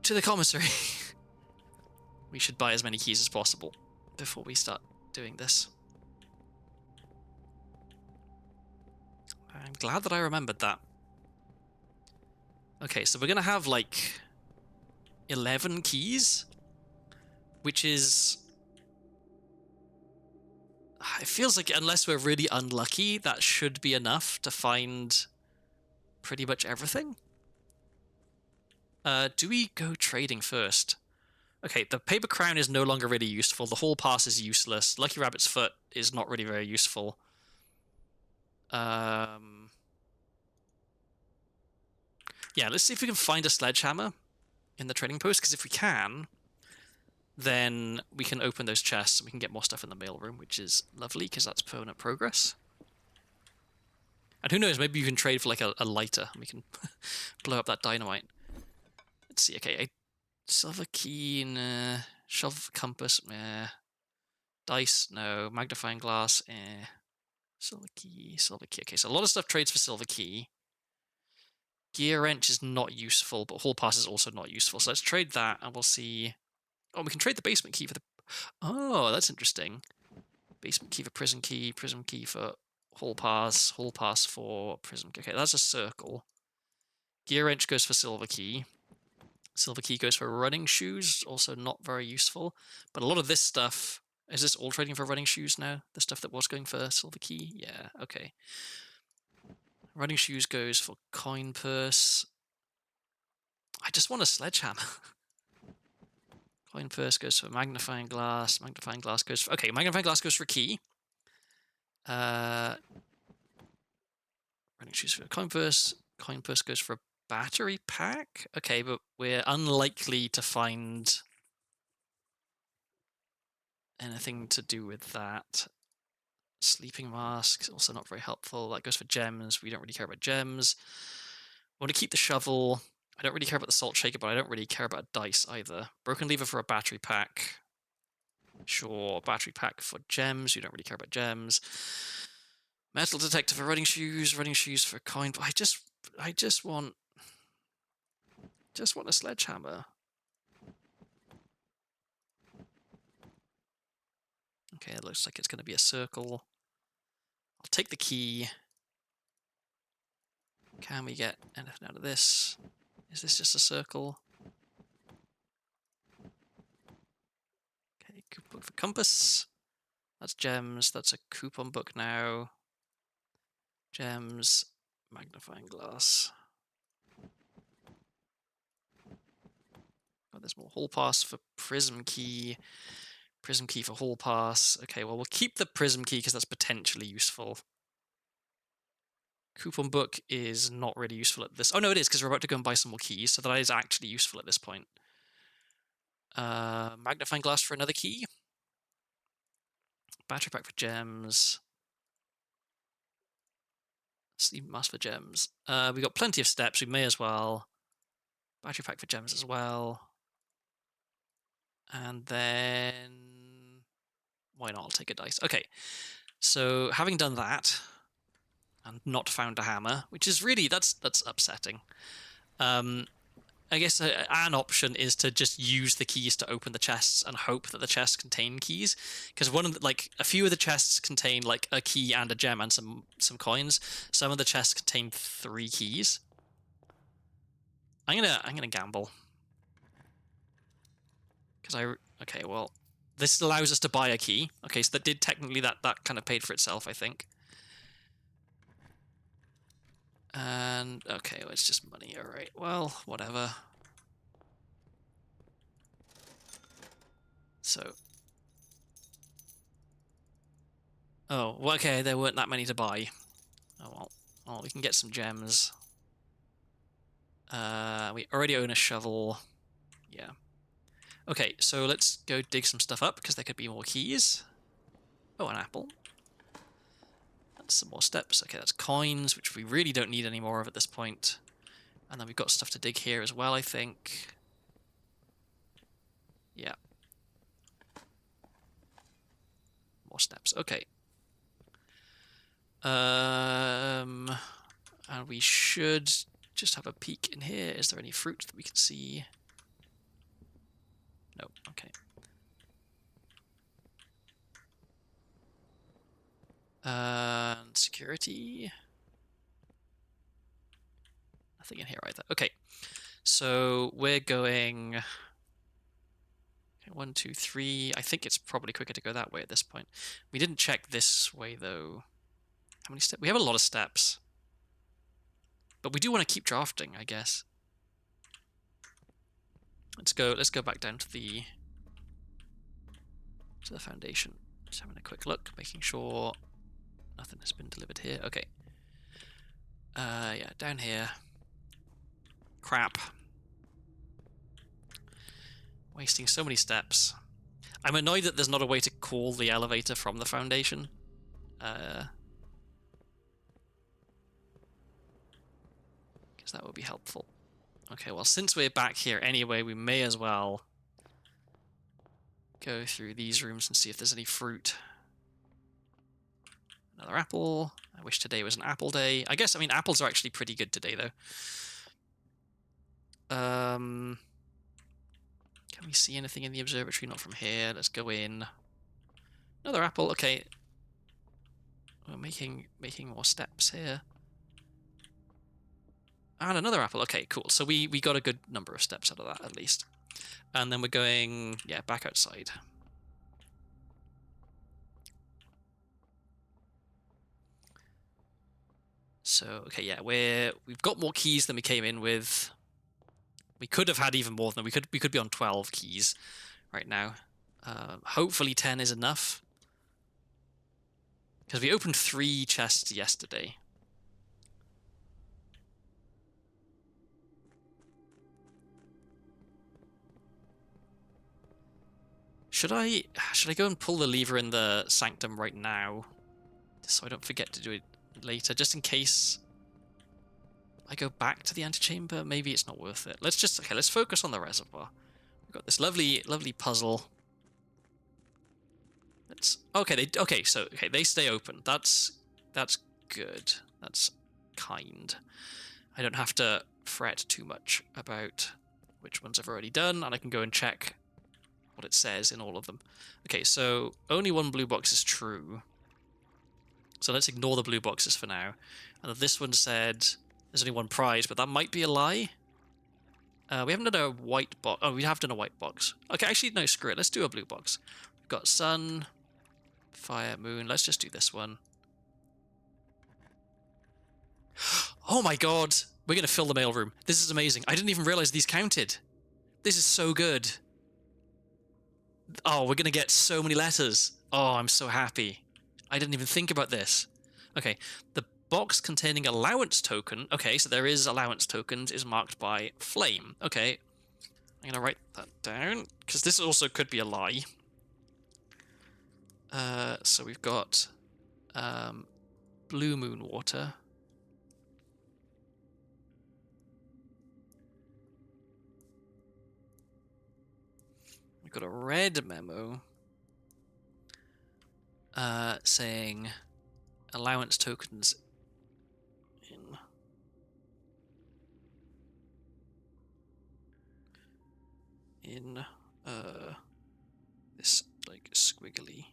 To the commissary. We should buy as many keys as possible before we start doing this. I'm glad that I remembered that. Okay, so we're going to have, like, 11 keys, which is... It feels like unless we're really unlucky, that should be enough to find pretty much everything. Do we go trading first? Okay, the paper crown is no longer really useful. The hall pass is useless. Lucky Rabbit's foot is not really very useful. Yeah, let's see if we can find a sledgehammer in the trading post, because if we can, then we can open those chests and we can get more stuff in the mailroom, which is lovely, because that's permanent progress. And who knows, maybe you can trade for like a lighter and we can blow up that dynamite. Let's see, okay, a silver key, nah. Shelf compass, meh. Dice, no. Magnifying glass, eh. Silver key. Okay, so a lot of stuff trades for silver key. Gear wrench is not useful, but hall pass is also not useful. So let's trade that, and we'll see. Oh, we can trade the basement key for the... Oh, that's interesting. Basement key for prism key for hall pass for prism key. Okay, that's a circle. Gear wrench goes for silver key. Silver key goes for running shoes, also not very useful. But a lot of this stuff... Is this all trading for running shoes now? The stuff that was going for silver key? Yeah, okay. Running shoes goes for coin purse. I just want a sledgehammer. Coin purse goes for magnifying glass. Magnifying glass goes for... Okay, magnifying glass goes for key. Running shoes for coin purse. Coin purse goes for a battery pack. Okay, but we're unlikely to find anything to do with that. Sleeping mask, also not very helpful. That goes for gems. We don't really care about gems. I want to keep the shovel. I don't really care about the salt shaker, but I don't really care about dice either. Broken lever for a battery pack. Sure, battery pack for gems. You don't really care about gems. Metal detector for running shoes for coin. I just want a sledgehammer. Okay, it looks like it's going to be a circle. I'll take the key. Can we get anything out of this? Is this just a circle? Okay, coupon book for compass. That's gems. That's a coupon book now. Gems. Magnifying glass. Oh, there's more hall pass for prism key. Prism key for hall pass. Okay, well, we'll keep the prism key because that's potentially useful. Coupon book is not really useful at this... Oh, no, it is, because we're about to go and buy some more keys, so that is actually useful at this point. Magnifying glass for another key. Battery pack for gems. Sleep mask for gems. We've got plenty of steps, we may as well. Battery pack for gems as well. And then... Why not? I'll take a dice. Okay, so having done that, and not found a hammer, which is really... That's upsetting. I guess an option is to just use the keys to open the chests and hope that the chests contain keys, because a few of the chests contain like a key and a gem and some coins. Some of the chests contain 3 keys. I'm gonna gamble, because okay, well, this allows us to buy a key. Okay, so that did technically that kind of paid for itself, I think. And okay, well, it's just money. All right, well, whatever. So, oh, well, okay, there weren't that many to buy. Oh well, we can get some gems. We already own a shovel. Yeah. Okay, so let's go dig some stuff up, because there could be more keys. Oh, an apple. That's some more steps. Okay, that's coins, which we really don't need any more of at this point. And then we've got stuff to dig here as well, I think. Yeah. More steps. Okay. And we should just have a peek in here. Is there any fruit that we can see? No, okay. And security. Nothing in here either. Okay, so we're going... Okay, 1, 2, 3. I think it's probably quicker to go that way at this point. We didn't check this way, though. How many steps? We have a lot of steps. But we do want to keep drafting, I guess. Let's go back down to the foundation. Just having a quick look, making sure nothing has been delivered here. Okay. Yeah, down here. Crap. Wasting so many steps. I'm annoyed that there's not a way to call the elevator from the foundation. Because that would be helpful. Okay, well, since we're back here anyway, we may as well go through these rooms and see if there's any fruit. Another apple. I wish today was an apple day. I guess, I mean, apples are actually pretty good today, though. Can we see anything in the observatory? Not from here. Let's go in. Another apple. Okay. We're making more steps here. And another apple. Okay, cool. So we got a good number of steps out of that, at least. And then we're going, yeah, back outside. So, okay, yeah, we've got more keys than we came in with. We could have had even more than we could be on 12 keys right now. Hopefully 10 is enough. Because we opened 3 chests yesterday. Should I go and pull the lever in the sanctum right now? Just so I don't forget to do it later, just in case I go back to the antechamber. Maybe it's not worth it. Let's focus on the reservoir. We've got this lovely puzzle. They stay open. That's good. That's kind. I don't have to fret too much about which ones I've already done, and I can go and check what it says in all of them. Okay, so only 1 blue box is true. So let's ignore the blue boxes for now. And this one said there's only 1 prize, but that might be a lie. We haven't done a white box. Oh, we have done a white box. Okay, actually, no, screw it. Let's do a blue box. We've got sun, fire, moon. Let's just do this one. Oh my god! We're going to fill the mailroom. This is amazing. I didn't even realize these counted. This is so good. Oh, we're going to get so many letters. Oh, I'm so happy. I didn't even think about this. Okay, the box containing allowance token. Okay, so there is allowance tokens, is marked by flame. Okay, I'm going to write that down, because this also could be a lie. So we've got blue moon water. We've got a red memo saying allowance tokens in this like squiggly.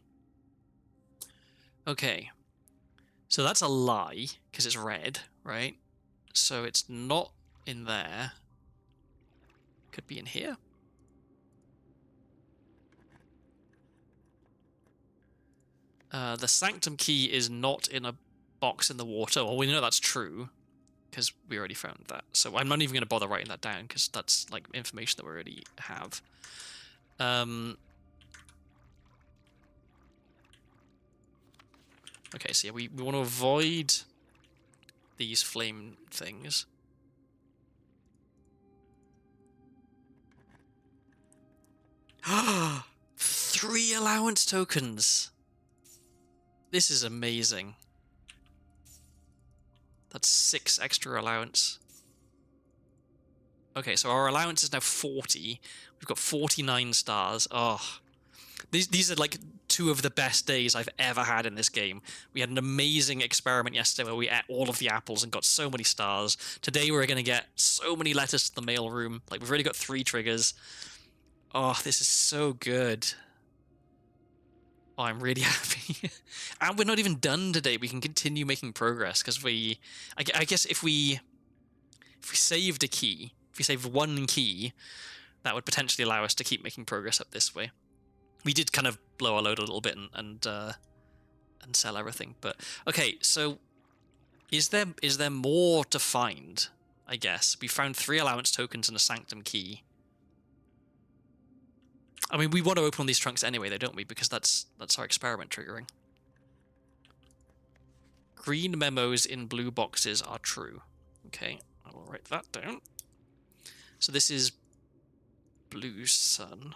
Okay, so that's a lie because it's red, right? So it's not in there. Could be in here. The sanctum key is not in a box in the water. Well, we know that's true because we already found that. So I'm not even going to bother writing that down because that's like information that we already have. Okay, so yeah, we want to avoid these flame things. Ah, 3 allowance tokens. This is amazing. That's 6 extra allowance. Okay, so our allowance is now 40. We've got 49 stars. Oh, these are like two of the best days I've ever had in this game. We had an amazing experiment yesterday where we ate all of the apples and got so many stars. Today we're going to get so many letters to the mailroom. Like, we've already got 3 triggers. Oh, this is so good. Oh, I'm really happy. And we're not even done today. We can continue making progress because I guess if we saved a key, if we saved 1 key, that would potentially allow us to keep making progress up this way. We did kind of blow our load a little bit and sell everything, but okay. So, is there more to find? I guess we found 3 allowance tokens and a sanctum key. I mean, we want to open these trunks anyway, though, don't we? Because that's our experiment triggering. Green memos in blue boxes are true. Okay, I will write that down. So this is blue sun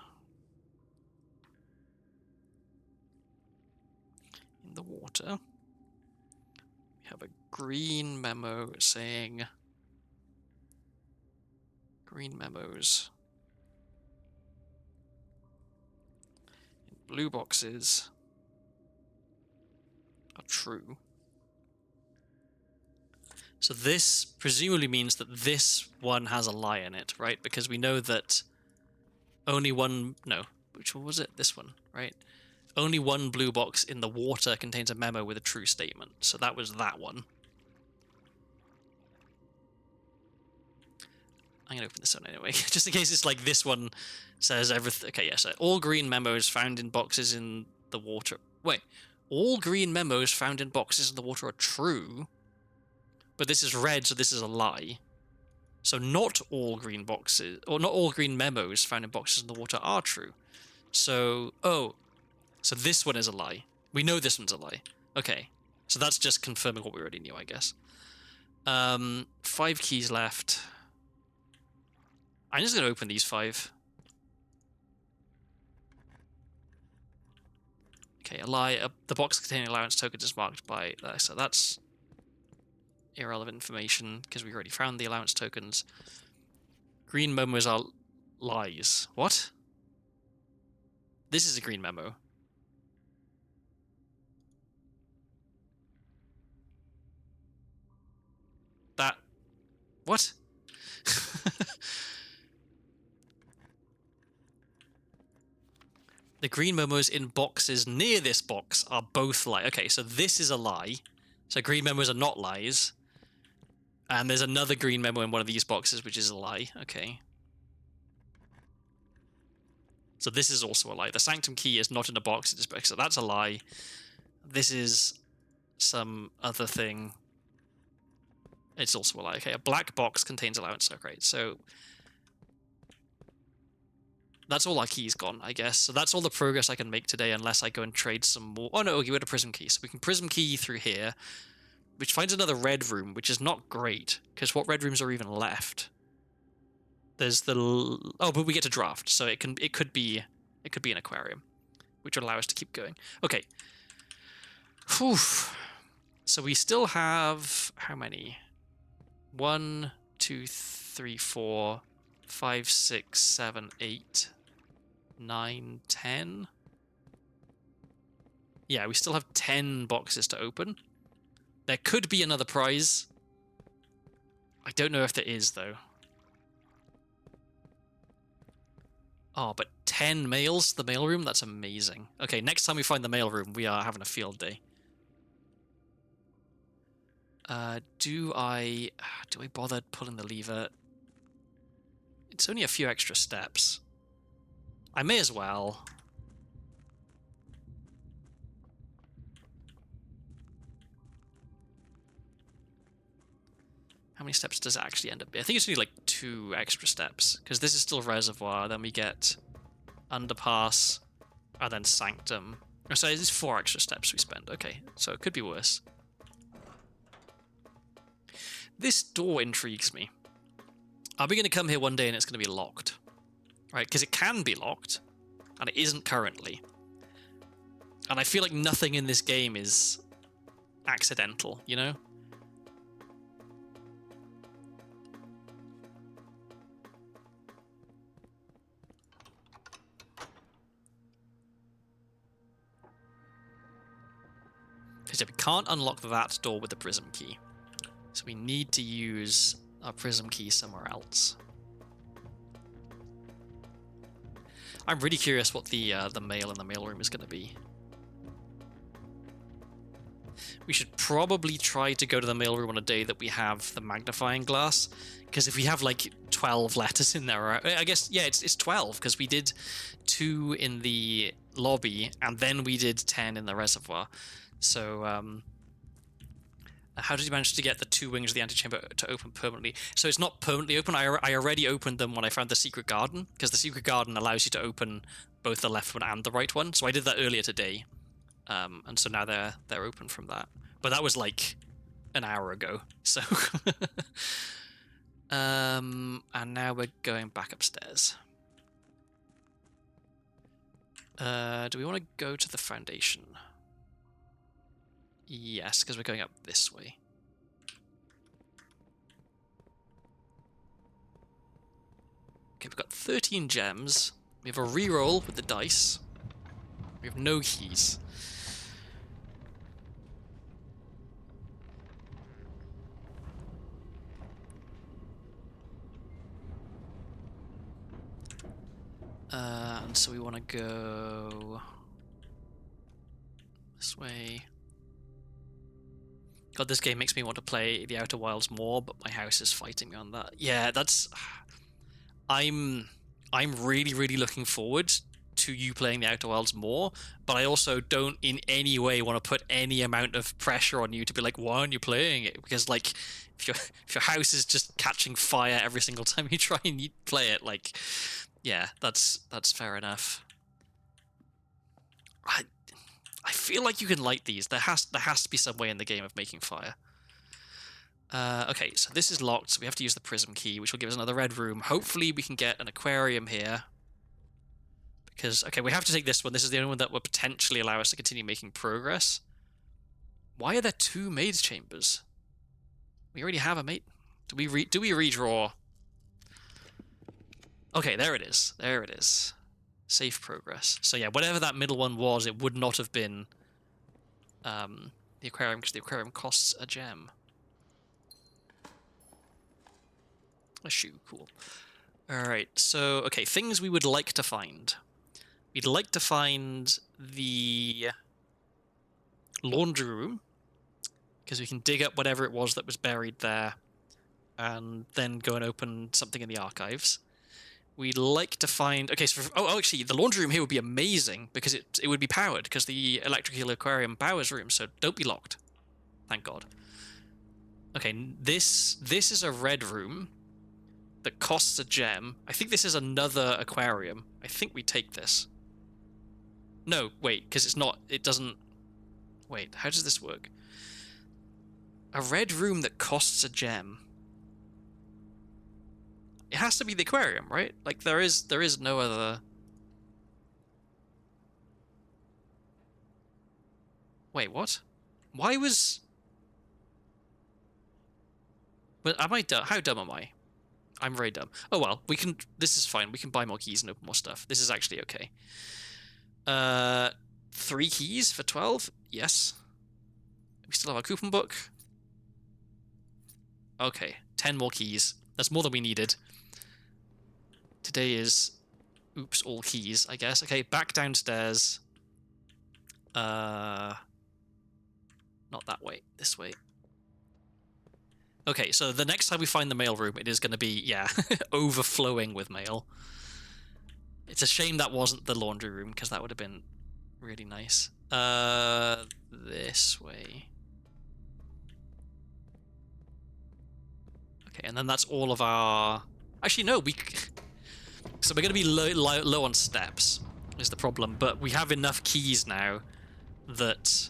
in the water. We have a green memo saying green memos in blue boxes are true. So this presumably means that this one has a lie in it, right? Because we know that only one... No, which one was it? This one, right? Only one blue box in the water contains a memo with a true statement. So that was that one. I'm going to open this one anyway, just in case it's like this one says everything. Okay, yes, all green memos found in boxes in the water... Wait, all green memos found in boxes in the water are true... But this is red, so this is a lie. So not all green boxes, or not all green memos found in boxes in the water are true. So, oh, so this one is a lie. We know this one's a lie. Okay, so that's just confirming what we already knew, I guess. 5 keys left. I'm just going to open these 5. Okay, a lie. The box containing allowance tokens is marked by... so that's... irrelevant information because we already found the allowance tokens. Green memos are lies. What? This is a green memo. That... What? The green memos in boxes near this box are both lies. Okay, so this is a lie. So green memos are not lies. And there's another green memo in one of these boxes, which is a lie. Okay. So this is also a lie. The sanctum key is not in a box. So that's a lie. This is some other thing. It's also a lie. Okay, a black box contains allowance. Okay, so that's all our keys gone, I guess. So that's all the progress I can make today, unless I go and trade some more. Oh no, okay, we had a prism key. So we can prism key through here, which finds another red room, which is not great, because what red rooms are even left? There's the... Oh, but we get to draft, so it could be an aquarium, which would allow us to keep going. Okay. Whew. So we still have... How many? 1, 2, 3, 4, 5, 6, 7, 8, 9, 10. Yeah, we still have 10 boxes to open. There could be another prize. I don't know if there is, though. Oh, but 10 mails to the mailroom? That's amazing. Okay, next time we find the mailroom, we are having a field day. Do I bother pulling the lever? It's only a few extra steps. I may as well. How many steps does it actually end up being? I think it's only like 2 extra steps, because this is still reservoir, then we get underpass, and then sanctum. Oh, so it's 4 extra steps we spend. Okay, so it could be worse. This door intrigues me. Are we going to come here one day and it's going to be locked? Right, because it can be locked, and it isn't currently. And I feel like nothing in this game is accidental, you know? Because we can't unlock that door with the prism key. So we need to use our prism key somewhere else. I'm really curious what the mail in the mailroom is going to be. We should probably try to go to the mailroom on a day that we have the magnifying glass, because if we have like 12 letters in there, I guess, yeah, it's 12, because we did 2 in the lobby, and then we did 10 in the reservoir. So, how did you manage to get the 2 wings of the antechamber to open permanently? So it's not permanently open. I already opened them when I found the secret garden, because the secret garden allows you to open both the left one and the right one. So I did that earlier today, and so now they're open from that. But that was like an hour ago. So, and now we're going back upstairs. Do we want to go to the foundation? Yes, because we're going up this way. Okay, we've got 13 gems. We have a reroll with the dice. We have no keys. And so we want to go this way. God, this game makes me want to play the Outer Wilds more, but my house is fighting me on that. Yeah, that's... I'm really, really looking forward to you playing the Outer Wilds more, but I also don't in any way want to put any amount of pressure on you to be like, why aren't you playing it? Because, like, if your house is just catching fire every single time you try and you play it, like, yeah, that's fair enough. I feel like you can light these. There has to be some way in the game of making fire. Okay, so this is locked, so we have to use the prism key, which will give us another red room. Hopefully we can get an aquarium here. Because, okay, we have to take this one. This is the only one that will potentially allow us to continue making progress. Why are there 2 maid's chambers? We already have a maid. Do we redraw? Okay, there it is. There it is. Safe progress. So yeah, whatever that middle one was, it would not have been the aquarium, because the aquarium costs a gem. A shoe, cool. Alright, so, okay, things we would like to find. We'd like to find the laundry room, because we can dig up whatever it was that was buried there, and then go and open something in the archives. We'd like to find... Okay, so... actually, the laundry room here would be amazing, because it would be powered, because the electrical aquarium powers room, so don't be locked. Thank God. Okay, this is a red room that costs a gem. I think this is another aquarium. I think we take this. No, wait, because it's not... It doesn't... Wait, how does this work? A red room that costs a gem. It has to be the aquarium, right? Like, there is no other... Wait, what? Why was... But am I dumb? How dumb am I? I'm very dumb. Oh well, we can... This is fine. We can buy more keys and open more stuff. This is actually okay. 3 keys for 12? Yes. We still have our coupon book. Okay, 10 more keys. That's more than we needed. Today is... Oops, all keys, I guess. Okay, back downstairs. Not that way. This way. Okay, so the next time we find the mailroom, it is going to be, yeah, overflowing with mail. It's a shame that wasn't the laundry room, because that would have been really nice. This way. Okay, and then that's all of our... Actually, no, we... So we're going to be low on steps, is the problem, but we have enough keys now that...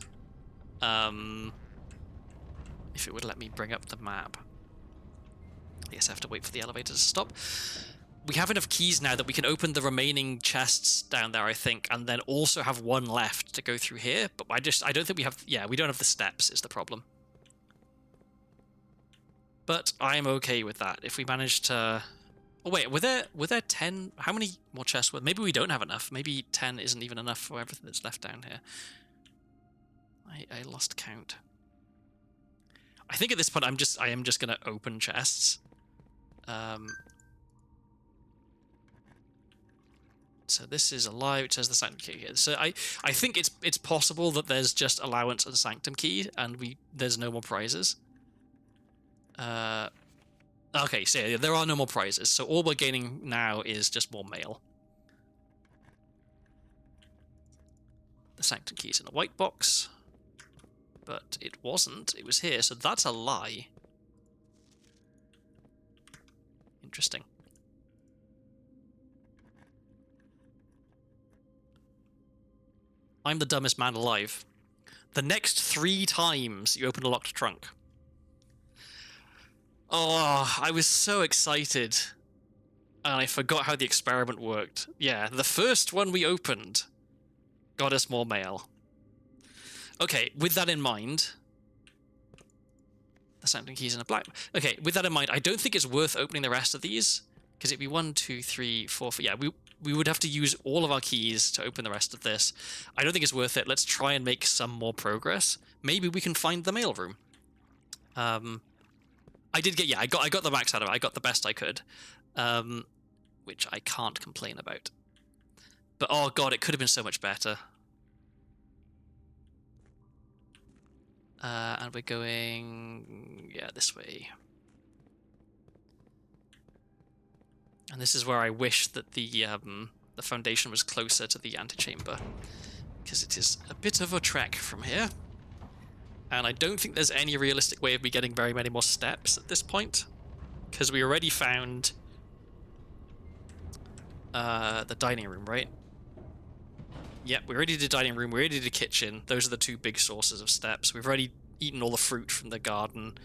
if it would let me bring up the map. Yes, I have to wait for the elevator to stop. We have enough keys now that we can open the remaining chests down there, I think, and then also have one left to go through here, but I don't think we have... Yeah, we don't have the steps, is the problem. But I'm okay with that. If we manage to... Oh wait, were there 10? How many more chests were... Maybe we don't have enough. Maybe 10 isn't even enough for everything that's left down here. I lost count. I think at this point I am just gonna open chests. So this is alive. It says the sanctum key here. So I think it's possible that there's just allowance and sanctum key, and there's no more prizes. Okay, so yeah, there are no more prizes. So all we're gaining now is just more mail. The sanctum key's in a white box, but it wasn't. It was here, so that's a lie. Interesting. I'm the dumbest man alive. The next 3 times you open a locked trunk. Oh, I was so excited. And I forgot how the experiment worked. Yeah, the first one we opened got us more mail. Okay, with that in mind... The sanctum key's in a black... Okay, with that in mind, I don't think it's worth opening the rest of these. Because it'd be 1, 2, 3, 4... Yeah, we would have to use all of our keys to open the rest of this. I don't think it's worth it. Let's try and make some more progress. Maybe we can find the mail room. I did get... Yeah, I got the max out of it. I got the best I could. Which I can't complain about. But, oh god, it could have been so much better. And we're going... Yeah, this way. And this is where I wish that the foundation was closer to the antechamber. Because it is a bit of a trek from here. And I don't think there's any realistic way of me getting very many more steps at this point. Because we already found... the dining room, right? Yep, we already did the dining room, we already did the kitchen. Those are the 2 big sources of steps. We've already eaten all the fruit from the garden.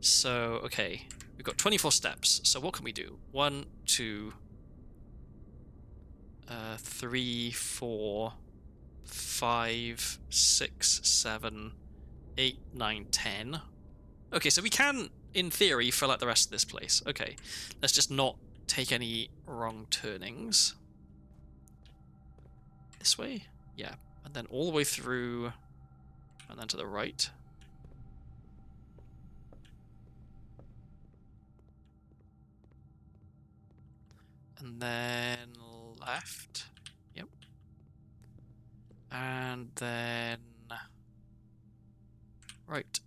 So, okay. We've got 24 steps. So what can we do? 1, 2... 3, 4... 5, 6, 7... 8, 9, 10. Okay, so we can, in theory, fill out the rest of this place. Okay. Let's just not take any wrong turnings. This way? Yeah. And then all the way through, and then to the right. And then left. Yep. And then right.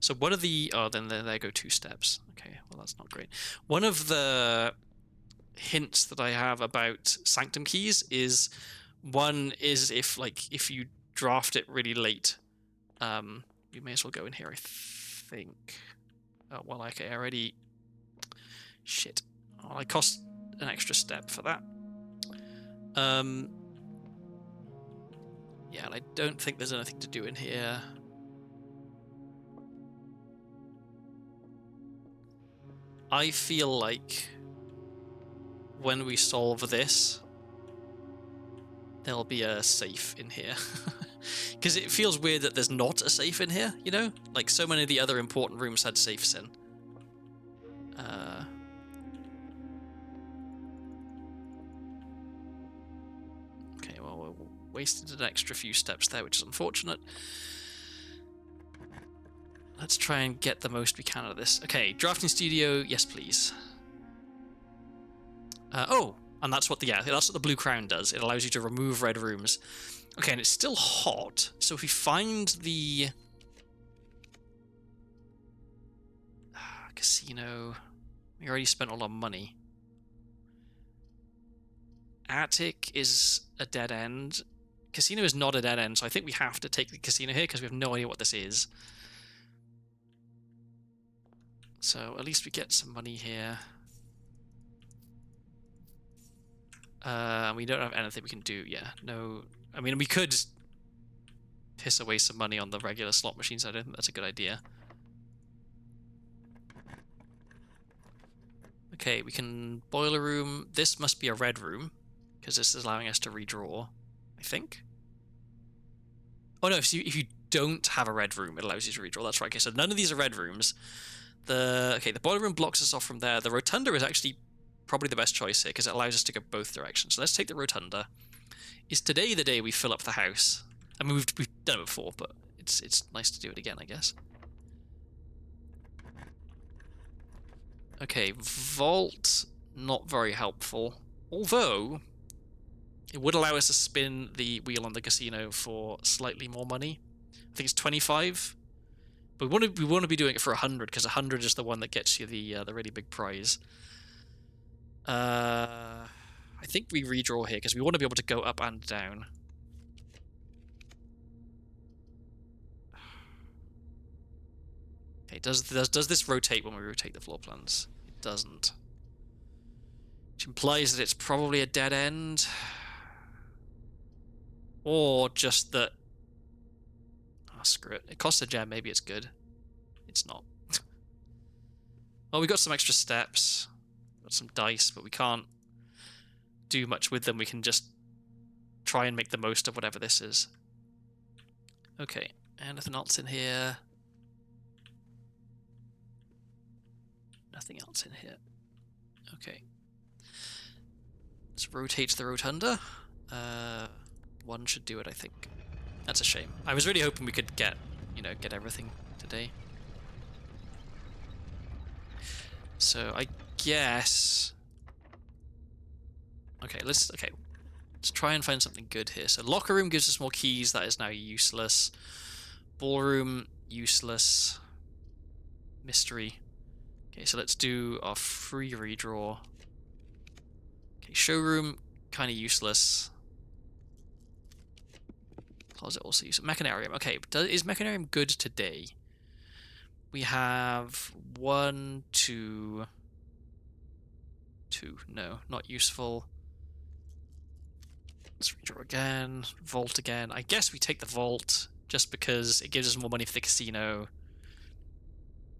So one of the... Oh, then there go 2 steps. Okay, well that's not great. One of the hints that I have about sanctum keys is... One is if you draft it really late, you may as well go in here, I think. Oh, well, okay, I already... Shit. Well, I cost an extra step for that. Yeah, and I don't think there's anything to do in here. I feel like when we solve this, there'll be a safe in here. Because it feels weird that there's not a safe in here, you know? Like, so many of the other important rooms had safes in. Okay, well, we wasted an extra few steps there, which is unfortunate. Let's try and get the most we can out of this. Okay, drafting studio, yes please. Oh, and that's what the blue crown does. It allows you to remove red rooms. Okay, and it's still hot, so if we find the... casino... We already spent all our money. Attic is a dead end. Casino is not a dead end, so I think we have to take the casino here, because we have no idea what this is. So at least we get some money here. We don't have anything we can do. Yeah, no. I mean, we could piss away some money on the regular slot machines. I don't think that's a good idea. Okay, we can boiler room. This must be a red room because this is allowing us to redraw, I think. Oh no, if you don't have a red room, it allows you to redraw. That's right. Okay, so none of these are red rooms. The boiler room blocks us off from there. The rotunda is actually probably the best choice here because it allows us to go both directions. So let's take the rotunda. Is today the day we fill up the house? I mean, we've done it before, but it's nice to do it again, I guess. Okay, vault, not very helpful. Although, it would allow us to spin the wheel on the casino for slightly more money. I think it's 25. But we want to be doing it for 100, because 100 is the one that gets you the really big prize. I think we redraw here, because we want to be able to go up and down. Okay, does this rotate when we rotate the floor plans? It doesn't. Which implies that it's probably a dead end. Or just that... Oh, screw it. It costs a gem, maybe it's good. It's not. Well, we got some extra steps. Got some dice, but we can't do much with them. We can just try and make the most of whatever this is. Okay, anything else in here? Nothing else in here. Okay. Let's rotate the rotunda. One should do it, I think. That's a shame. I was really hoping we could get everything today. So I guess... Okay, let's try and find something good here. So locker room gives us more keys. That is now useless. Ballroom, useless. Mystery. Okay, so let's do our free redraw. Okay, showroom, kind of useless. Closet also useless. Mechanarium. Okay, is Mechanarium good today? We have 1, 2... No, not useful. Let's redraw again. Vault again. I guess we take the vault, just because it gives us more money for the casino.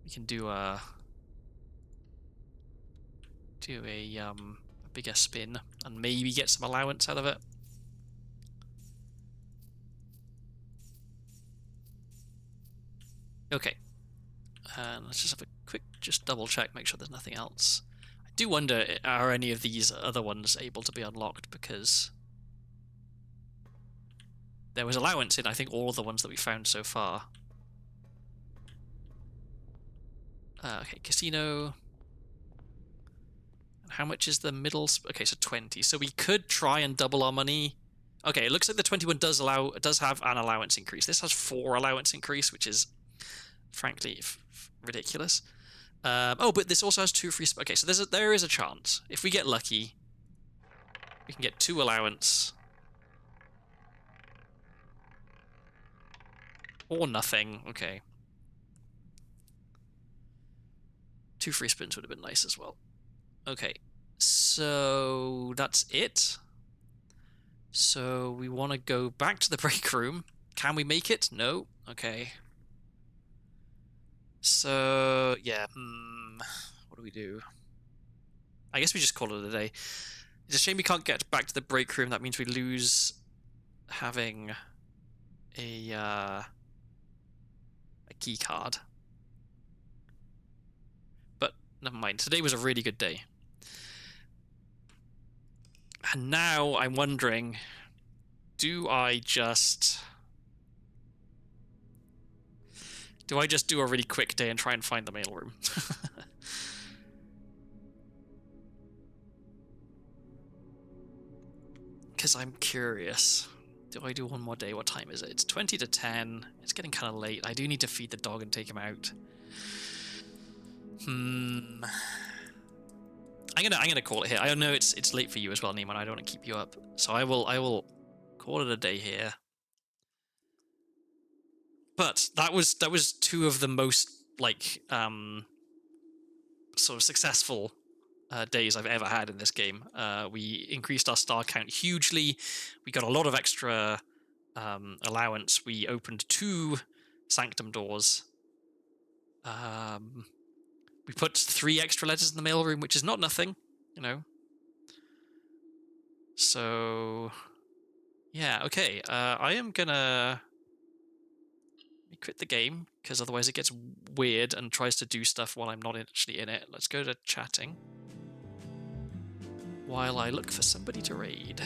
We can do a bigger spin and maybe get some allowance out of it. Okay, and let's just have a quick double check, make sure there's nothing else. I do wonder, are any of these other ones able to be unlocked, because there was allowance in I think all of the ones that we found so far. Okay, casino. How much is the middle? Okay, so 20. So we could try and double our money. Okay, it looks like the 21 does have an allowance increase. This has 4 allowance increase, which is frankly ridiculous. Oh, but this also has 2 free. Okay, so there is a chance if we get lucky, we can get 2 allowance or nothing. Okay, 2 free spins would have been nice as well. Okay, so that's it. So we want to go back to the break room. Can we make it? No. Okay. So, yeah. What do we do? I guess we just call it a day. It's a shame we can't get back to the break room. That means we lose having a key card. But never mind. Today was a really good day. And now I'm wondering, do I just do a really quick day and try and find the mailroom? Because I'm curious. Do I do one more day? What time is it? It's 20 to 10. It's getting kind of late. I do need to feed the dog and take him out. I'm gonna call it here. I know it's late for you as well, Neiman. I don't want to keep you up, so I will call it a day here. But that was 2 of the most sort of successful days I've ever had in this game. We increased our star count hugely. We got a lot of extra allowance. We opened 2 sanctum doors. We put 3 extra letters in the mailroom, which is not nothing, you know. So, yeah, okay. I am gonna quit the game, because otherwise it gets weird and tries to do stuff while I'm not actually in it. Let's go to chatting. while I look for somebody to raid.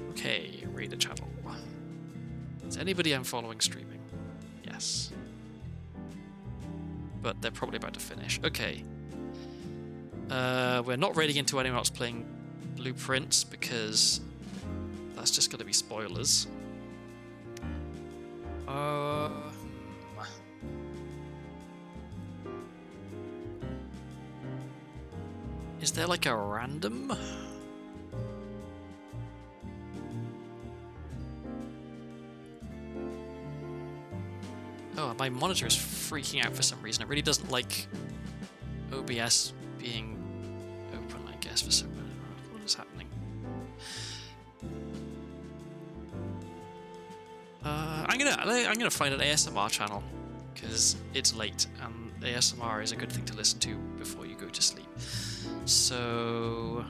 Okay, raid a channel. Is anybody I'm following streaming? Yes. But they're probably about to finish. Okay. We're not raiding into anyone else playing Blueprints because that's just going to be spoilers. Is there like a random? Oh, my monitor is freaking out for some reason. It really doesn't like OBS being open, I guess, for some reason. What is happening? I'm gonna find an ASMR channel because it's late and ASMR is a good thing to listen to before you go to sleep. So,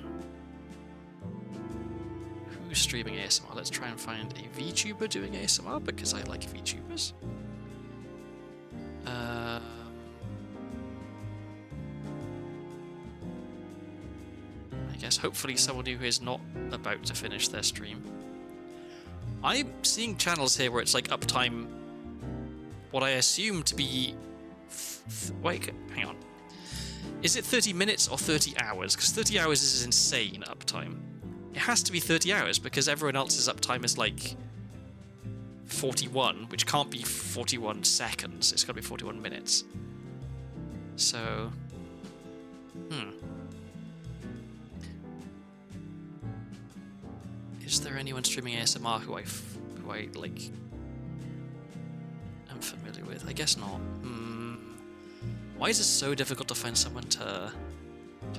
who's streaming ASMR? Let's try and find a VTuber doing ASMR because I like VTubers. I guess hopefully someone who is not about to finish their stream. I'm seeing channels here where it's like uptime, what I assume to be... wait, hang on. Is it 30 minutes or 30 hours? Because 30 hours is insane uptime. It has to be 30 hours because everyone else's uptime is like 41, which can't be 41 seconds. It's got to be 41 minutes. So... Is there anyone streaming ASMR who I like am familiar with? I guess not. Why is it so difficult to find someone to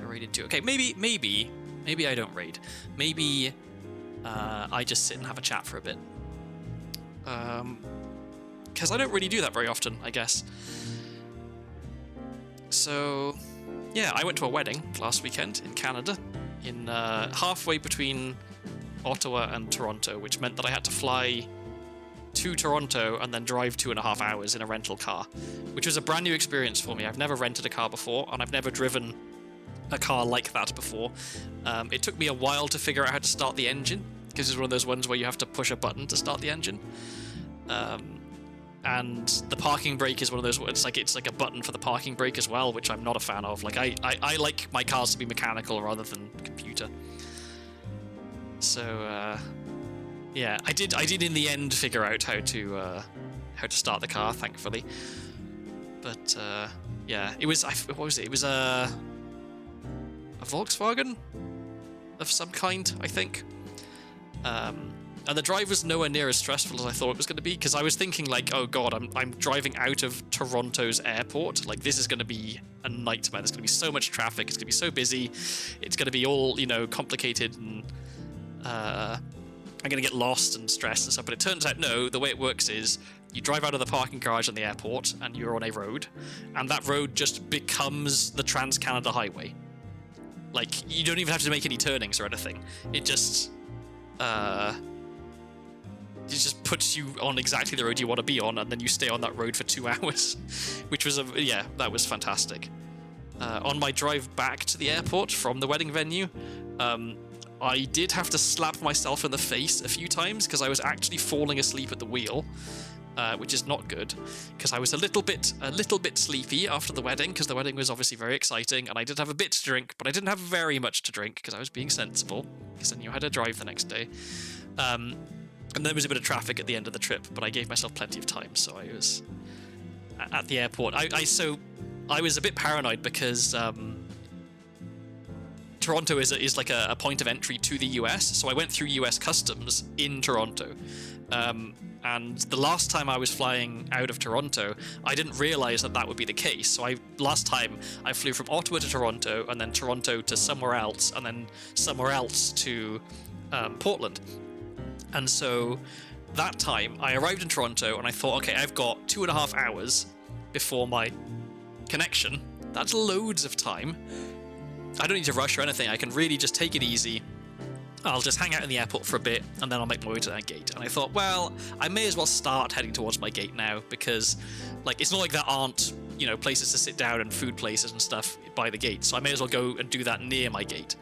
raid into? Okay, maybe I don't raid. Maybe I just sit and have a chat for a bit. Because I don't really do that very often, I guess. So, yeah, I went to a wedding last weekend in Canada, in halfway between Ottawa and Toronto, which meant that I had to fly to Toronto and then drive 2.5 hours in a rental car, which was a brand new experience for me. I've never rented a car before, and I've never driven a car like that before. It took me a while to figure out how to start the engine, because it's one of those ones where you have to push a button to start the engine. And the parking brake is one of those, it's like a button for the parking brake as well, which I'm not a fan of. Like I like my cars to be mechanical rather than computer. So yeah, I did in the end figure out how to start the car, thankfully. But yeah, it was what was it? It was a Volkswagen of some kind, I think. And the drive was nowhere near as stressful as I thought it was going to be, because I was thinking like, oh god, I'm driving out of Toronto's airport. Like, this is going to be a nightmare. There's going to be so much traffic. It's going to be so busy. It's going to be all, complicated, and I'm going to get lost and stressed and stuff. But it turns out, no, the way it works is you drive out of the parking garage on the airport and you're on a road, and that road just becomes the Trans-Canada Highway. Like, you don't even have to make any turnings or anything. It just puts you on exactly the road you want to be on, and then you stay on that road for 2 hours, which was that was fantastic. On my drive back to the airport from the wedding venue, I did have to slap myself in the face a few times because I was actually falling asleep at the wheel, which is not good, because I was a little bit sleepy after the wedding, because the wedding was obviously very exciting, and I did have a bit to drink, but I didn't have very much to drink because I was being sensible, because then you had to drive the next day. And there was a bit of traffic at the end of the trip, but I gave myself plenty of time, so I was at the airport. I was a bit paranoid because Toronto is like a point of entry to the US, so I went through US customs in Toronto. And the last time I was flying out of Toronto, I didn't realize that would be the case. So last time I flew from Ottawa to Toronto, and then Toronto to somewhere else, and then somewhere else to Portland. And so that time I arrived in Toronto and I thought, okay, I've got 2.5 hours before my connection. That's loads of time. I don't need to rush or anything. I can really just take it easy. I'll just hang out in the airport for a bit, and then I'll make my way to that gate. And I thought, well, I may as well start heading towards my gate now, because, like, it's not like there aren't places to sit down and food places and stuff by the gate. So I may as well go and do that near my gate.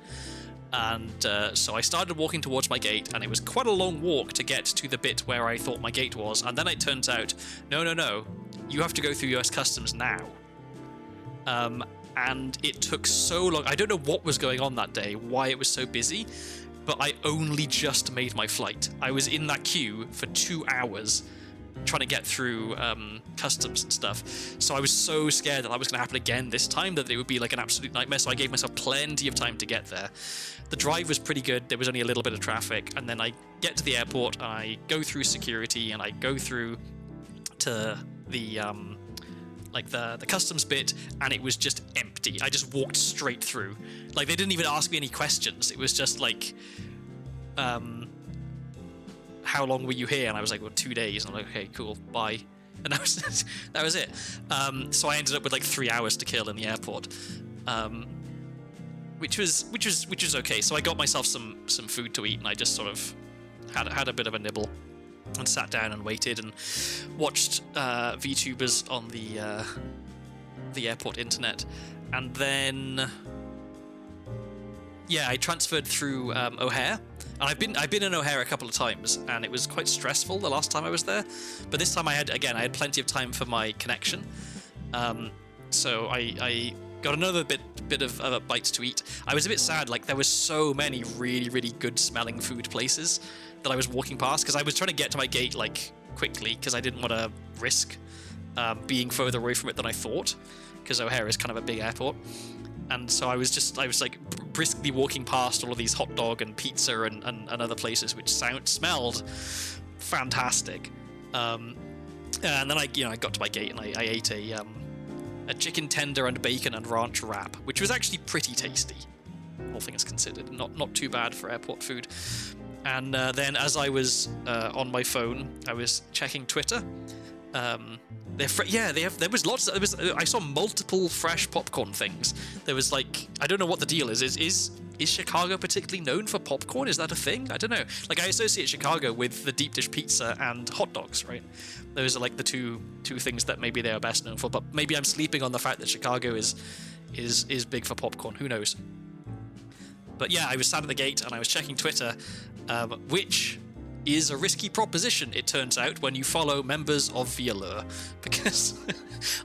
And so I started walking towards my gate, and it was quite a long walk to get to the bit where I thought my gate was. And then it turns out, no, you have to go through US Customs now. And it took so long. I don't know what was going on that day, why it was so busy, but I only just made my flight. I was in that queue for 2 hours trying to get through customs and stuff. So I was so scared that that was going to happen again this time, that it would be like an absolute nightmare. So I gave myself plenty of time to get there. The drive was pretty good. There was only a little bit of traffic. And then I get to the airport, and I go through security, and I go through to the the customs bit, and it was just empty. I just walked straight through. Like, they didn't even ask me any questions. It was just like, how long were you here? And I was like, well, 2 days. And I'm like, okay, cool, bye. And that was it. So I ended up with like 3 hours to kill in the airport, which was okay. So I got myself some food to eat, and I just sort of had a bit of a nibble and sat down and waited and watched VTubers on the airport internet. And then I transferred through O'Hare. And I've been in O'Hare a couple of times, and it was quite stressful the last time I was there. But this time I had plenty of time for my connection. So I got another bit of bites to eat. I was a bit sad, like there was so many really, really good smelling food places that I was walking past, because I was trying to get to my gate like quickly, because I didn't want to risk being further away from it than I thought, because O'Hare is kind of a big airport. And so I was like briskly walking past all of these hot dog and pizza and other places which smelled fantastic. And then I got to my gate, and I ate a chicken tender and bacon and ranch wrap, which was actually pretty tasty, all things considered. Not too bad for airport food. And then as I was on my phone, I was checking Twitter. There was lots. I saw multiple fresh popcorn things. There was like, I don't know what the deal is. Is Chicago particularly known for popcorn? Is that a thing? I don't know. Like, I associate Chicago with the deep dish pizza and hot dogs, right? Those are like the two things that maybe they are best known for. But maybe I'm sleeping on the fact that Chicago is big for popcorn. Who knows? But yeah, I was sat at the gate and I was checking Twitter, which is a risky proposition, it turns out, when you follow members of VLR, because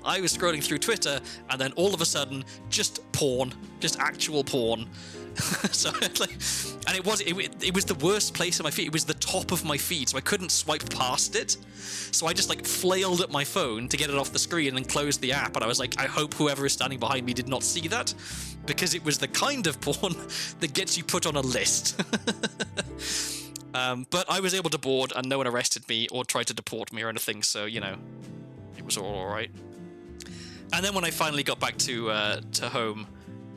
I was scrolling through Twitter, and then all of a sudden, just porn, just actual porn. So and it was the worst place on my feed. It was the top of my feed, so I couldn't swipe past it. So I just like flailed at my phone to get it off the screen and then closed the app. And I was like, I hope whoever is standing behind me did not see that, because it was the kind of porn that gets you put on a list. But I was able to board, and no one arrested me or tried to deport me or anything, so, it was all right. And then when I finally got back to home,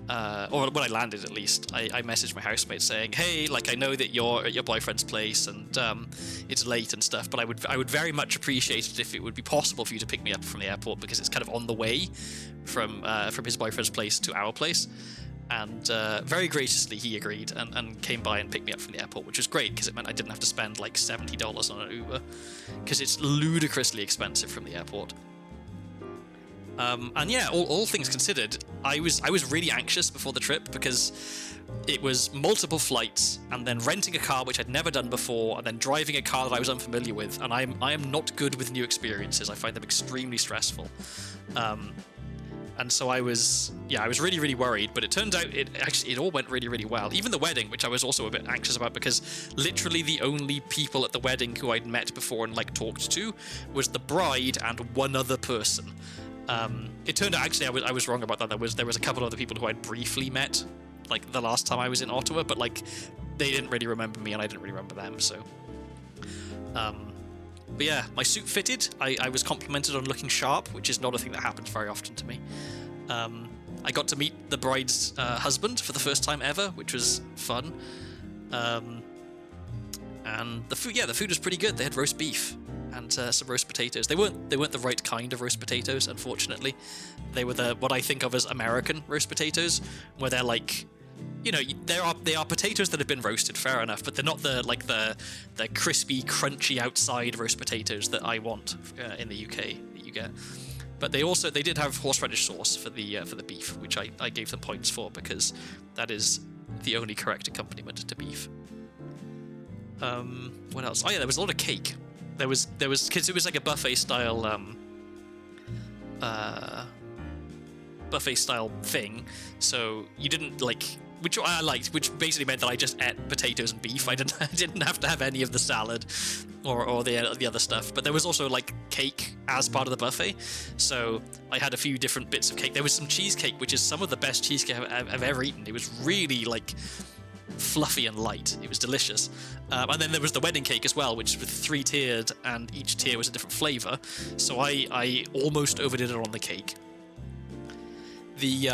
or when I landed at least, I messaged my housemate saying, hey, like, I know that you're at your boyfriend's place, and it's late and stuff, but I would very much appreciate it if it would be possible for you to pick me up from the airport, because it's kind of on the way from his boyfriend's place to our place. And very graciously he agreed and came by and picked me up from the airport, which was great, because it meant I didn't have to spend like $70 on an Uber, because it's ludicrously expensive from the airport. And yeah, all things considered, I was really anxious before the trip, because it was multiple flights, and then renting a car which I'd never done before, and then driving a car that I was unfamiliar with, and I am not good with new experiences. I find them extremely stressful. And so I was really, really worried, but it turned out it all went really, really well. Even the wedding, which I was also a bit anxious about, because literally the only people at the wedding who I'd met before and like talked to was the bride and one other person. It turned out actually I was wrong about that. There was a couple other people who I'd briefly met, like the last time I was in Ottawa, but like they didn't really remember me and I didn't really remember them. So, but yeah, my suit fitted. I was complimented on looking sharp, which is not a thing that happens very often to me. I got to meet the bride's husband for the first time ever, which was fun. And the food was pretty good. They had roast beef and some roast potatoes. They weren't the right kind of roast potatoes, unfortunately. They were what I think of as American roast potatoes, where they're like, they are potatoes that have been roasted, fair enough, but they're not the crispy, crunchy outside roast potatoes that I want in the UK that you get. But they did have horseradish sauce for the beef, which I gave them points for, because that is the only correct accompaniment to beef. What else? Oh yeah, there was a lot of cake. There was because it was like a buffet style thing, so you didn't like, which I liked, which basically meant that I just ate potatoes and beef. I didn't have to have any of the salad or the other stuff. But there was also like cake as part of the buffet, so I had a few different bits of cake. There was some cheesecake, which is some of the best cheesecake I've ever eaten. It was really like fluffy and light. It was delicious. And then there was the wedding cake as well, which was 3-tiered, and each tier was a different flavor. So I almost overdid it on the cake. The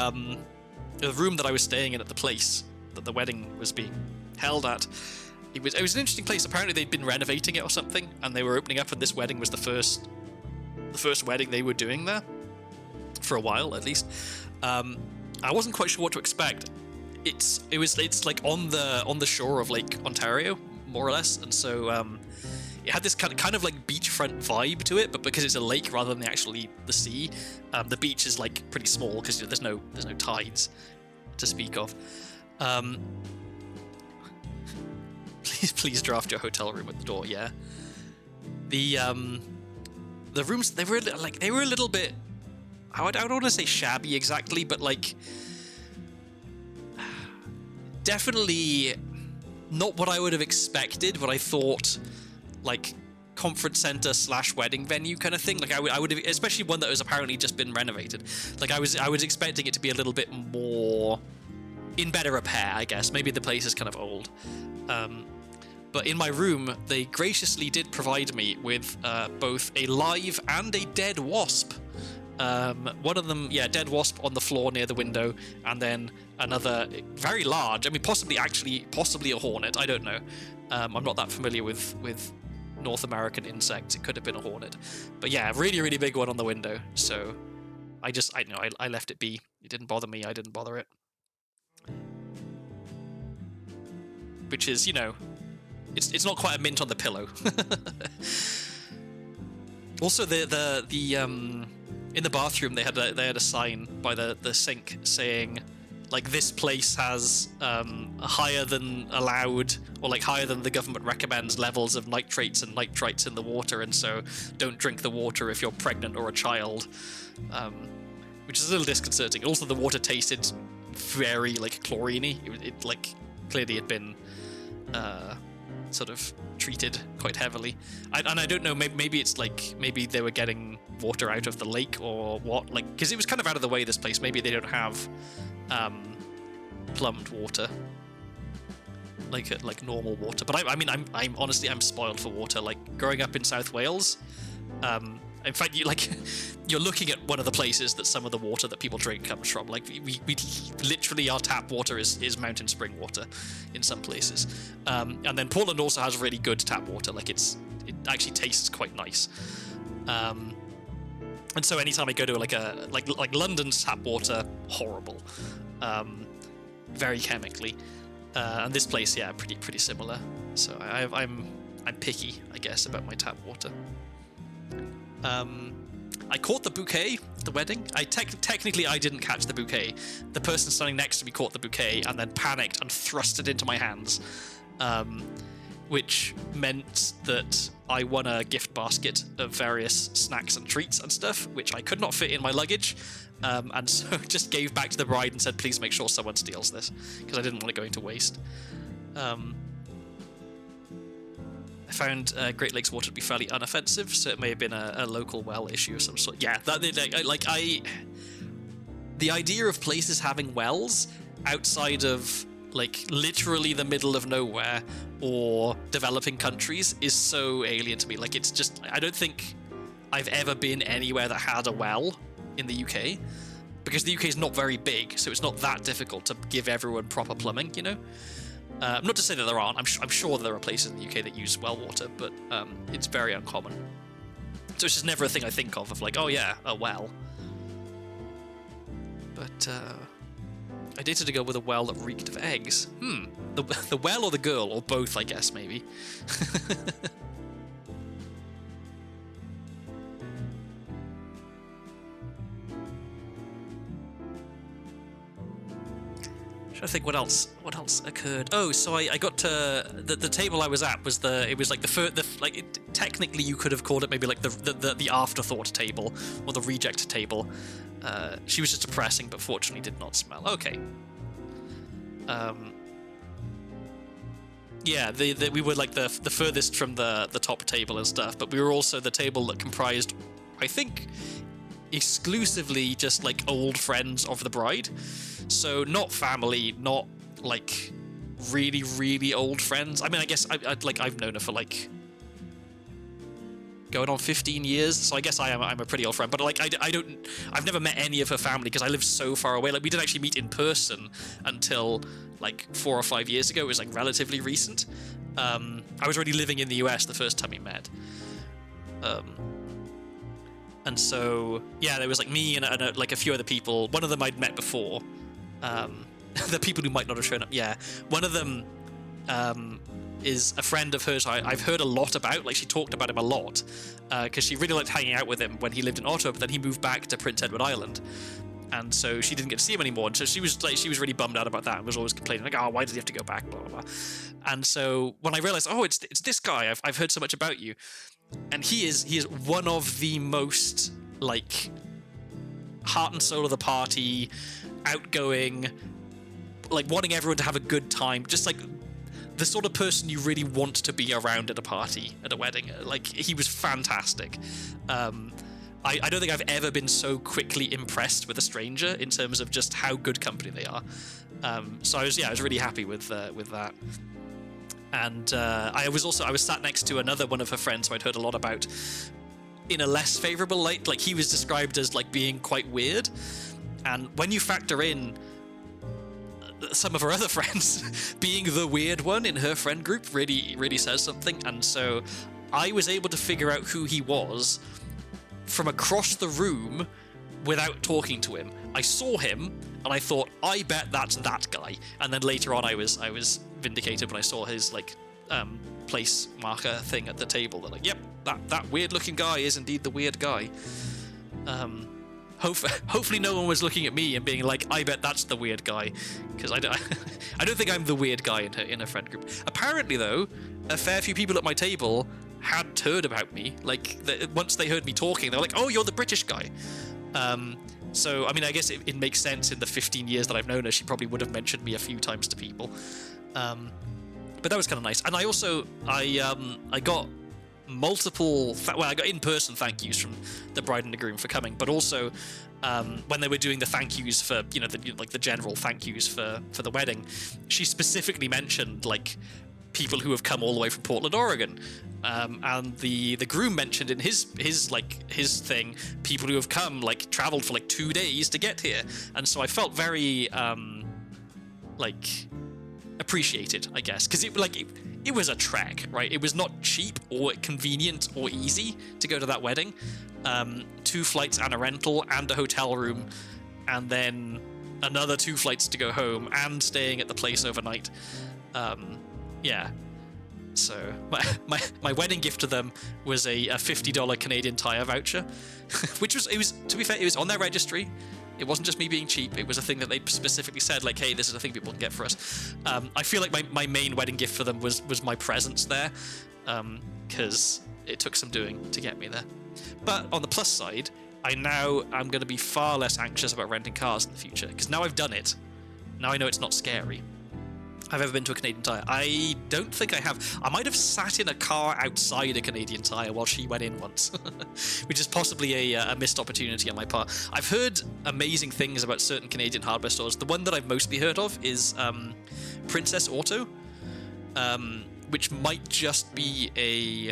room that I was staying in at the place that the wedding was being held at, it was an interesting place. Apparently they'd been renovating it or something, and they were opening up, and this wedding was the first wedding they were doing there for a while, at least. I wasn't quite sure what to expect. It's like on the shore of Lake Ontario, more or less, and so it had this kind of like beachfront vibe to it, but because it's a lake rather than actually the sea, the beach is like pretty small because there's no tides to speak of. Please draft your hotel room at the door. Yeah, the rooms, they were a little bit, I don't want to say shabby exactly, but like definitely not what I would have expected, what I thought, like conference center / wedding venue kind of thing. Like I would have, especially one that was apparently just been renovated. Like I was expecting it to be a little bit more in better repair, I guess. Maybe the place is kind of old. But in my room, they graciously did provide me with both a live and a dead wasp. One of them, dead wasp on the floor near the window, and then another very large, I mean possibly a hornet, I don't know. I'm not that familiar with North American insects. It could have been a hornet, but yeah, really, really big one on the window. So I left it be. It didn't bother me, I didn't bother it. Which is, it's not quite a mint on the pillow. Also, the in the bathroom they had a sign by the sink saying, like, this place has higher than allowed, or like higher than the government recommends levels of nitrates and nitrites in the water, and so don't drink the water if you're pregnant or a child, which is a little disconcerting. Also, the water tasted very like chlorine-y. It like clearly had been sort of treated quite heavily. I don't know, maybe it's like, maybe they were getting water out of the lake or what, like, because it was kind of out of the way, this place. Maybe they don't have plumbed water like normal water. But I mean I'm honestly, I'm spoiled for water. Like growing up in South Wales, in fact, you're looking at one of the places that some of the water that people drink comes from. Like we literally, our tap water is mountain spring water in some places, and then Portland also has really good tap water. Like it actually tastes quite nice. And so anytime I go to like London's tap water, horrible, very chemically, and this place, yeah, pretty similar. So I'm picky, I guess, about my tap water. I caught the bouquet at the wedding. Technically I didn't catch the bouquet. The person standing next to me caught the bouquet and then panicked and thrust it into my hands, which meant that I won a gift basket of various snacks and treats and stuff, which I could not fit in my luggage, and so just gave back to the bride and said, please make sure someone steals this, because I didn't want it going to waste. I found Great Lakes water to be fairly unoffensive, so it may have been a local well issue of some sort. Yeah, the idea of places having wells outside of like literally the middle of nowhere or developing countries is so alien to me. Like, it's just, I don't think I've ever been anywhere that had a well in the UK, because the UK is not very big, so it's not that difficult to give everyone proper plumbing, Not to say that there aren't. I'm sure there are places in the UK that use well water, but it's very uncommon. So it's just never a thing I think of like, oh yeah, a well. But I dated a girl with a well that reeked of eggs. The well or the girl, or both, I guess, maybe. I think what else occurred. Oh, so I got to the table I was at was technically you could have called it maybe like the afterthought table or the reject table. She was just depressing, but fortunately did not smell. Okay. Yeah, we were like the furthest from the top table and stuff, but we were also the table that comprised, I think, exclusively just like old friends of the bride. So not family, not like really, really old friends. I mean, I guess I've known her for like going on 15 years, so I guess I'm a pretty old friend. But like I've never met any of her family because I live so far away. Like we didn't actually meet in person until like 4 or 5 years ago. It was like relatively recent. I was already living in the US the first time we met. And so yeah, there was like me and like a few other people. One of them I'd met before. The people who might not have shown up. Yeah, one of them is a friend of hers I've heard a lot about. Like she talked about him a lot because she really liked hanging out with him when he lived in Ottawa, but then he moved back to Prince Edward Island, and so she didn't get to see him anymore. And so she was really bummed out about that and was always complaining like, oh, why does he have to go back, blah blah blah. And so when I realized, oh, it's this guy, I've heard so much about you, and he is one of the most like heart and soul of the party, outgoing, like wanting everyone to have a good time, just like the sort of person you really want to be around at a party, at a wedding. Like he was fantastic. I don't think I've ever been so quickly impressed with a stranger in terms of just how good company they are. So I was really happy with that. And I was sat next to another one of her friends who I'd heard a lot about in a less favorable light. Like he was described as like being quite weird. And when you factor in some of her other friends being the weird one in her friend group, really says something. And so I was able to figure out who he was from across the room without talking to him. I saw him and I thought, I bet that's that guy. And then later on I was vindicated when I saw his like place marker thing at the table. They're like, yep, that weird looking guy is indeed the weird guy. Hopefully no one was looking at me and being like, I bet that's the weird guy, because I don't think I'm the weird guy in her friend group. Apparently though, a fair few people at my table had heard about me. Like once they heard me talking, they were like, oh, you're the British guy. So I mean, I guess it makes sense. In the 15 years that I've known her, she probably would have mentioned me a few times to people. But that was kind of nice. And I also I got multiple I got in-person thank yous from the bride and the groom for coming, but also when they were doing the thank yous for the general thank yous for the wedding, she specifically mentioned like people who have come all the way from Portland, Oregon, and the groom mentioned in his thing people who have come like traveled for like 2 days to get here. And so I felt very appreciated, I guess, because it was a trek, right? It was not cheap or convenient or easy to go to that wedding. 2 flights and a rental and a hotel room, and then another 2 flights to go home and staying at the place overnight. Yeah. So my wedding gift to them was a $50 Canadian Tire voucher, which was to be fair, it was on their registry. It wasn't just me being cheap. It was a thing that they specifically said, like, hey, this is a thing people can get for us. I feel like my main wedding gift for them was my presence there, because it took some doing to get me there. But on the plus side, I'm going to be far less anxious about renting cars in the future, because now I've done it. Now I know it's not scary. I've ever been to a Canadian Tire. I don't think I have. I might have sat in a car outside a Canadian Tire while she went in once, which is possibly a missed opportunity on my part. I've heard amazing things about certain Canadian hardware stores. The one that I've mostly heard of is Princess Auto, which might just be a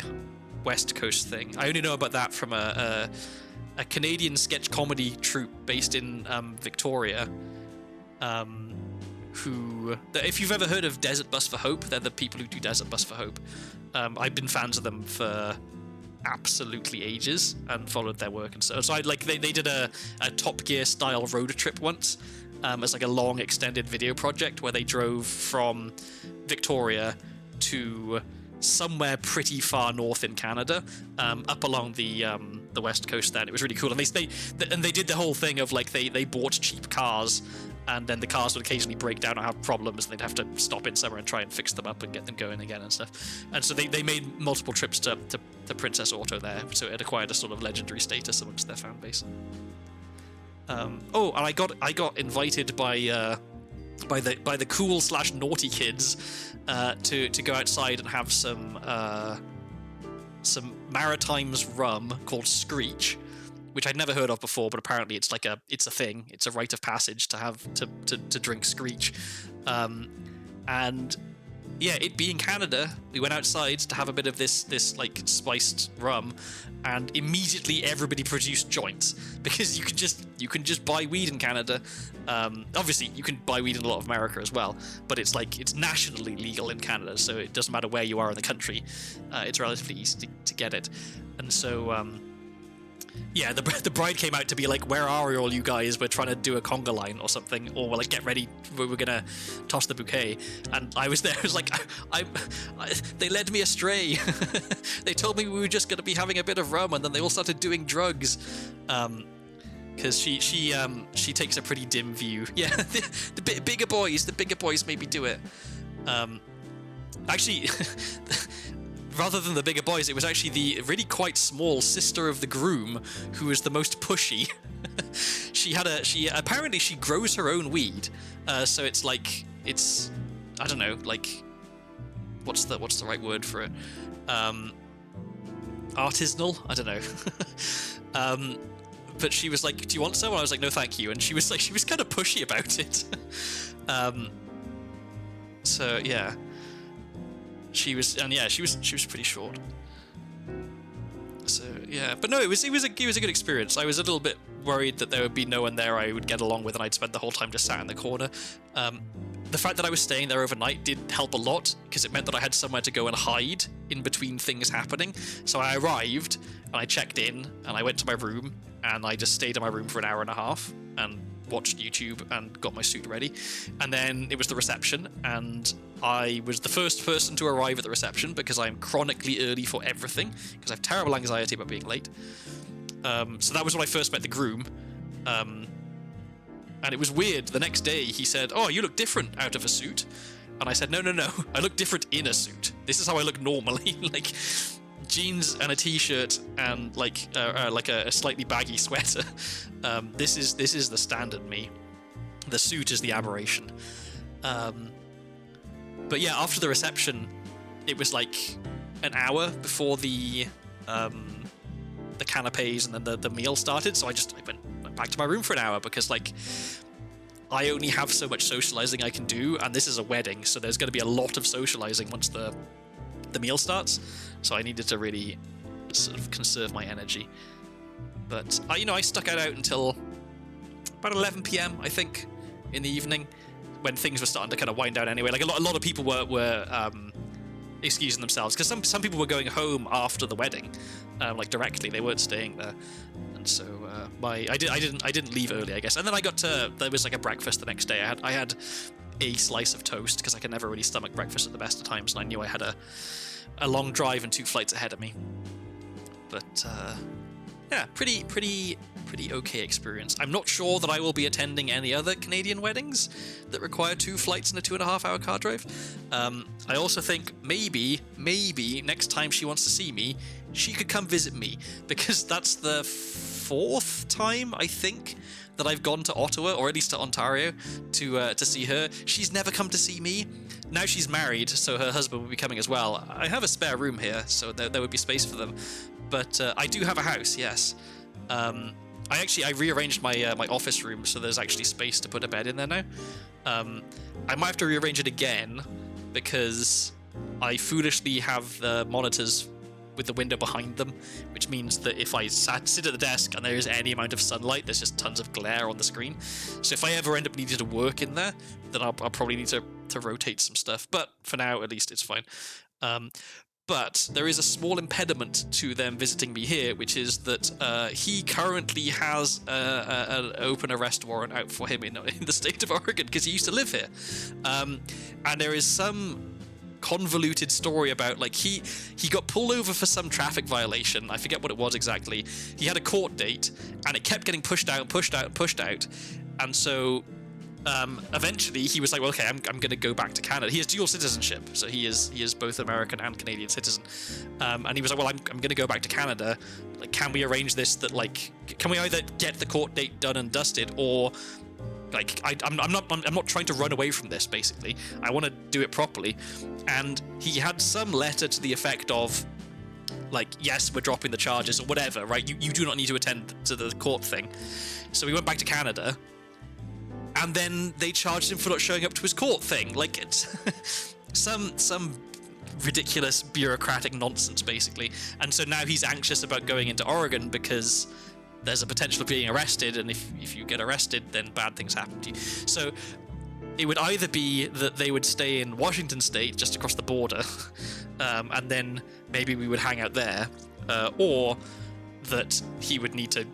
West Coast thing. I only know about that from a Canadian sketch comedy troupe based in Victoria. If you've ever heard of Desert Bus for Hope, they're the people who do Desert Bus for Hope. I've been fans of them for absolutely ages and followed their work, and so they did a Top Gear style road trip once, as like a long extended video project where they drove from Victoria to somewhere pretty far north in Canada, up along the West Coast there. And it was really cool, and they did the whole thing of like they bought cheap cars and then the cars would occasionally break down or have problems, and they'd have to stop in somewhere and try and fix them up and get them going again and stuff. And so they made multiple trips to Princess Auto there, so it acquired a sort of legendary status amongst their fan base. And I got invited by the cool / naughty kids to go outside and have some Maritimes rum called Screech, which I'd never heard of before, but apparently it's a thing. It's a rite of passage to have to drink Screech. And yeah, it being Canada, we went outside to have a bit of this like spiced rum, and immediately everybody produced joints, because you can just buy weed in Canada. Obviously you can buy weed in a lot of America as well, but it's nationally legal in Canada, so it doesn't matter where you are in the country. It's relatively easy to get it. And so yeah, the bride came out to be like, where are all you guys? We're trying to do a conga line or something, or we're like, get ready, we're gonna toss the bouquet. And I was there, I was like, they led me astray. They told me we were just gonna be having a bit of rum, and then they all started doing drugs. Because she takes a pretty dim view. Yeah, the bigger boys maybe do it. Actually, rather than the bigger boys, it was actually the really quite small sister of the groom who was the most pushy. Apparently she grows her own weed, so it's I don't know, like, what's the right word for it? Artisanal? I don't know. But she was like, do you want some? And I was like, no thank you. And she was kind of pushy about it. So yeah. She was pretty short. So yeah, but no, it was a good experience. I was a little bit worried that there would be no one there I would get along with, and I'd spend the whole time just sat in the corner. The fact that I was staying there overnight did help a lot, because it meant that I had somewhere to go and hide in between things happening. So I arrived and I checked in and I went to my room and I just stayed in my room for an hour and a half and watched YouTube and got my suit ready. And then it was the reception, and I was the first person to arrive at the reception because I'm chronically early for everything, because I have terrible anxiety about being late. So that was when I first met the groom. And it was weird. The next day he said, "Oh, you look different out of a suit." And I said, No. I look different in a suit. This is how I look normally. Like jeans and a t-shirt and like a slightly baggy sweater. This is the standard me. The suit is the aberration. But yeah, after the reception, it was like an hour before the canapes and then the meal started. So I went back to my room for an hour, because like I only have so much socializing I can do, and this is a wedding, so there's going to be a lot of socializing once the meal starts. So I needed to really sort of conserve my energy. But I stuck it out until about 11 p.m. I think in the evening, when things were starting to kind of wind down anyway. Like a lot of people were excusing themselves, because some people were going home after the wedding, like directly. They weren't staying there, and so I didn't leave early, I guess. And then there was like a breakfast the next day. I had a slice of toast, because I can never really stomach breakfast at the best of times, and I knew I had a long drive and 2 flights ahead of me. But yeah, pretty okay experience. I'm not sure that I will be attending any other Canadian weddings that require 2 flights and a 2.5-hour car drive. I also think maybe next time she wants to see me, she could come visit me, because that's the 4th time I think that I've gone to Ottawa, or at least to Ontario, to see her. She's never come to see me. Now she's married, so her husband will be coming as well. I have a spare room here, so there would be space for them. But I do have a house, yes. I rearranged my my office room, so there's actually space to put a bed in there now. I might have to rearrange it again, because I foolishly have the monitors with the window behind them, which means that if I sit at the desk and there is any amount of sunlight, there's just tons of glare on the screen. So if I ever end up needing to work in there, then I'll probably need to rotate some stuff. But for now, at least, it's fine. But there is a small impediment to them visiting me here, which is that he currently has an open arrest warrant out for him in the state of Oregon, because he used to live here. And there is some convoluted story about, like, he got pulled over for some traffic violation. I forget what it was exactly. He had a court date, and it kept getting pushed out. And so eventually he was like, well, okay, I'm going to go back to Canada. He has dual citizenship, so he is both American and Canadian citizen. And he was like, well, I'm going to go back to Canada. Like, can we arrange this that, like, can we either get the court date done and dusted, or like I'm not trying to run away from this, basically. I want to do it properly. And he had some letter to the effect of, like, yes, we're dropping the charges or whatever, right? You do not need to attend to the court thing. So he went back to Canada. And then they charged him for not showing up to his court thing. Like, it's some ridiculous bureaucratic nonsense, basically. And so now he's anxious about going into Oregon because there's a potential of being arrested, and if you get arrested, then bad things happen to you. So it would either be that they would stay in Washington State, just across the border, and then maybe we would hang out there, or that he would need to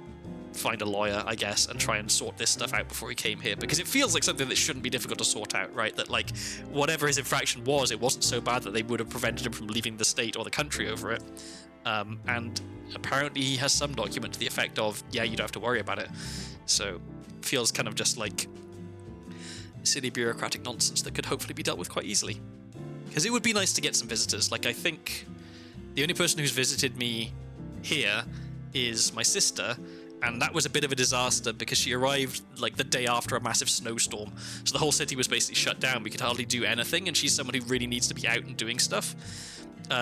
find a lawyer, I guess, and try and sort this stuff out before he came here, because it feels like something that shouldn't be difficult to sort out, right? That, like, whatever his infraction was, it wasn't so bad that they would have prevented him from leaving the state or the country over it. And apparently he has some document to the effect of, yeah, you don't have to worry about it. So it feels kind of just like silly bureaucratic nonsense that could hopefully be dealt with quite easily. Because it would be nice to get some visitors. Like, I think the only person who's visited me here is my sister, and that was a bit of a disaster because she arrived like the day after a massive snowstorm. So the whole city was basically shut down. We could hardly do anything, and she's someone who really needs to be out and doing stuff.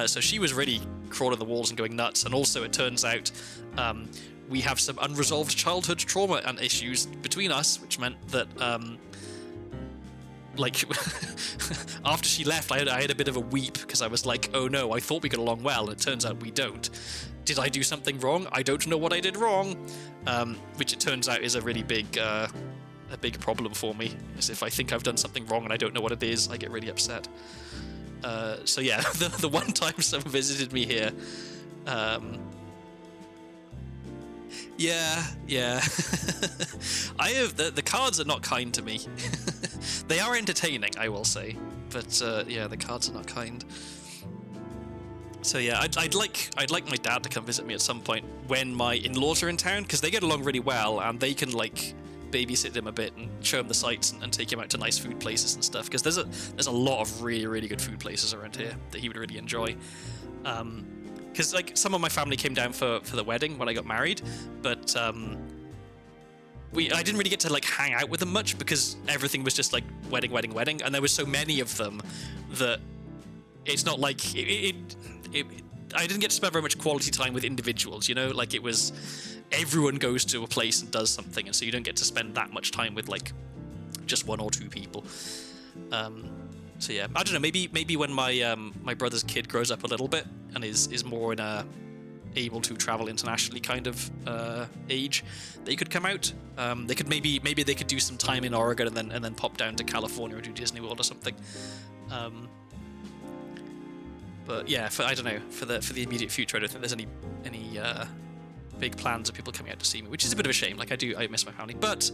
So she was really crawling the walls and going nuts. And also, it turns out we have some unresolved childhood trauma and issues between us, which meant that like after she left, I had a bit of a weep because I was like, oh no, I thought we got along well, and it turns out we don't. Did I do something wrong? I don't know what I did wrong, which it turns out is a really big problem for me. Is if I think I've done something wrong and I don't know what it is, I get really upset. So yeah, the one time someone visited me here, yeah. I have the cards are not kind to me. They are entertaining, I will say, but yeah, the cards are not kind. So yeah, I'd like my dad to come visit me at some point when my in-laws are in town, because they get along really well and they can like babysit him a bit and show him the sights and take him out to nice food places and stuff. Because there's a lot of really good food places around here that he would really enjoy. Because like some of my family came down for the wedding when I got married, but I didn't really get to like hang out with them much because everything was just like wedding, and there was so many of them that it's not like I didn't get to spend very much quality time with individuals, you know? Like, it was everyone goes to a place and does something, and so you don't get to spend that much time with like just one or two people. So yeah, I don't know, maybe when my brother's kid grows up a little bit and is more in a able to travel internationally kind of age, they could come out. They could maybe they could do some time in Oregon and then pop down to California or do Disney World or something. But yeah, I don't know, for the immediate future, I don't think there's any big plans of people coming out to see me, which is a bit of a shame. Like, I miss my family, but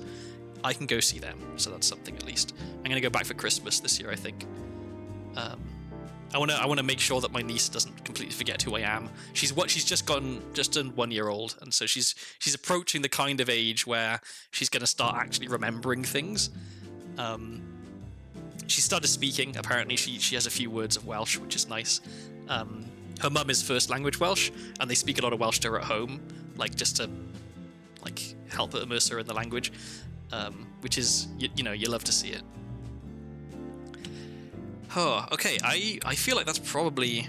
I can go see them, so that's something at least. I'm gonna go back for Christmas this year, I think. I want to make sure that my niece doesn't completely forget who I am. She's just turned 1 year old, and so she's approaching the kind of age where she's going to start actually remembering things. She started speaking. Apparently, she has a few words of Welsh, which is nice. Her mum is first language Welsh, and they speak a lot of Welsh to her at home, like just to like help immerse her in the language, which is you love to see it. Oh, okay. I feel like that's probably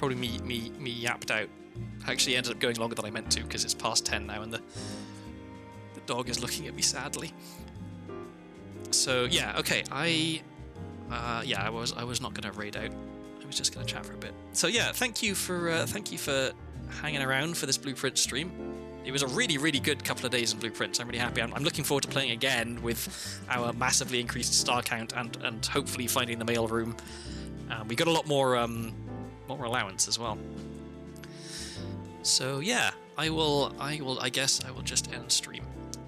me yapped out. I actually ended up going longer than I meant to because it's past 10 now and the dog is looking at me sadly. So yeah, okay. I was not gonna raid out. I was just gonna chat for a bit. So yeah, thank you for hanging around for this Blueprint stream. It was a really good couple of days in Blueprints. I'm really happy. I'm looking forward to playing again with our massively increased star count and hopefully finding the mail room. We got a lot more allowance as well. So yeah, I guess I will just end stream.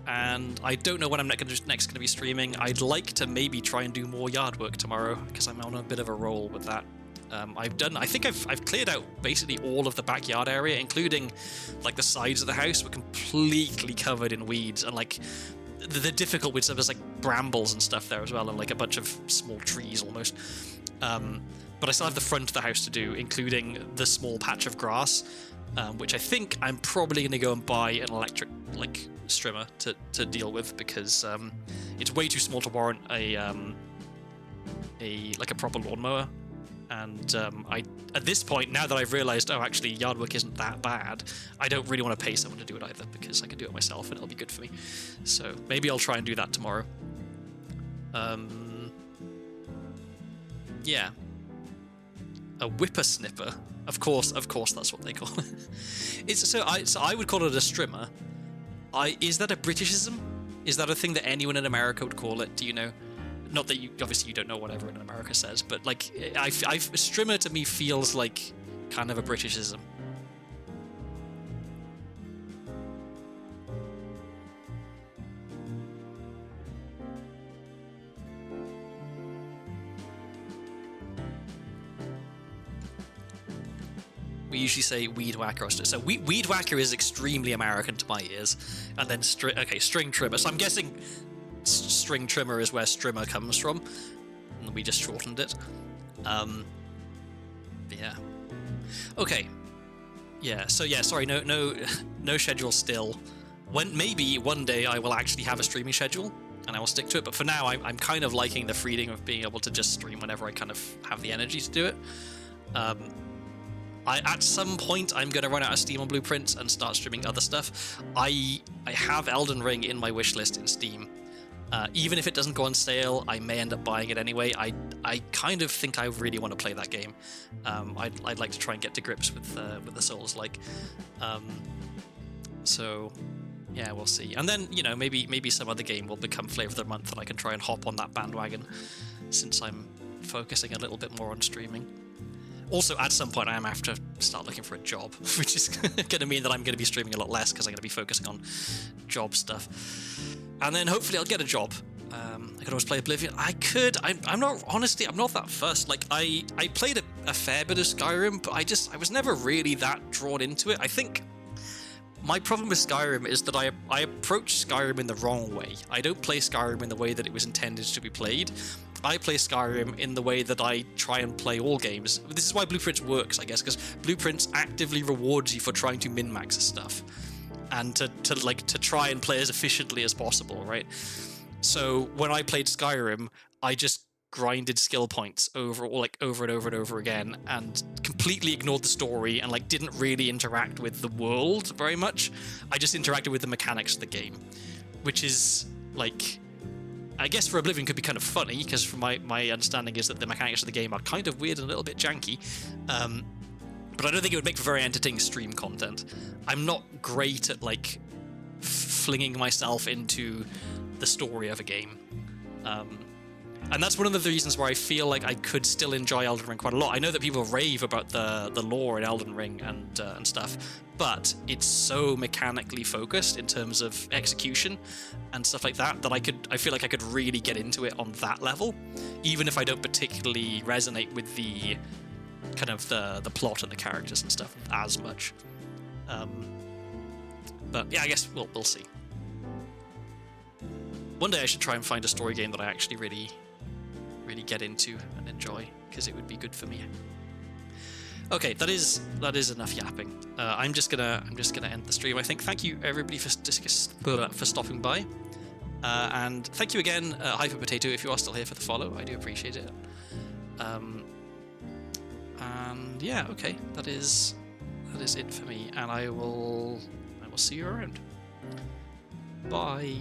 And I don't know when I'm next going to be streaming. I'd like to maybe try and do more yard work tomorrow because I'm on a bit of a roll with that. I think I've cleared out basically all of the backyard area, including like the sides of the house were completely covered in weeds, and like they're difficult with stuff. There's like brambles and stuff there as well, and like a bunch of small trees almost. But I still have the front of the house to do, including the small patch of grass, which I think I'm probably going to go and buy an electric like strimmer to deal with, because it's way too small to warrant a proper lawnmower. And I, at this point, now that I've realised, oh, actually, yard work isn't that bad, I don't really want to pay someone to do it either, because I can do it myself and it'll be good for me. So maybe I'll try and do that tomorrow. Yeah. A whippersnipper. Of course, that's what they call it. So I would call it a strimmer. Is that a Britishism? Is that a thing that anyone in America would call it? Do you know? Not that you don't know what everyone in America says, but like strimmer to me feels like kind of a Britishism. We usually say weed whacker. So weed whacker is extremely American to my ears, and then string trimmer. So I'm guessing string trimmer is where strimmer comes from, and we just shortened it. Yeah. Okay. Yeah. So yeah. Sorry. No schedule still. Maybe one day I will actually have a streaming schedule, and I will stick to it. But for now, I'm kind of liking the freedom of being able to just stream whenever I kind of have the energy to do it. At some point, I'm going to run out of Steam on Blueprints and start streaming other stuff. I have Elden Ring in my wishlist in Steam. Even if it doesn't go on sale, I may end up buying it anyway. I kind of think I really want to play that game. I'd like to try and get to grips with the Souls-like. So yeah, we'll see. And then, you know, maybe some other game will become Flavor of the Month, and I can try and hop on that bandwagon, since I'm focusing a little bit more on streaming. Also, at some point, I am have to start looking for a job, which is going to mean that I'm going to be streaming a lot less, because I'm going to be focusing on job stuff. And then hopefully I'll get a job. I could always play Oblivion. I could. I'm not that fussed. Like, I played a fair bit of Skyrim, but I was never really that drawn into it. I think my problem with Skyrim is that I approach Skyrim in the wrong way. I don't play Skyrim in the way that it was intended to be played. I play Skyrim in the way that I try and play all games. This is why Blueprints works, I guess, because Blueprints actively rewards you for trying to min-max stuff, and to try and play as efficiently as possible, right? So when I played Skyrim, I just grinded skill points over and over again, and completely ignored the story, and like didn't really interact with the world very much. I just interacted with the mechanics of the game, which is like, I guess for Oblivion could be kind of funny, because from my understanding is that the mechanics of the game are kind of weird and a little bit janky. But I don't think it would make for very entertaining stream content. I'm not great at like flinging myself into the story of a game. And that's one of the reasons why I feel like I could still enjoy Elden Ring quite a lot. I know that people rave about the lore in Elden Ring and stuff, but it's so mechanically focused in terms of execution and stuff like that I feel like I could really get into it on that level, even if I don't particularly resonate with the kind of the plot and the characters and stuff as much. But yeah, I guess we'll see. One day I should try and find a story game that I actually really get into and enjoy, because it would be good for me. Okay, that is enough yapping. I'm just gonna end the stream, I think. Thank you everybody for stopping by, and thank you again, Hyper Potato, if you are still here for the follow. I do appreciate it. And yeah, okay, that is it for me, and I will see you around. Bye.